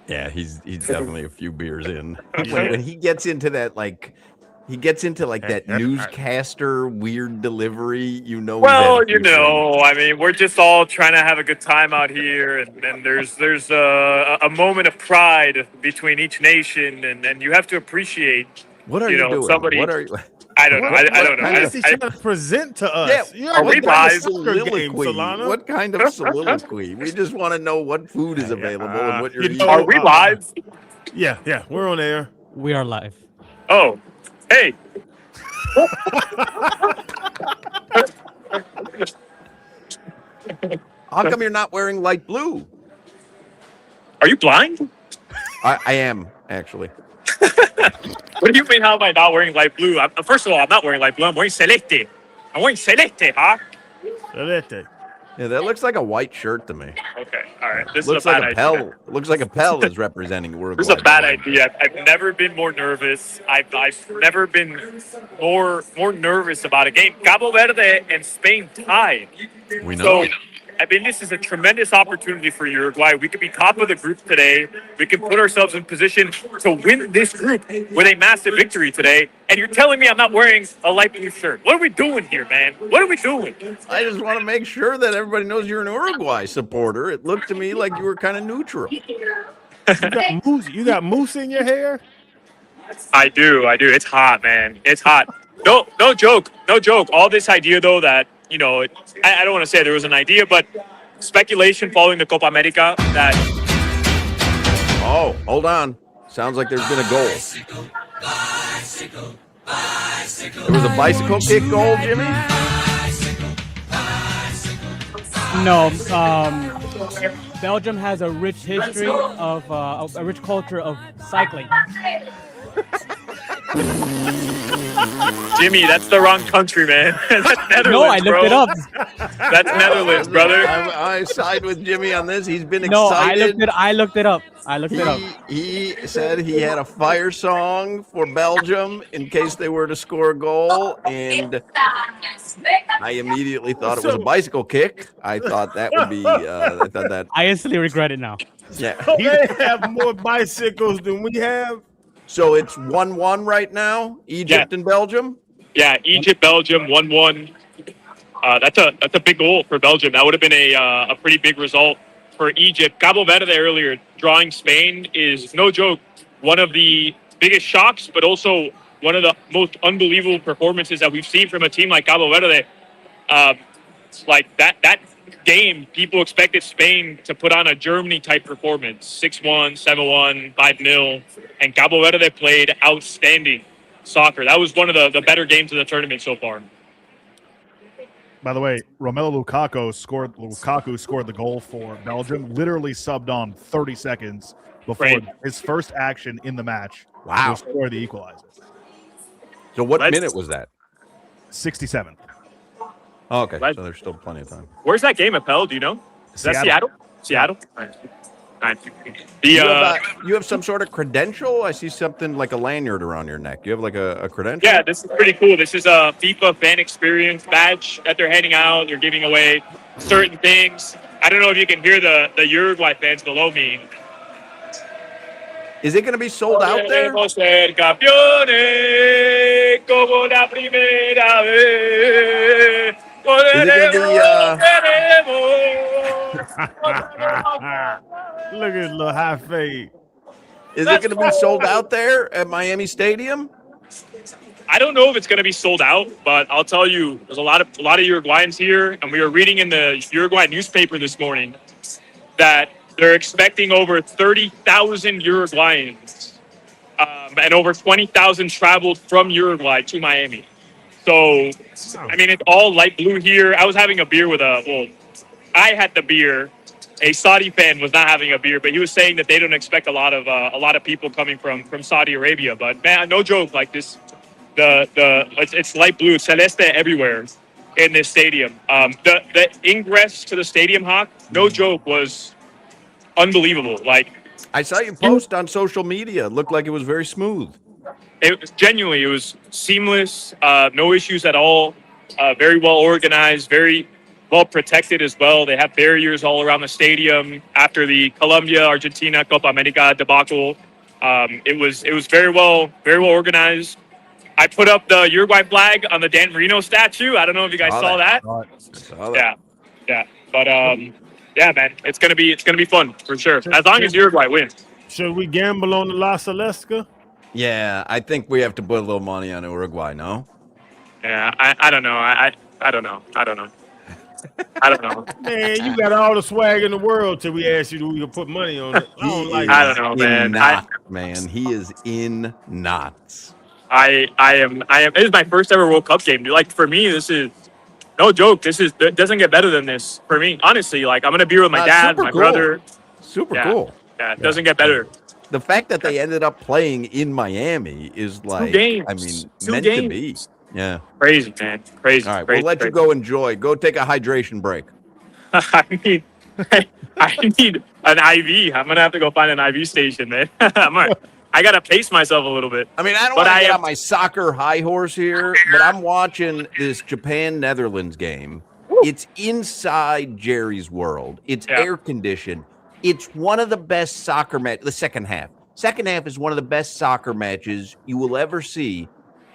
Yeah, he's definitely a few beers in. When he gets into that, that newscaster weird delivery, you know. Well, you know, I mean, we're just all trying to have a good time out here, and there's a moment of pride between each nation, and you have to appreciate. What are you doing? Somebody, what are you? I don't know. I don't know. What is he trying to present to us? Yeah, are we live? Soliloquy. What kind of soliloquy? We just want to know what food is available and what you're eating. Are we live? Yeah, we're on air. We are live. Oh, hey. How come you're not wearing light blue? Are you blind? I am, actually. What do you mean, how am I not wearing light blue? First of all, I'm not wearing light blue. I'm wearing celeste. I'm wearing celeste, huh? Celeste. Yeah, that looks like a white shirt to me. Okay, all right. This looks is a bad like idea. Looks like a Pell is representing Uruguay. This is a bad idea. I've never been more nervous. I've never been more nervous about a game. Cabo Verde and Spain tied. We know. So, I mean, this is a tremendous opportunity for Uruguay. We could be top of the group today. We can put ourselves in position to win this group with a massive victory today. And you're telling me I'm not wearing a light blue shirt. What are we doing here, man? What are we doing? I just want to make sure that everybody knows you're an Uruguay supporter. It looked to me like you were kind of neutral. You got mousse in your hair? I do. It's hot, man. It's hot. No joke. All this idea, though, that, you know, I don't want to say there was an idea, but speculation following the Copa America that. Oh, hold on. Sounds like there's been a goal. There was a bicycle kick goal, Jimmy? No, Belgium has a rich history of a rich culture of cycling. Jimmy, that's the wrong country, man. That's Netherlands, No, I looked it up. That's Netherlands, brother. I side with Jimmy on this. He's been No, excited. I looked it up. He said he had a fire song for Belgium in case they were to score a goal, and I immediately thought it was a bicycle kick. I thought that would be. I instantly regret it now. Yeah, They have more bicycles than we have. So it's 1-1 right now, Egypt and Belgium? Yeah, Egypt, Belgium, 1-1. That's a big goal for Belgium. That would have been a pretty big result for Egypt. Cabo Verde earlier drawing Spain is, no joke, one of the biggest shocks, but also one of the most unbelievable performances that we've seen from a team like Cabo Verde. Like that game, people expected Spain to put on a Germany-type performance, 6-1, 7-1, 5-0, and Cabo Verde played outstanding soccer. That was one of the better games of the tournament so far. By the way, Romelu Lukaku scored the goal for Belgium, literally subbed on 30 seconds before his first action in the match. Wow. To score the equalizer. So what minute was that? 67. Oh, okay, so there's still plenty of time. Where's that game, Appel? Do you know? Is that Seattle? Seattle? Nice. You have some sort of credential? I see something like a lanyard around your neck. You have like a credential? Yeah, this is pretty cool. This is a FIFA fan experience badge that they're handing out. They're giving away certain things. I don't know if you can hear the Uruguay fans below me. Is it going to be sold out there? Is it going to be look at his little high fade. Is it going to be sold out there at Miami Stadium? I don't know if it's going to be sold out, but I'll tell you, there's a lot of Uruguayans here, and we were reading in the Uruguay newspaper this morning that they're expecting over 30,000 Uruguayans and over 20,000 traveled from Uruguay to Miami. So, I mean, it's all light blue here. I was having a beer with I had the beer. A Saudi fan was not having a beer, but he was saying that they don't expect a lot of people coming from Saudi Arabia. But man, no joke, like this, it's light blue, it's celeste everywhere in this stadium. The ingress to the stadium, Hoch, no joke, was unbelievable. Like I saw you post on social media. It looked like it was very smooth. It was seamless, no issues at all. Very well organized, very well protected as well. They have barriers all around the stadium. After the Colombia Argentina Copa America debacle, it was very well organized. I put up the Uruguay flag on the Dan Marino statue. I don't know if you guys saw that. I saw that. Yeah. But yeah, man, it's gonna be fun for sure. As long as Uruguay wins. Should we gamble on the La Celestica? Yeah, I think we have to put a little money on Uruguay, no? Yeah, I don't know. I don't know. I don't know. Man, you got all the swag in the world till we ask you to we put money on it. I don't know, man. Man, he is in knots. I am. This is my first ever World Cup game, dude. Like for me, this is no joke. It doesn't get better than this for me. Honestly, like I'm gonna be with my dad, my brother. Super cool. Yeah, it doesn't get better. The fact that they ended up playing in Miami is like, I mean, meant to be. Yeah. Crazy, man. Crazy. All right, crazy, we'll let you go enjoy. Go take a hydration break. I need an IV. I'm gonna have to go find an IV station, man. I gotta pace myself a little bit. I mean, I don't want to get on my soccer high horse here, but I'm watching this Japan-Netherlands game. It's inside Jerry's world. It's air conditioned. It's one of the best soccer matches. The second half. Second half is one of the best soccer matches you will ever see.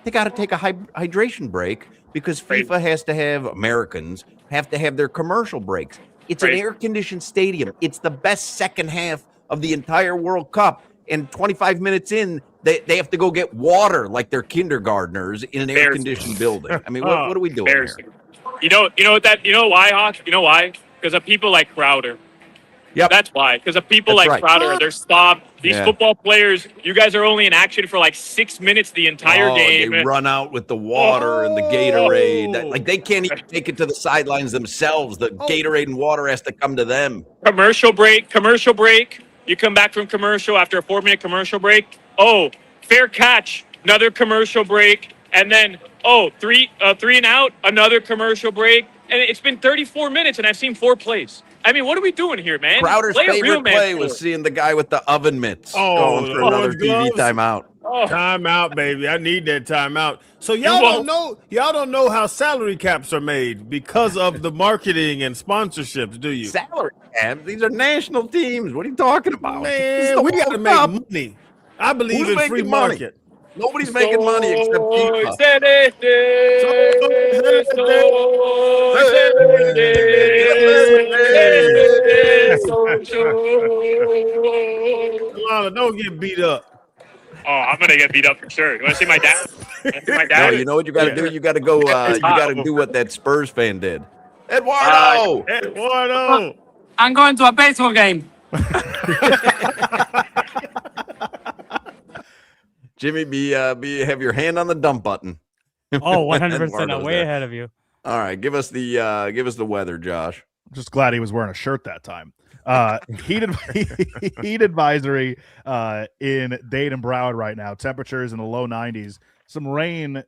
They got to take a hydration break because FIFA has to have Americans have to have their commercial breaks. It's an air-conditioned stadium. It's the best second half of the entire World Cup. And 25 minutes in, they have to go get water like they're kindergartners in an air-conditioned building. I mean, what are we doing here? You know why, Hoch? You know why? Because of people like Crowder. Yeah, that's why. Because of people like Crowder, they're stopped. These football players, you guys are only in action for like 6 minutes the entire game. They run out with the water and the Gatorade. Like they can't even take it to the sidelines themselves. The Gatorade and water has to come to them. Commercial break. You come back from commercial after a 4-minute commercial break. Oh, fair catch. Another commercial break. And then, three and out. Another commercial break. And it's been 34 minutes, and I've seen 4 plays. I mean, what are we doing here, man? Crowder's favorite play was seeing the guy with the oven mitts going for another TV timeout. Timeout, baby. I need that timeout. So y'all don't know how salary caps are made because of the marketing and sponsorships, do you? Salary caps? These are national teams. What are you talking about? Man, we got to make money. I believe in free market. Nobody's making money except FIFA. Solana, don't get beat up. Oh, I'm gonna get beat up for sure. You want to see my dad? No, you know what you got to do? You got to go. You got to do what that Spurs fan did. Eduardo. I'm going to a baseball game. Jimmy, have your hand on the dump button. Oh, 100%. I'm way ahead of you. All right, give us the weather, Josh. I'm just glad he was wearing a shirt that time. Heat advisory in Dade and Broward right now. Temperatures in the low 90s. Some rain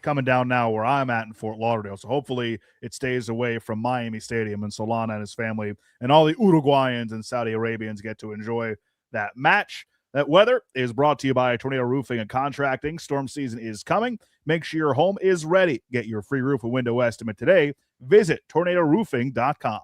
coming down now where I'm at in Fort Lauderdale. So hopefully it stays away from Miami Stadium, and Solana and his family and all the Uruguayans and Saudi Arabians get to enjoy that match. That weather is brought to you by Tornado Roofing and Contracting. Storm season is coming. Make sure your home is ready. Get your free roof and window estimate today. Visit tornadoroofing.com.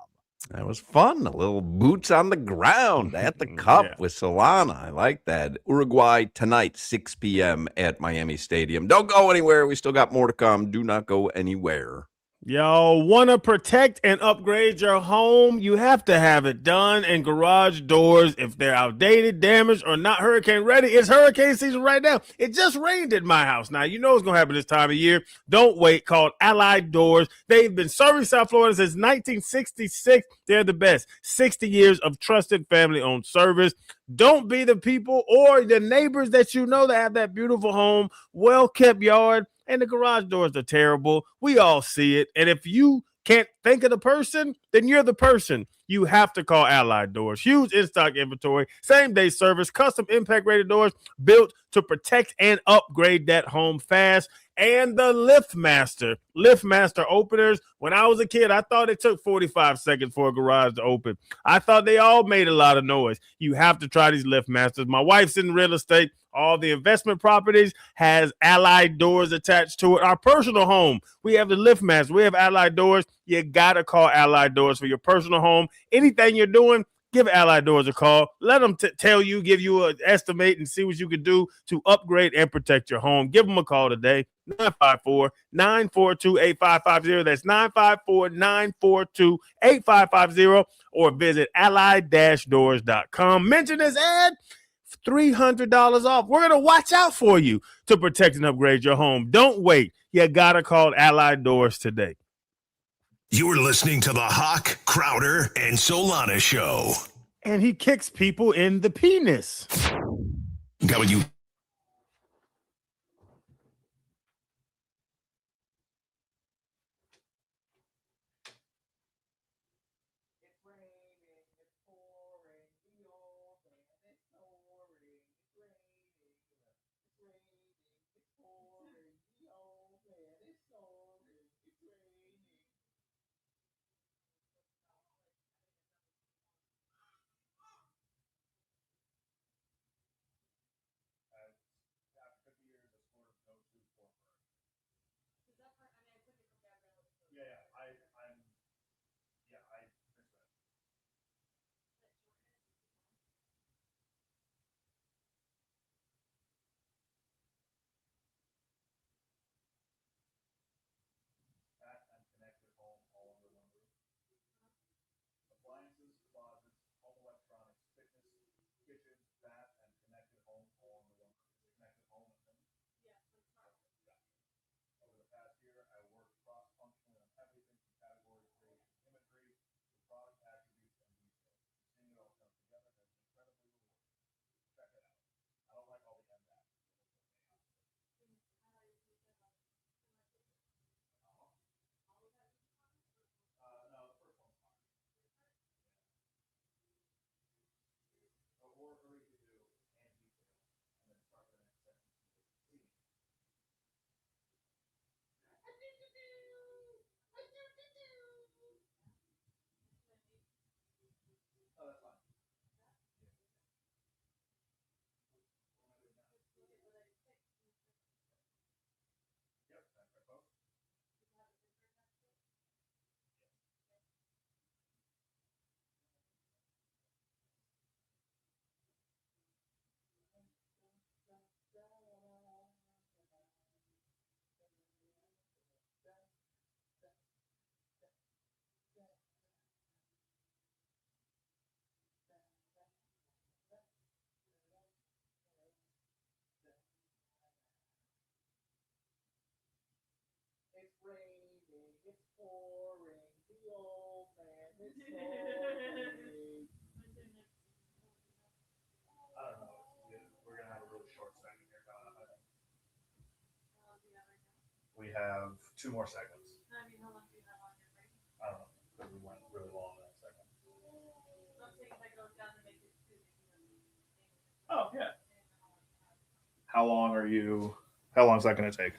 That was fun. A little boots on the ground at the Cup with Solana. I like that. Uruguay tonight, 6 p.m. at Miami Stadium. Don't go anywhere. We still got more to come. Do not go anywhere. Y'all want to protect and upgrade your home? You have to have it done. And garage doors, if they're outdated, damaged, or not hurricane ready, it's hurricane season right now. It just rained at my house. Now, you know what's going to happen this time of year. Don't wait. Call Allied Doors. They've been serving South Florida since 1966. They're the best. 60 years of trusted family-owned service. Don't be the people or the neighbors that you know that have that beautiful home, well-kept yard, and the garage doors are terrible. We all see it. And if you can't think of the person, then you're the person. You have to call Allied Doors. Huge in-stock inventory, same-day service, custom impact-rated doors built to protect and upgrade that home fast. and the LiftMaster openers. When I was a kid, I thought it took 45 seconds for a garage to open. I thought they all made a lot of noise. You have to try these LiftMasters. My wife's in real estate. All the investment properties has Allied doors attached to it. Our personal home, we have the LiftMaster. We have Allied doors. You got to call Allied doors for your personal home. Anything you're doing, give Allied Doors a call. Let them tell you, give you an estimate, and see what you can do to upgrade and protect your home. Give them a call today, 954-942-8550. That's 954-942-8550, or visit allied-doors.com. Mention this ad, $300 off. We're going to watch out for you to protect and upgrade your home. Don't wait. You got to call Allied Doors today. You're listening to the Hoch, Crowder, and Solana Show. And he kicks people in the penis. Coming you. We have 2 more segments. I don't know, because we went really long that segment. Oh, yeah. How long is that going to take?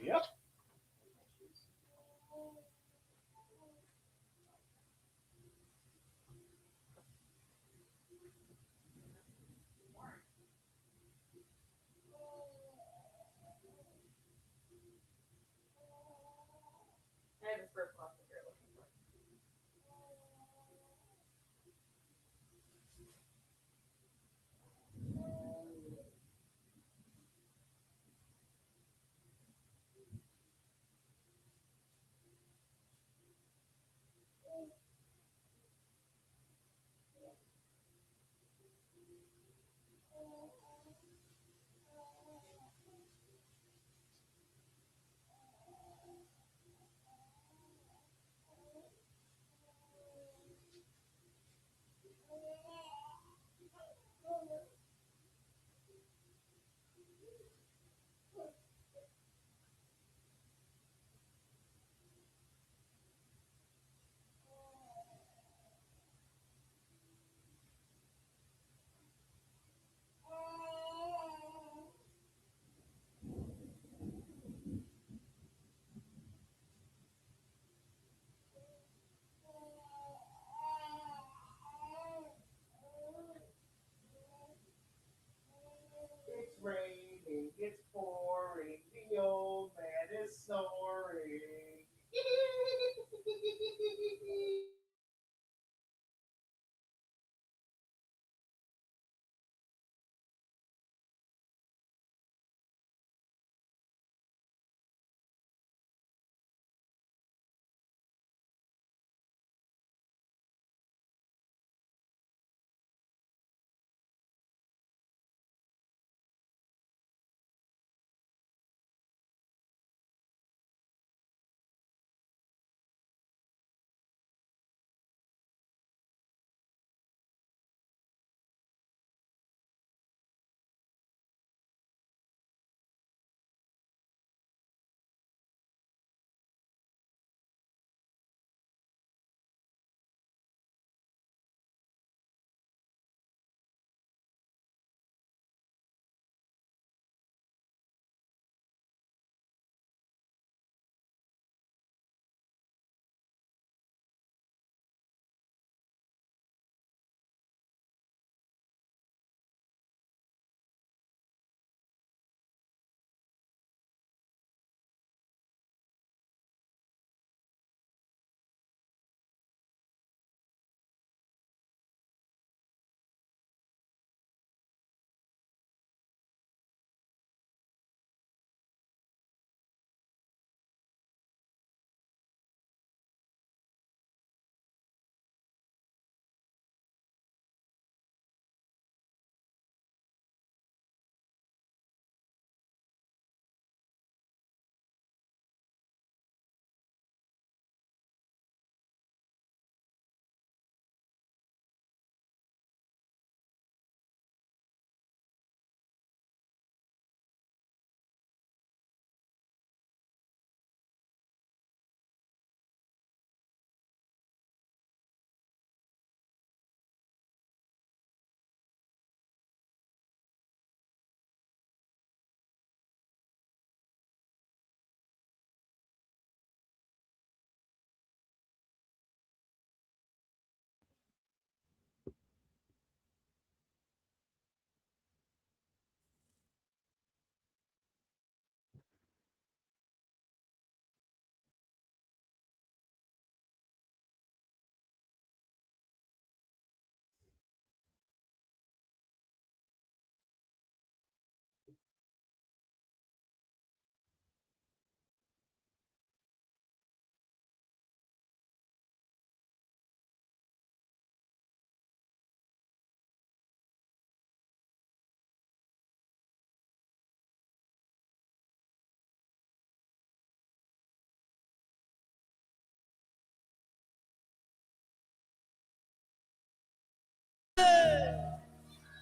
Yep.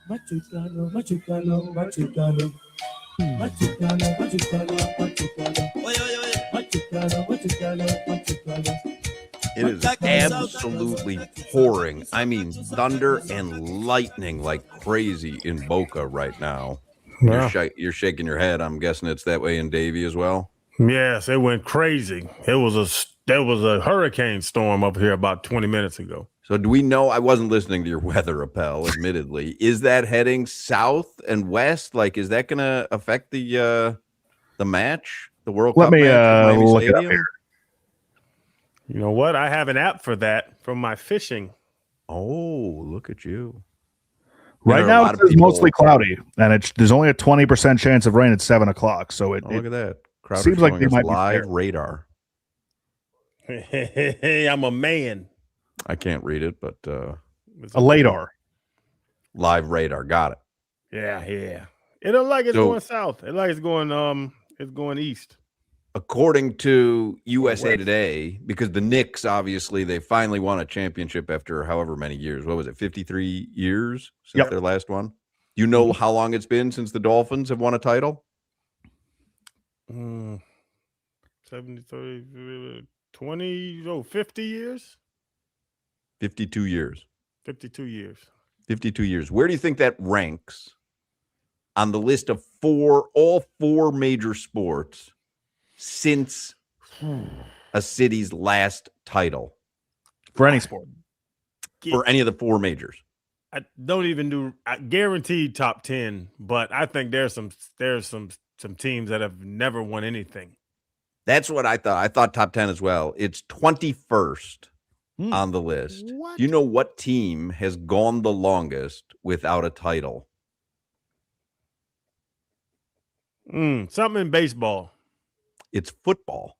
Machucano, machucano, machucano. Machucano, machucano, machucano. Machucano, machucano, machucano. It is absolutely pouring. I mean, thunder and lightning like crazy in Boca right now. Yeah. You're shaking your head. I'm guessing it's that way in Davie as well. Yes, it went crazy. There was a hurricane storm up here about 20 minutes ago. So do we know? I wasn't listening to your weather, Appel, admittedly. Is that heading south and west? Like, is that going to affect the match, the World Cup match at Miami look it up Stadium? here. You know what? I have an app for that from my fishing. Oh, look at you. Right now, it's mostly cloudy, and there's only a 20% chance of rain at 7 o'clock. So it look at that. Crowder seems like they showing us might be live there. radar. Hey, I'm a man. I can't read it, but a LADAR. Live radar. Got it. Yeah. It don't like it's going south. It like it's going east. According to USA Today, because the Knicks, obviously, they finally won a championship after however many years. What was it, 53 years since their last one? You know how long it's been since the Dolphins have won a title? 70, 30, 20, 50 years? 52 years. 52 years. 52 years. Where do you think that ranks on the list of all four major sports since a city's last title? For any sport. For any of the four majors. I don't even do guaranteed top 10, but I think there's some teams that have never won anything. That's what I thought. I thought top 10 as well. It's 21st on the list. What? Do you know what team has gone the longest without a title? Something in baseball. It's football.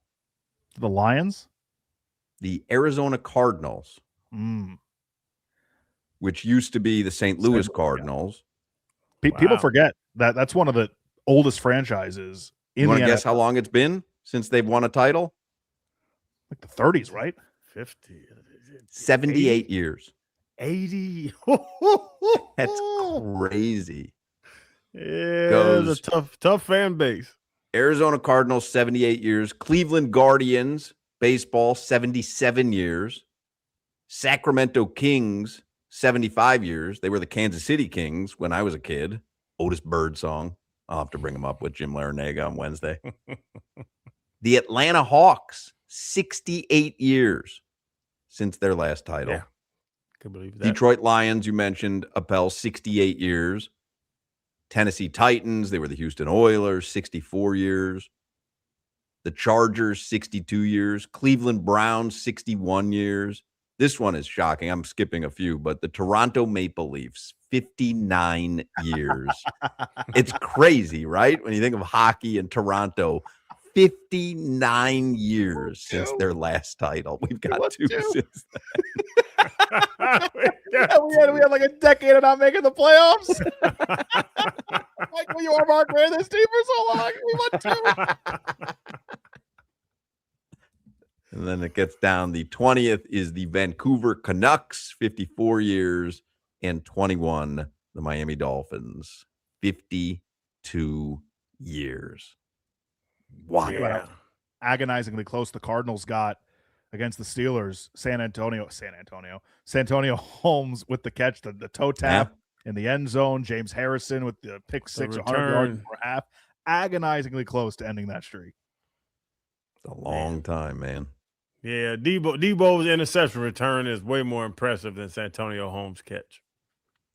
The Lions? The Arizona Cardinals, which used to be the St. Louis Cardinals. People forget that's one of the oldest franchises in You want the to guess NFL. how long it's been since they've won a title? Like the 30s, right? 50. 78 80? years. 80. That's crazy. Yeah, it's a tough fan base. Arizona Cardinals, 78 years. Cleveland Guardians, baseball, 77 years. Sacramento Kings, 75 years. They were the Kansas City Kings when I was a kid. Otis Bird song. I'll have to bring them up with Jim Larinaga on Wednesday. The Atlanta Hawks, 68 years since their last title. Yeah, could believe that. Detroit Lions, you mentioned, Appel, 68 years. Tennessee Titans, they were the Houston Oilers, 64 years. The Chargers, 62 years. Cleveland Browns, 61 years. This one is shocking. I'm skipping a few, but the Toronto Maple Leafs, 59 years. It's crazy, right? When you think of hockey in Toronto, 59 years since their last title. We've got two since then. we had like a decade of not making the playoffs. Like, well, you are Mark ran this team for so long. We won two. And then it gets down. The 20th is the Vancouver Canucks, 54 years, and 21, the Miami Dolphins, 52 years. Wow. Yeah. Agonizingly close the Cardinals got against the Steelers. Santonio Holmes with the catch, the toe tap in the end zone. James Harrison with the pick six, 100 yards for half. Agonizingly close to ending that streak. It's a long time, man. Yeah, Debo's interception return is way more impressive than Santonio Holmes' catch.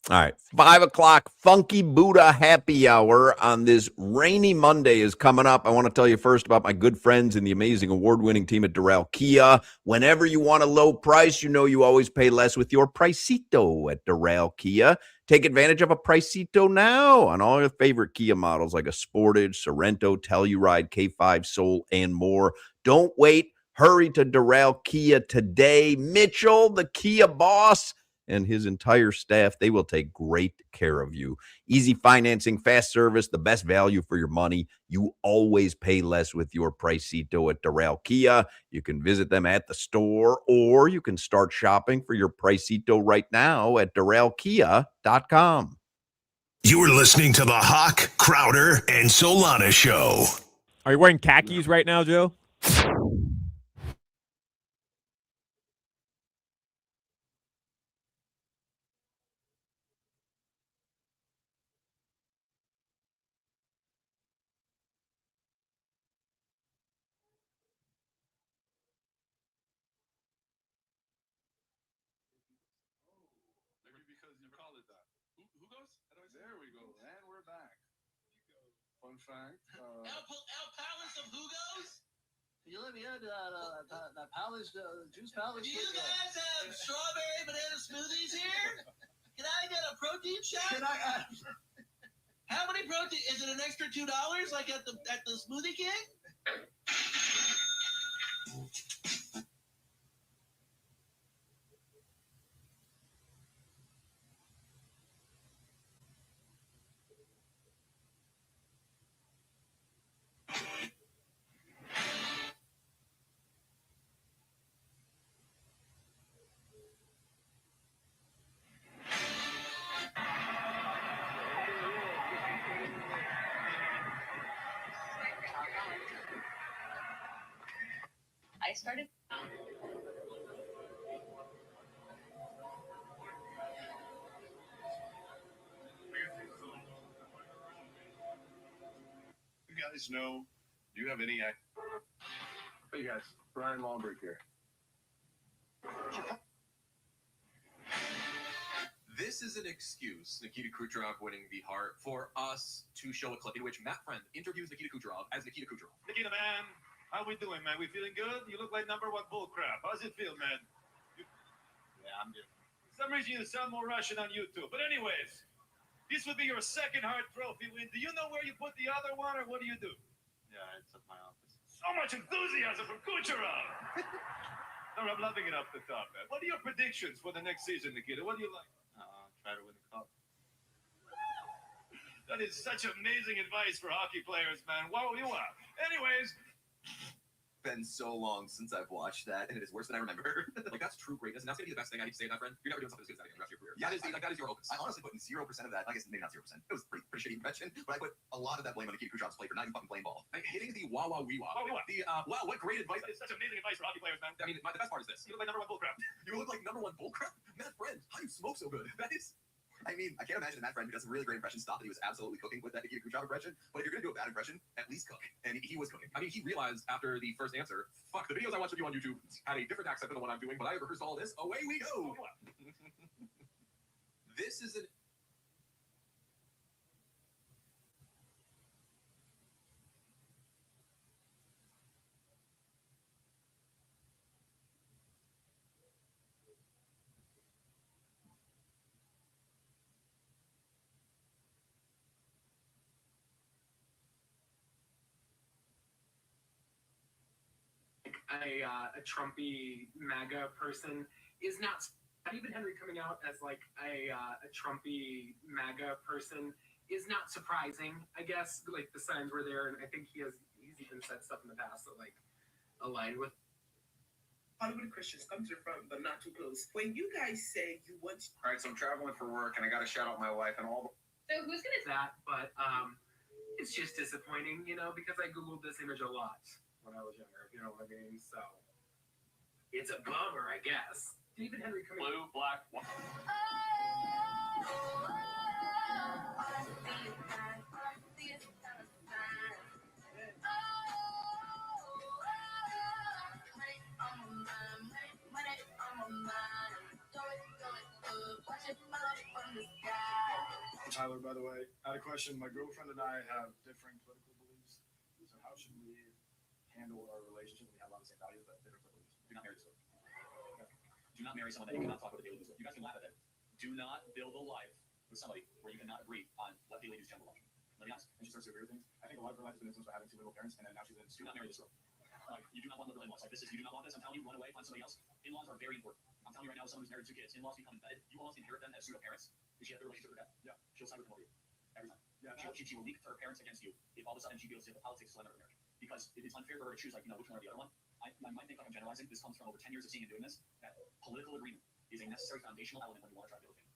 All right, 5 o'clock, Funky Buddha Happy Hour on this rainy Monday is coming up. I want to tell you first about my good friends and the amazing award-winning team at Doral Kia. Whenever you want a low price, you know you always pay less with your Pricito at Doral Kia. Take advantage of a Pricito now on all your favorite Kia models like a Sportage, Sorento, Telluride, K5, Soul, and more. Don't wait. Hurry to Doral Kia today. Mitchell, the Kia boss, and his entire staff, they will take great care of you. Easy financing, fast service, the best value for your money. You always pay less with your Pricito at Doral Kia. You can visit them at the store, or you can start shopping for your Pricito right now at DoralKia.com. You're listening to the Hoch, Crowder, and Solana Show. Are you wearing khakis right now, Joe? There we go, and we're back. Fun fact. El Palace of Hugos? Can you let me add that Palace, Juice Palace? Do you guys have strawberry banana smoothies here? Can I get a protein shot? Can I? How many protein? Is it an extra $2 like at the Smoothie King? I started. You guys know? Do you have any? Hey guys, Brian Lombrick here. This is an excuse, Nikita Kucherov winning the Hart, for us to show a clip in which Matt Friend interviews Nikita Kucherov as Nikita Kucherov. Nikita, man, how we doing, man? We feeling good? You look like #1 bull crap. How's it feel, man? Yeah, I'm good. For some reason, you sound more Russian on YouTube. But anyways, this would be your second Hart Trophy win. Do you know where you put the other one, or what do you do? Yeah, it's at my office. So much enthusiasm from Kucherov. No, I'm loving it up the top, man. What are your predictions for the next season, Nikita? What do you like? Try to win the cup. That is such amazing advice for hockey players, man. Wow, you are. Anyways, Been so long since I've watched that, and it is worse than I remember. Like, that's true greatness, and that's gonna be the best thing I need to say to that, friend. You're never doing something as good as that again the rest of your career. That is your opus. I honestly put in 0% of that. I guess maybe not 0%. It was pretty shitty invention, but I put a lot of that blame on Nikita Kucherov's play for not even fucking playing ball. Like, hitting the wah wah wee wah. The wow, what great advice! that is such amazing advice for hockey players, man. I mean, the best part is this. You look like #1 bull crap. You look like #1 bullcrap. Matt Friend, how do you smoke so good? That is. I mean, I can't imagine that Matt Friend, who does a really great impression, thought that he was absolutely cooking with that Nikita Kucherov impression. But if you're going to do a bad impression, at least cook. And he was cooking. I mean, he realized after the first answer, fuck, the videos I watched of you on YouTube had a different accent than the one I'm doing, but I rehearsed all this. Away we go. This is an a Trumpy MAGA person is not. Even Henry coming out as like a Trumpy MAGA person is not surprising. I guess like the signs were there, and I think he's even said stuff in the past that like aligned with Hollywood Christians. Come to the front, but not too close. When you guys say you want. All right, so I'm traveling for work, and I got to shout out my wife and all. So who's gonna that? But it's just disappointing, you know, because I googled this image a lot when I was younger. You know what I mean? So it's a bummer, I guess. David Henry coming. Blue, black, white. Tyler, by the way, I had a question. My girlfriend and I have differing political beliefs. So how should we handle our relationship? We have a lot of the same values, but different beliefs. Do not marry this. Do not marry someone that you cannot talk with a daily news with. You guys can laugh at it. Do not build a life with somebody where you cannot agree on what daily news channel to watch. Let me ask. And she starts to agree with things. I think a lot of her life has been influenced by having two little parents, and then now she's in. Do not marry this girl. Like, you do not want liberal in-laws. Like, this is, you do not want this. I'm telling you, run away, find somebody else. In-laws are very important. I'm telling you right now, someone who's married 2 kids, in-laws become embedded. You almost inherit them as pseudo-parents. Does she have the relationship with her dad? Yeah. She'll side with him over you. Every time. Yeah. She will leak her parents against you if all of a sudden she goes to the politics of marriage. Because it is unfair for her to choose, like, you know, which one or the other one. I might think like I'm generalizing. This comes from over 10 years of seeing and doing this. That political agreement is a necessary foundational element when you want to try to build a family.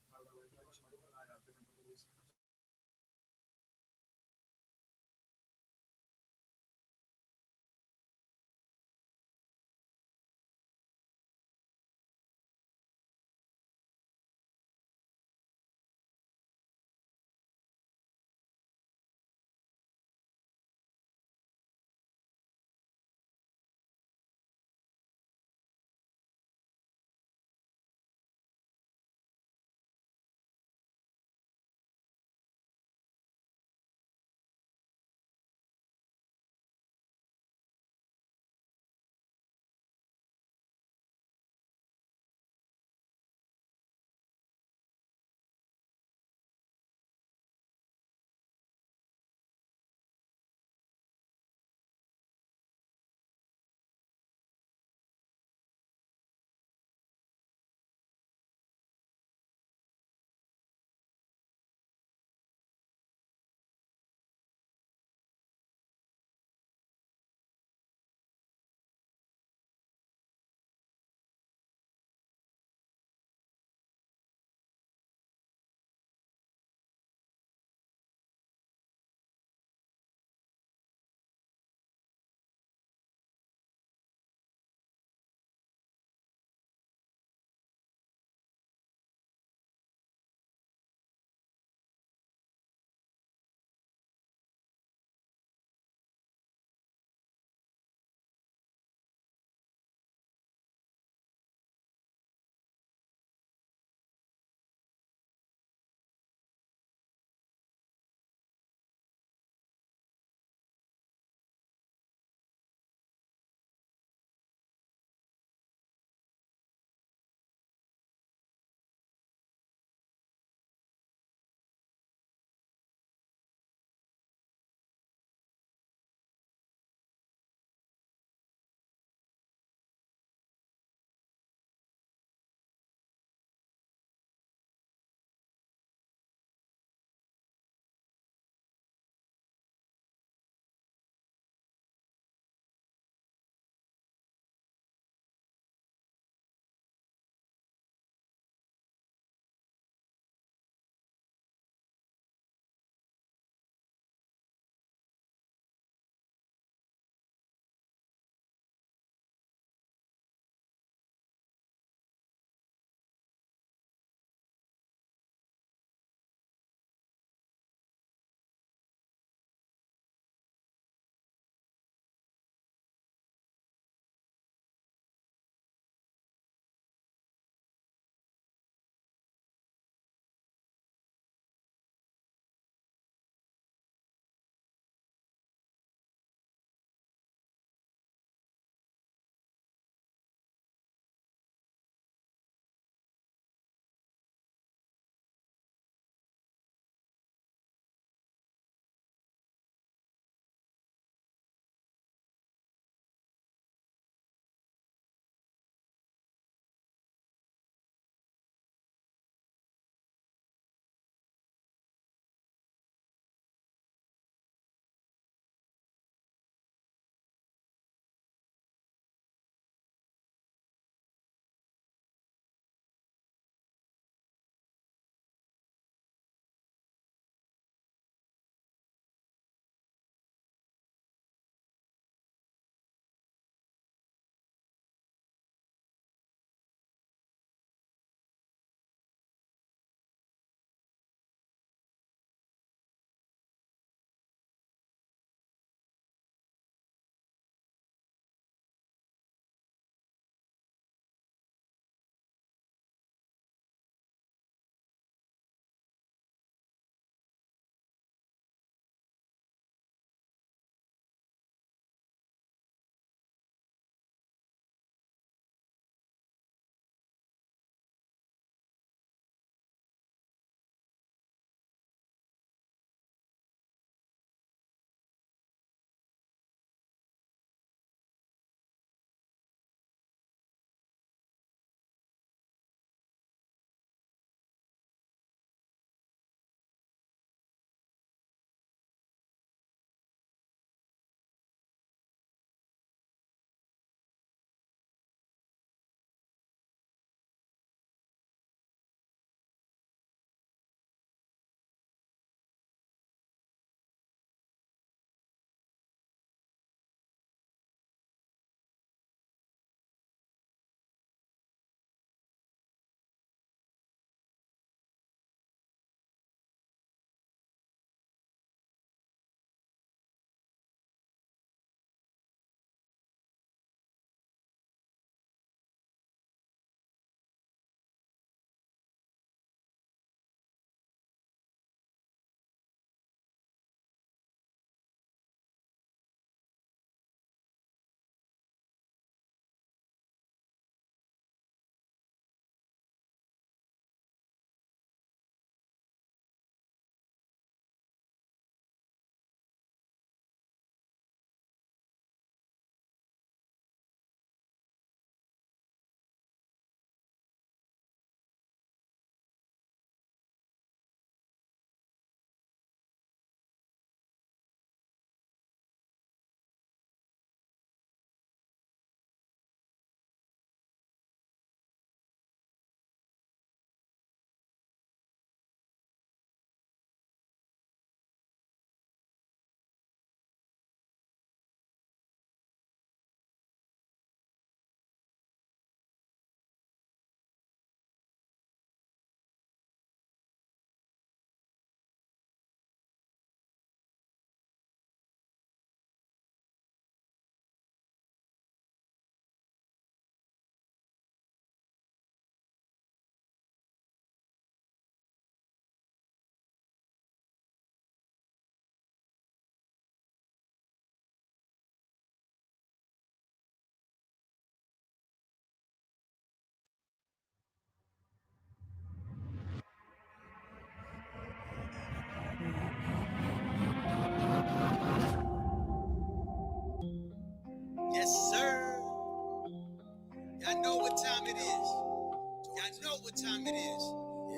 Y'all know what time it is. Y'all know what time it is.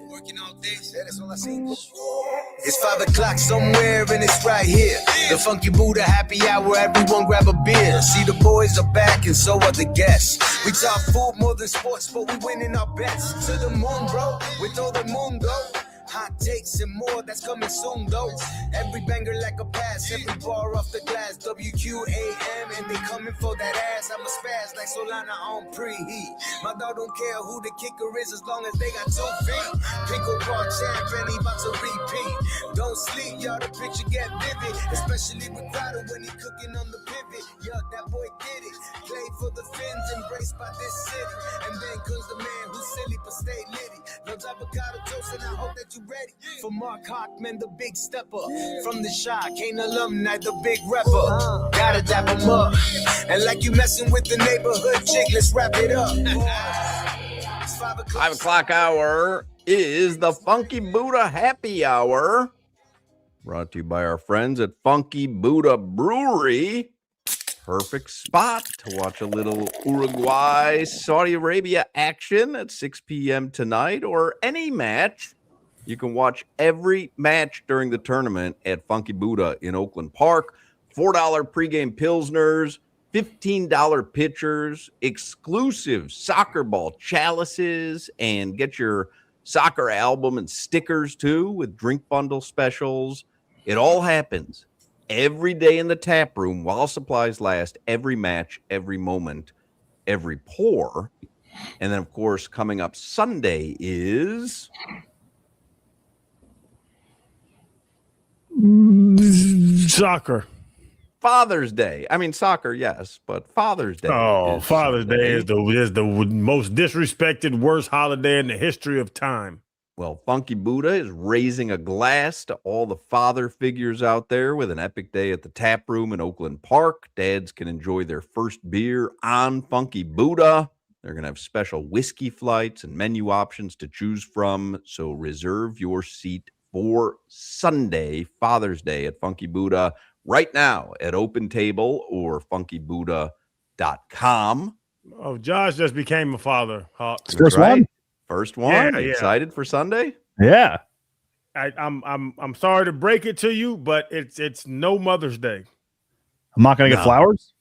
Working all day. That's all I see. It's 5 o'clock somewhere and it's right here. The Funky Buddha happy hour. Everyone grab a beer. See, the boys are back and so are the guests. We talk food more than sports, but we winning our bets. To the moon, bro. With all the mundo. Hot takes and more, that's coming soon, though. Every banger like a pass, every bar off the glass. WQAM, and they coming for that ass. I'm a spaz like Solana on preheat. My dog don't care who the kicker is as long as they got 2 feet. Pickle bar champ, and he about to repeat. Don't sleep, y'all, the picture get vivid. Especially with Crowder when he cooking on the pivot. Yo, that boy did it. Played for the Finns, embraced by this city. And then comes the man who's silly but stay litty. Loves avocado toast, and I hope that you ready for Mark Hochman, the big stepper from the Shy, Kane alumni, the big rapper. Gotta dap him up, and like you messing with the neighborhood chick, let's wrap it up. 5 o'clock hour is the Funky Buddha Happy Hour, brought to you by our friends at Funky Buddha Brewery. Perfect spot to watch a little Uruguay, Saudi Arabia action at 6 p.m. tonight, or any match. You can watch every match during the tournament at Funky Buddha in Oakland Park. $4 pregame Pilsners, $15 pitchers, exclusive soccer ball chalices, and get your soccer album and stickers too with drink bundle specials. It all happens every day in the tap room while supplies last, every match, every moment, every pour. And then, of course, coming up Sunday is... Soccer. Father's Day. I mean, soccer, yes, but Father's Day. Oh, Father's Sunday. Day is the most disrespected, worst holiday in the history of time. Well, Funky Buddha is raising a glass to all the father figures out there with an epic day at the tap room in Oakland Park. Dads can enjoy their first beer on Funky Buddha. They're going to have special whiskey flights and menu options to choose from. So reserve your seat for Sunday, Father's Day at Funky Buddha right now at Open Table or funkybuddha.com. Oh, Josh just became a father. First one. First one. Yeah. Excited for Sunday? Yeah. I'm sorry to break it to you, but it's no Mother's Day. I'm not going to get flowers.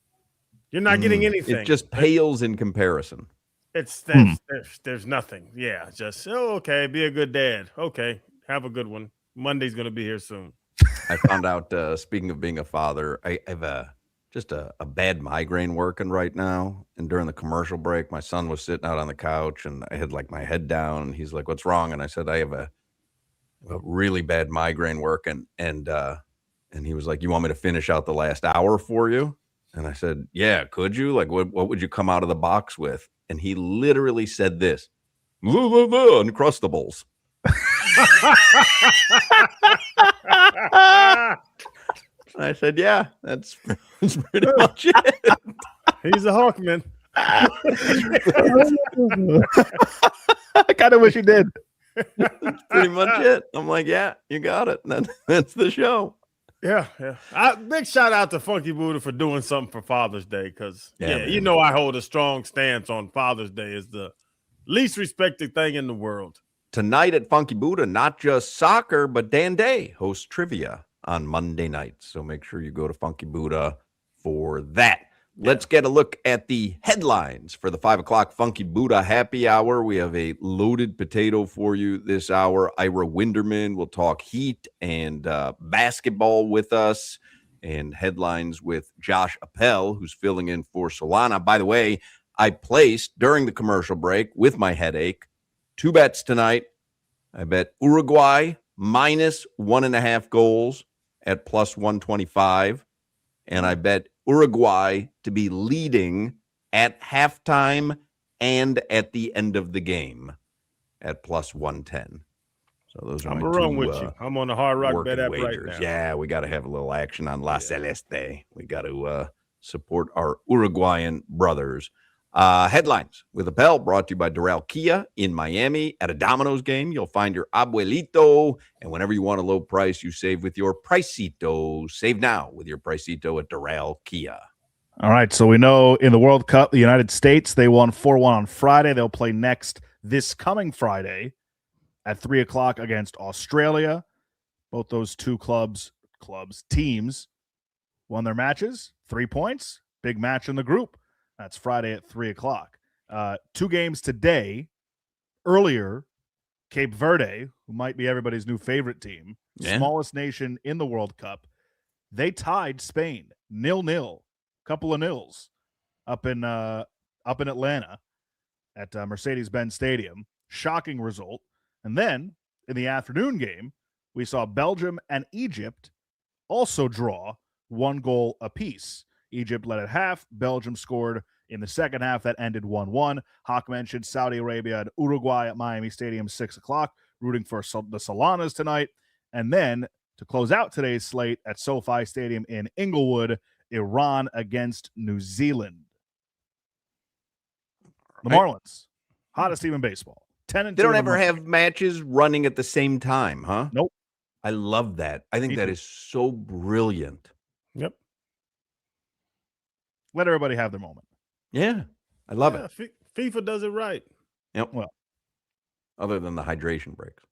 You're not getting anything. It just pales in comparison. There's nothing. Yeah, just okay. Be a good dad. Okay, have a good one. Monday's going to be here soon. I found out, speaking of being a father, I have just a bad migraine working right now. And during the commercial break, my son was sitting out on the couch and I had like my head down and he's like, "What's wrong?" And I said, "I have a really bad migraine working." And he was like, "You want me to finish out the last hour for you?" And I said, "Yeah, could you? Like, what would you come out of the box with?" And he literally said this, Uncrustables. I said, "Yeah, that's pretty much it." He's a Hawkman. I kind of wish he did. That's pretty much it. I'm like, "Yeah, you got it." And that's the show. Yeah. Big shout out to Funky Buddha for doing something for Father's Day because, you know, I hold a strong stance on Father's Day is the least respected thing in the world. Tonight at Funky Buddha, not just soccer, but Dan Day hosts trivia on Monday nights. So make sure you go to Funky Buddha for that. Let's get a look at the headlines for the 5 o'clock Funky Buddha Happy Hour. We have a loaded potato for you this hour. Ira Winderman will talk Heat and basketball with us, and headlines with Josh Appel, who's filling in for Solana. By the way, I placed during the commercial break with my headache 2 bets tonight. I bet Uruguay minus 1.5 goals at plus 125. And I bet Uruguay to be leading at halftime and at the end of the game at plus 110. So those are I'm my gonna run two, with you. I'm on the Hard Rock Bet app wagers. right now. Yeah, we got to have a little action on La Celeste. We got to support our Uruguayan brothers. Headlines with Appel brought to you by Doral Kia in Miami. At a Domino's game, you'll find your abuelito. And whenever you want a low price, you save with your Pricito. Save now with your Pricito at Doral Kia. All right, so we know in the World Cup, the United States, they won 4-1 on Friday. They'll play next this coming Friday at 3 o'clock against Australia. Both those two teams won their matches, 3 points, big match in the group. That's Friday at 3 o'clock. 2 games today. Earlier, Cape Verde, who might be everybody's new favorite team, smallest nation in the World Cup, they tied Spain 0-0. Couple of nils up in Atlanta at Mercedes-Benz Stadium. Shocking result. And then in the afternoon game, we saw Belgium and Egypt also draw 1 goal apiece. Egypt led at half. Belgium scored in the second half. That ended 1-1. Hoch mentioned Saudi Arabia and Uruguay at Miami Stadium, 6 o'clock, rooting for the Solanas tonight. And then to close out today's slate at SoFi Stadium in Inglewood, Iran against New Zealand. The Marlins, hottest team in baseball. 10-2. They don't ever have matches running at the same time, huh? Nope. I love that. I think that is so brilliant. Yep. Let everybody have their moment. Yeah, I love it. FIFA does it right. Yep. Well, other than the hydration breaks.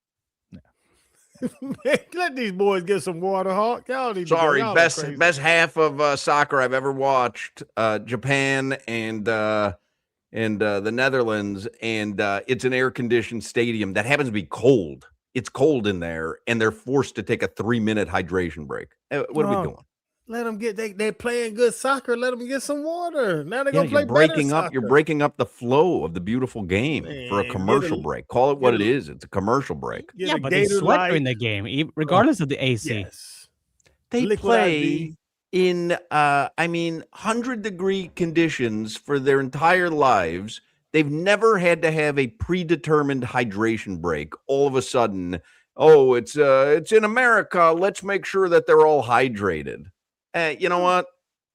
Let these boys get some water, Hawk. Y'all need Sorry, to best half of soccer I've ever watched. Japan and the Netherlands, and it's an air-conditioned stadium that happens to be cold. It's cold in there, and they're forced to take a 3-minute hydration break. What are we doing? Let them get they're playing good soccer. Let them get some water. Now they're gonna play better soccer. You're breaking up the flow of the beautiful game for a commercial break. Call it what it is. It's a commercial break. Yeah, but they sweat during the game, regardless of the AC. Yes. They play in 100-degree conditions for their entire lives. They've never had to have a predetermined hydration break. All of a sudden, it's in America. Let's make sure that they're all hydrated. You know what?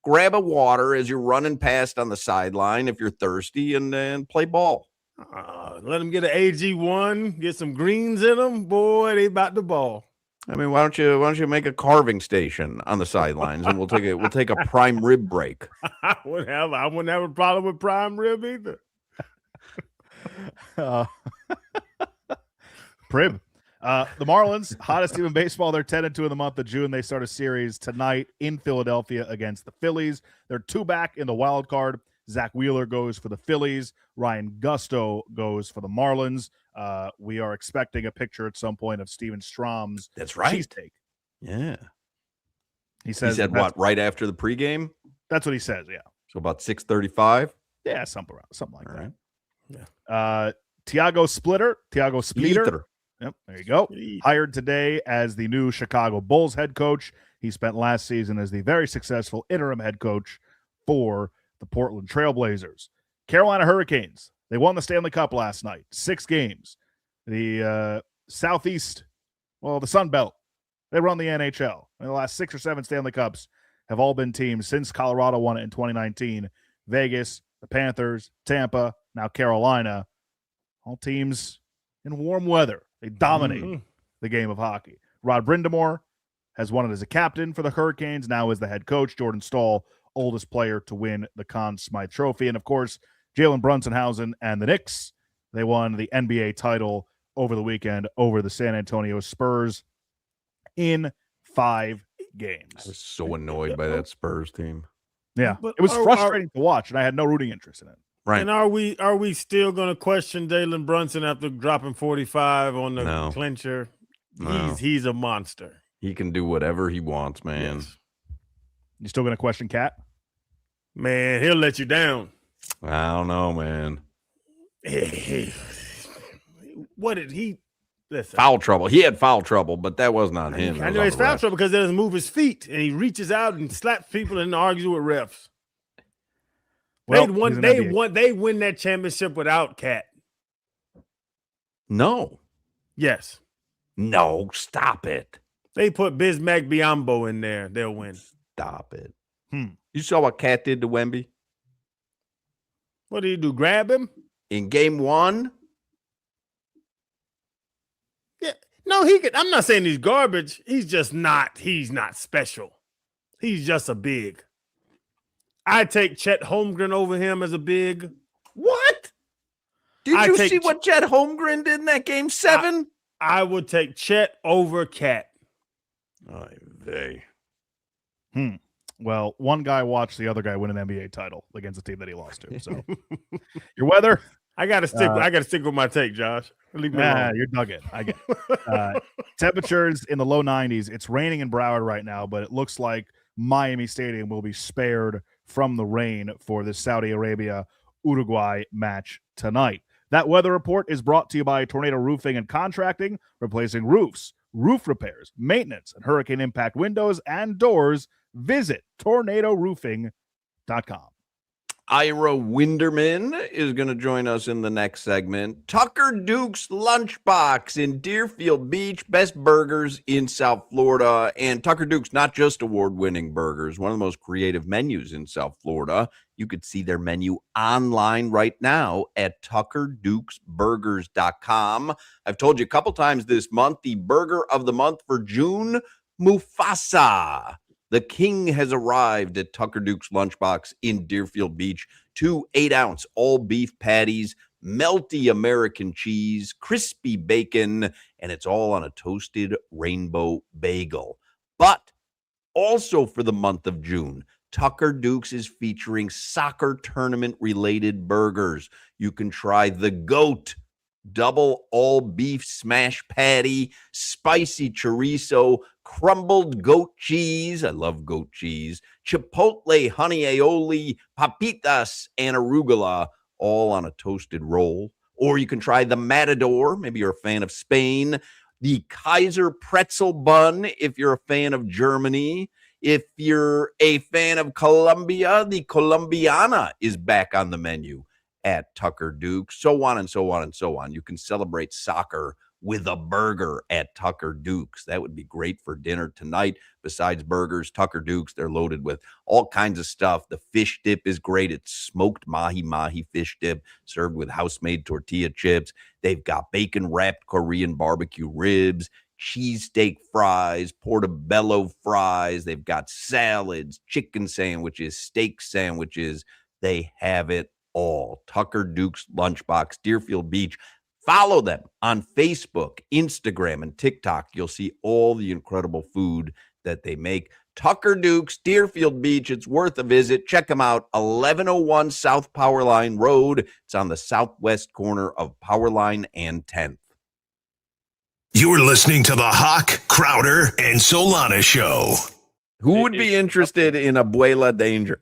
Grab a water as you're running past on the sideline if you're thirsty, and play ball. Let them get an AG1, get some greens in them. Boy, they about the ball. I mean, why don't you make a carving station on the sidelines, and we'll take a prime rib break. I wouldn't have a problem with prime rib either. Prib. The Marlins, hottest team in baseball. They're 10-2 in the month of June. They start a series tonight in Philadelphia against the Phillies. They're 2 back in the wild card. Zach Wheeler goes for the Phillies. Ryan Gusto goes for the Marlins. We are expecting a picture at some point of Steven Strom's cheesesteak. Yeah. He said what, right after the pregame? That's what he says, yeah. So about 6:35? Yeah, something like All that. Right. Yeah. Tiago Splitter. Yep, there you go. Hired today as the new Chicago Bulls head coach. He spent last season as the very successful interim head coach for the Portland Trailblazers. Carolina Hurricanes, they won the Stanley Cup last night, 6 games. The Southeast, the Sun Belt, they run the NHL. In the last 6 or 7 Stanley Cups have all been teams since Colorado won it in 2019. Vegas, the Panthers, Tampa, now Carolina, all teams in warm weather. They dominate the game of hockey. Rod Brind'Amour has won it as a captain for the Hurricanes, now is the head coach. Jordan Staal, oldest player to win the Conn Smythe Trophy. And, of course, Jalen Brunson and the Knicks, they won the NBA title over the weekend over the San Antonio Spurs in 5 games. I was so annoyed by that Spurs team. Yeah, it was frustrating to watch, and I had no rooting interest in it. Right. And are we still going to question Jalen Brunson after dropping 45 on the clincher? No. He's a monster. He can do whatever he wants, man. Yes. You still going to question Cat? Man, he'll let you down. I don't know, man. What did he? Listen. Foul trouble. He had foul trouble, but that wasn't on him. I know he's foul trouble because he doesn't move his feet, and he reaches out and slaps people and argues with refs. Well, they win that championship without Cat. No. Yes. No, stop it. They put Bismack Biyombo in there. They'll win. Stop it. You saw what Cat did to Wemby? What did he do? Grab him? In game 1? Yeah. No, I'm not saying he's garbage. He's not special. He's just a big. I take Chet Holmgren over him as a big. What? Did you see what Chet Holmgren did in that game 7? I would take Chet over Cat. Well, one guy watched the other guy win an NBA title against a team that he lost to. So, your weather. I gotta stick with my take, Josh. Leave me alone. You're dug in. I get it. Temperatures in the low 90s. It's raining in Broward right now, but it looks like Miami Stadium will be spared from the rain for the Saudi Arabia-Uruguay match tonight. That weather report is brought to you by Tornado Roofing and Contracting, replacing roofs, roof repairs, maintenance, and hurricane impact windows and doors. Visit tornadoroofing.com. Ira Winderman is going to join us in the next segment. Tucker Duke's Lunchbox in Deerfield Beach, best burgers in South Florida. And Tucker Duke's not just award-winning burgers, one of the most creative menus in South Florida. You could see their menu online right now at tuckerdukesburgers.com. I've told you a couple times this month, the burger of the month for June, Mufasa. The king has arrived at Tucker Duke's Lunchbox in Deerfield Beach. 2 8-ounce all-beef patties, melty American cheese, crispy bacon, and it's all on a toasted rainbow bagel. But also for the month of June, Tucker Duke's is featuring soccer tournament-related burgers. You can try the GOAT double all-beef smash patty, spicy chorizo, crumbled goat cheese. I love goat cheese. Chipotle honey aioli, papitas, and arugula, all on a toasted roll. Or you can try the Matador. Maybe you're a fan of Spain. The Kaiser pretzel bun, if you're a fan of Germany. If you're a fan of Colombia, the Colombiana is back on the menu at Tucker Duke, so on and so on and so on. You can celebrate soccer with a burger at Tucker Duke's. That would be great for dinner tonight. Besides burgers, Tucker Duke's, they're loaded with all kinds of stuff. The fish dip is great. It's smoked mahi-mahi fish dip served with house-made tortilla chips. They've got bacon-wrapped Korean barbecue ribs, cheesesteak fries, portobello fries. They've got salads, chicken sandwiches, steak sandwiches. They have it all. Tucker Duke's Lunchbox, Deerfield Beach. Follow them on Facebook, Instagram, and TikTok. You'll see all the incredible food that they make. Tucker Duke's, Deerfield Beach. It's worth a visit. Check them out. 1101 South Powerline Road. It's on the southwest corner of Powerline and 10th. You're listening to the Hoch, Crowder, and Solana Show. Who would be interested in Abuela Danger?